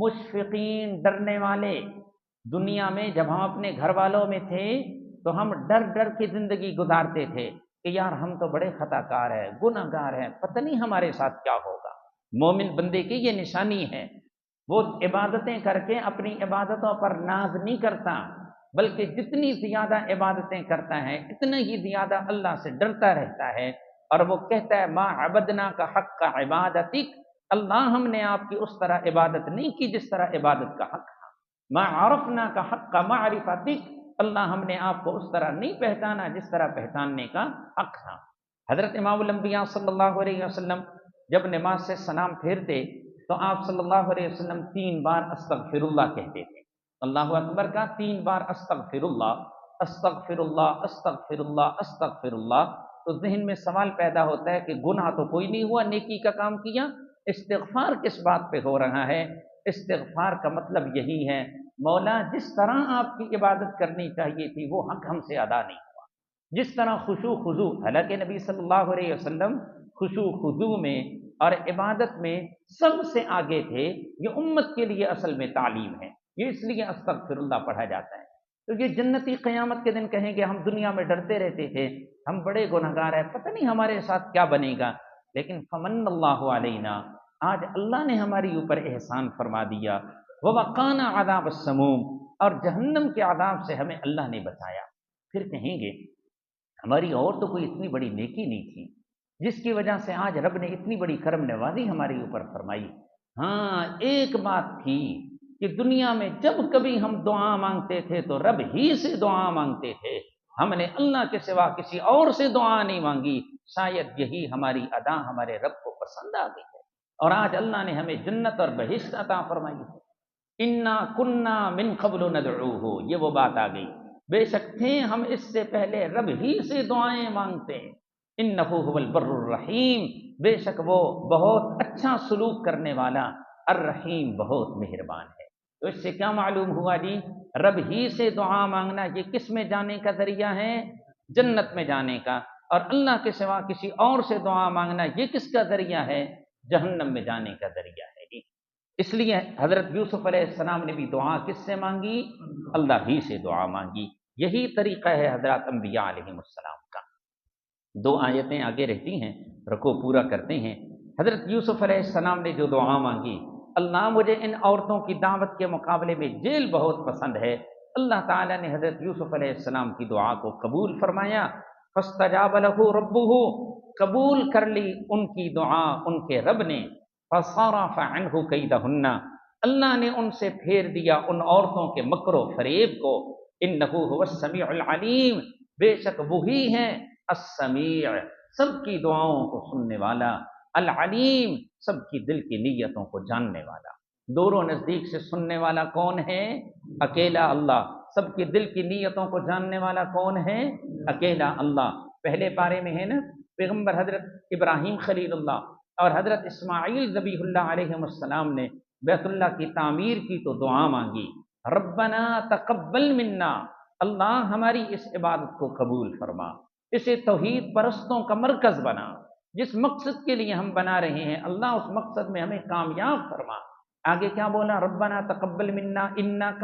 مشفقین، ڈرنے والے۔ دنیا میں جب ہم اپنے گھر والوں میں تھے تو ہم ڈر ڈر کی زندگی گزارتے تھے کہ یار ہم تو بڑے خطا کار ہیں، گناہ گار ہیں، پتہ نہیں ہمارے ساتھ کیا ہوگا۔ مومن بندے کی یہ نشانی ہے، وہ عبادتیں کر کے اپنی عبادتوں پر ناز نہیں کرتا، بلکہ جتنی زیادہ عبادتیں کرتا ہے اتنا ہی زیادہ اللہ سے ڈرتا رہتا ہے، اور وہ کہتا ہے ما عبدنا کا حق کا عبادتک، اللہ ہم نے آپ کی اس طرح عبادت نہیں کی جس طرح عبادت کا حق تھا، ما عرفنا کا حق کا معرفتک، اللہ ہم نے آپ کو اس طرح نہیں پہچانا جس طرح پہچاننے کا حق تھا۔ حضرت امام الانبیاء صلی اللہ علیہ وسلم جب نماز سے سلام پھیرتے تو آپ صلی اللہ علیہ وسلم 3 بار استغفر اللہ کہتے تھے، اللہ اکبر کا 3 بار استغفر اللہ، استغفر اللہ، استغفر اللہ، استغفر اللہ۔ تو ذہن میں سوال پیدا ہوتا ہے کہ گناہ تو کوئی نہیں ہوا، نیکی کا کام کیا، استغفار کس بات پہ ہو رہا ہے؟ استغفار کا مطلب یہی ہے، مولا جس طرح آپ کی عبادت کرنی چاہیے تھی وہ حق ہم سے ادا نہیں ہوا، جس طرح خشوع خضوع، حالانکہ نبی صلی اللہ علیہ وسلم خشوع خضوع میں اور عبادت میں سب سے آگے تھے، یہ امت کے لیے اصل میں تعلیم ہے، یہ اس لیے استغفر اللہ پڑھا جاتا ہے۔ تو یہ جنتی قیامت کے دن کہیں گے ہم دنیا میں ڈرتے رہتے تھے، ہم بڑے گنہگار ہیں، پتہ نہیں ہمارے ساتھ کیا بنے گا، لیکن فمن اللہ علینا، آج اللہ نے ہماری اوپر احسان فرما دیا، ووقانا عذاب السموم، اور جہنم کے عذاب سے ہمیں اللہ نے بچایا۔ پھر کہیں گے ہماری اور تو کوئی اتنی بڑی نیکی نہیں تھی جس کی وجہ سے آج رب نے اتنی بڑی کرم نوازی ہمارے اوپر فرمائی۔ ہاں ایک بات تھی کہ دنیا میں جب کبھی ہم دعا مانگتے تھے تو رب ہی سے دعا مانگتے تھے، ہم نے اللہ کے سوا کسی اور سے دعا نہیں مانگی، شاید یہی ہماری ادا ہمارے رب کو پسند آ گئی ہے، اور آج اللہ نے ہمیں جنت اور بہشت عطا فرمائی ہے۔ انا کننا من قبل ندعوہ، یہ وہ بات آ گئی، بے شک تھے ہم اس سے پہلے رب ہی سے دعائیں مانگتے ہیں۔ انہ هو البر الرحیم، بے شک وہ بہت اچھا سلوک کرنے والا، الرحیم بہت مہربان ہے۔ تو اس سے کیا معلوم ہوا جی؟ رب ہی سے دعا مانگنا یہ کس میں جانے کا ذریعہ ہے؟ جنت میں جانے کا، اور اللہ کے سوا کسی اور سے دعا مانگنا یہ کس کا ذریعہ ہے؟ جہنم میں جانے کا ذریعہ ہے جی۔ اس لیے حضرت یوسف علیہ السلام نے بھی دعا کس سے مانگی؟ اللہ ہی سے دعا مانگی۔ یہی طریقہ ہے حضرات انبیاء علیہ السلام کا۔ دو آیتیں آگے رہتی ہیں، رکو پورا کرتے ہیں۔ حضرت یوسف علیہ السلام نے جو دعا مانگی، اللہ مجھے ان عورتوں کی دعوت کے مقابلے میں جیل بہت پسند ہے، اللہ تعالیٰ نے حضرت یوسف علیہ السلام کی دعا کو قبول فرمایا۔ فاستجاب له ربہ، قبول کر لی ان کی دعا ان کے رب نے۔ فصرف عنہ کیدہن، اللہ نے ان سے پھیر دیا ان عورتوں کے مکر و فریب کو۔ انہ هو السمیع العلیم، بے شک وہی ہے السمیع، سب کی دعاؤں کو سننے والا، العلیم، سب کی دل کی نیتوں کو جاننے والا۔ دور و نزدیک سے سننے والا کون ہے؟ اکیلا اللہ۔ سب کی دل کی نیتوں کو جاننے والا کون ہے؟ اکیلا اللہ۔ پہلے پارے میں ہے نا، پیغمبر حضرت ابراہیم خلیل اللہ اور حضرت اسماعیل ذبیح اللہ علیہ السلام نے بیت اللہ کی تعمیر کی تو دعا مانگی، ربنا تقبل منا، اللہ ہماری اس عبادت کو قبول فرما، اسے توحید پرستوں کا مرکز بنا، جس مقصد کے لیے ہم بنا رہے ہیں اللہ اس مقصد میں ہمیں کامیاب فرما۔ آگے کیا بولا؟ ربنا تقبل منا انک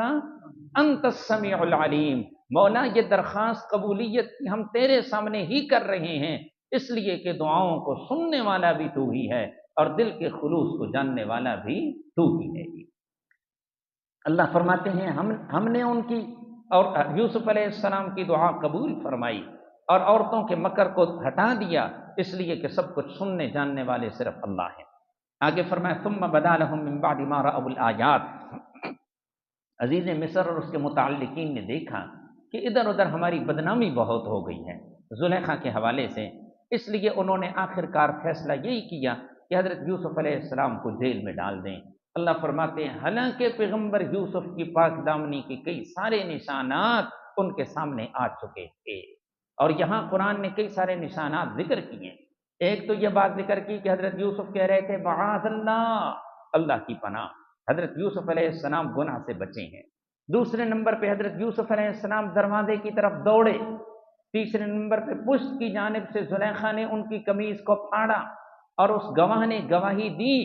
انت السمیع العلیم، مولا یہ درخواست قبولیت کی ہم تیرے سامنے ہی کر رہے ہیں، اس لیے کہ دعاؤں کو سننے والا بھی تو ہی ہے اور دل کے خلوص کو جاننے والا بھی تو ہی ہے۔ اللہ فرماتے ہیں ہم نے ان کی اور یوسف علیہ السلام کی دعا قبول فرمائی اور عورتوں کے مکر کو ہٹا دیا، اس لیے کہ سب کچھ سننے جاننے والے صرف اللہ ہیں۔ آگے فرمایا ثم بدا لهم من بعد ما رأوا الآیات، عزیز مصر اور اس کے متعلقین نے دیکھا کہ ادھر ادھر ہماری بدنامی بہت ہو گئی ہے زلیخا کے حوالے سے، اس لیے انہوں نے آخر کار فیصلہ یہی کیا کہ حضرت یوسف علیہ السلام کو جیل میں ڈال دیں۔ اللہ فرماتے ہیں حالانکہ پیغمبر یوسف کی پاک دامنی کے کئی سارے نشانات ان کے سامنے آ چکے تھے، اور یہاں قرآن نے کئی سارے نشانات ذکر کیے۔ ایک تو یہ بات ذکر کی کہ حضرت یوسف کہہ رہے تھے معاذ اللہ، اللہ کی پناہ، حضرت یوسف علیہ السلام گناہ سے بچے ہیں۔ دوسرے نمبر پہ حضرت یوسف علیہ السلام دروازے کی طرف دوڑے۔ تیسرے نمبر پہ پشت کی جانب سے زلیخا نے ان کی قمیض کو پھاڑا، اور اس گواہ نے گواہی دی،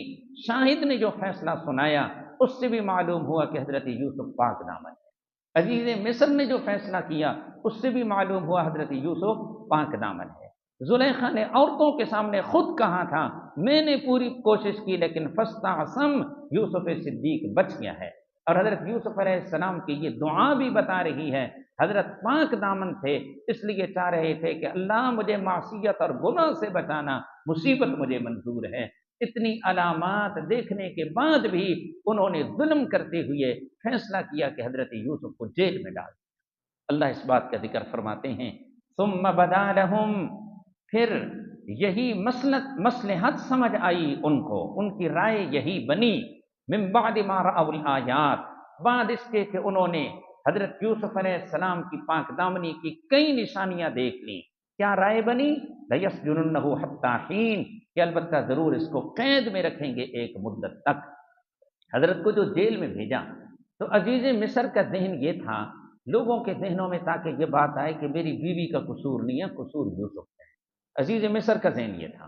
شاہد نے جو فیصلہ سنایا اس سے بھی معلوم ہوا کہ حضرت یوسف پاک دامن ہے۔ عزیز مصر نے جو فیصلہ کیا اس سے بھی معلوم ہوا حضرت یوسف پاک دامن ہے۔ زلیخا نے عورتوں کے سامنے خود کہا تھا میں نے پوری کوشش کی لیکن فاستعصم، یوسف صدیق بچ گیا ہے، اور حضرت یوسف علیہ السلام کی یہ دعا بھی بتا رہی ہے حضرت پاک دامن تھے، اس لیے چاہ رہے تھے کہ اللہ مجھے معصیت اور گناہ سے بچانا، مصیبت مجھے منظور ہے۔ اتنی علامات دیکھنے کے بعد بھی انہوں نے ظلم کرتے ہوئے فیصلہ کیا کہ حضرت یوسف کو جیل میں ڈال دیا۔ اللہ اس بات کا ذکر فرماتے ہیں ثم بدا لهم، پھر یہی مصلحت سمجھ آئی ان کو، ان کی رائے یہی بنی، من بعد ما رأوا الآیات، بعد اس کے کہ انہوں نے حضرت یوسف علیہ السلام کی پاک دامنی کی کئی نشانیاں دیکھ لی، کیا رائے بنی؟ لَيَسْجُنُنَّهُ حَتَّىٰ حِينٍ، کہ البتہ ضرور اس کو قید میں رکھیں گے ایک مدت تک۔ حضرت کو جو جیل میں بھیجا تو عزیز مصر کا ذہن یہ تھا، لوگوں کے ذہنوں میں تاکہ یہ بات آئے کہ میری بیوی کا قصور نہیں ہے، قصور یوسف ہے، عزیز مصر کا ذہن یہ تھا۔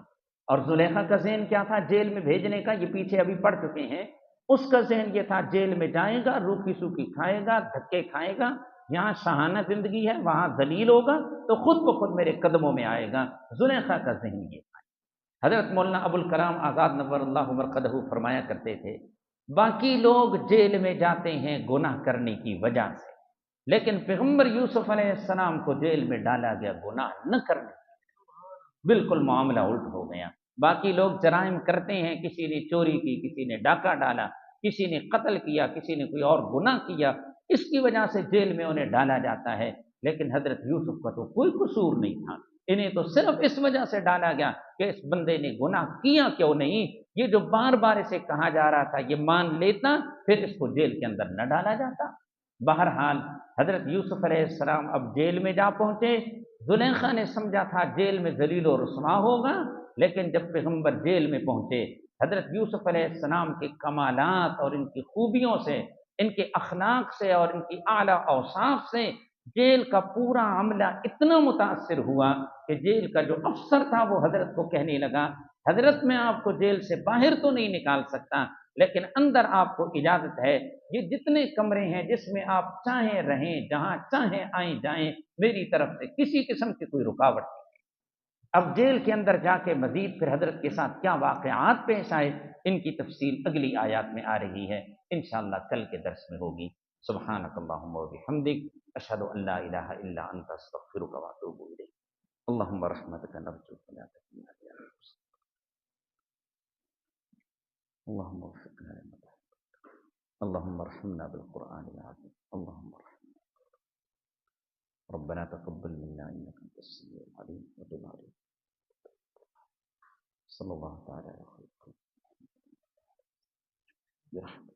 اور زلیخا کا ذہن کیا تھا جیل میں بھیجنے کا؟ یہ پیچھے ابھی پڑھ چکے ہیں۔ اس کا ذہن یہ تھا جیل میں جائے گا، روکی سوکی کھائے گا، دھکے کھائے گا، یہاں شاہانہ زندگی ہے، وہاں ذلیل ہوگا تو خود بخود میرے قدموں میں آئے گا۔ زلیخا کا ذہن یہ تھا۔ حضرت مولانا ابو الکلام آزاد نور اللہ مرقدہ فرمایا کرتے تھے، باقی لوگ جیل میں جاتے ہیں گناہ کرنے کی وجہ سے، لیکن پیغمبر یوسف علیہ السلام کو جیل میں ڈالا گیا گناہ نہ کرنے کی، بالکل معاملہ الٹ ہو گیا۔ باقی لوگ جرائم کرتے ہیں، کسی نے چوری کی، کسی نے ڈاکہ ڈالا، کسی نے قتل کیا، کسی نے کوئی اور گناہ کیا، اس کی وجہ سے جیل میں انہیں ڈالا جاتا ہے، لیکن حضرت یوسف کا تو کوئی قصور نہیں تھا، انہیں تو صرف اس وجہ سے ڈالا گیا کہ اس بندے نے گناہ کیا کیوں نہیں، یہ جو بار بار اسے کہا جا رہا تھا یہ مان لیتا، پھر اس کو جیل کے اندر نہ ڈالا جاتا۔ بہرحال حضرت یوسف علیہ السلام اب جیل میں جا پہنچے۔ زلیخا نے سمجھا تھا جیل میں ذلیل و رسوا ہوگا، لیکن جب پیغمبر جیل میں پہنچے، حضرت یوسف علیہ السلام کے کمالات اور ان کی خوبیوں سے، ان کے اخلاق سے اور ان کی اعلیٰ اوصاف سے جیل کا پورا عملہ اتنا متاثر ہوا کہ جیل کا جو افسر تھا وہ حضرت کو کہنے لگا، حضرت میں آپ کو جیل سے باہر تو نہیں نکال سکتا، لیکن اندر آپ کو اجازت ہے، یہ جتنے کمرے ہیں جس میں آپ چاہیں رہیں، جہاں چاہیں آئیں جائیں، میری طرف سے کسی قسم کی کوئی رکاوٹ نہیں۔ اب جیل کے اندر جا کے مزید پھر حضرت کے ساتھ کیا واقعات پیش آئے، ان کی تفصیل اگلی آیات میں آ رہی ہے، انشاءاللہ کل کے درس میں ہوگی۔ سبحانک اللہم و بحمدک، اشہد ان لا الہ الا انت، استغفرک و اتوب الیک۔ اللہم رحمتک نرجو فلا تکلنا الی انفسنا، اللہم وفقنا لما تحب، اللہم ارحمنا بالقرآن العظیم، اللہم ارحمنا، ربنا تقبل منا انک انت السمیع العلیم وتب علینا، صلی اللہ تعالی علیہ وسلم برحمتک۔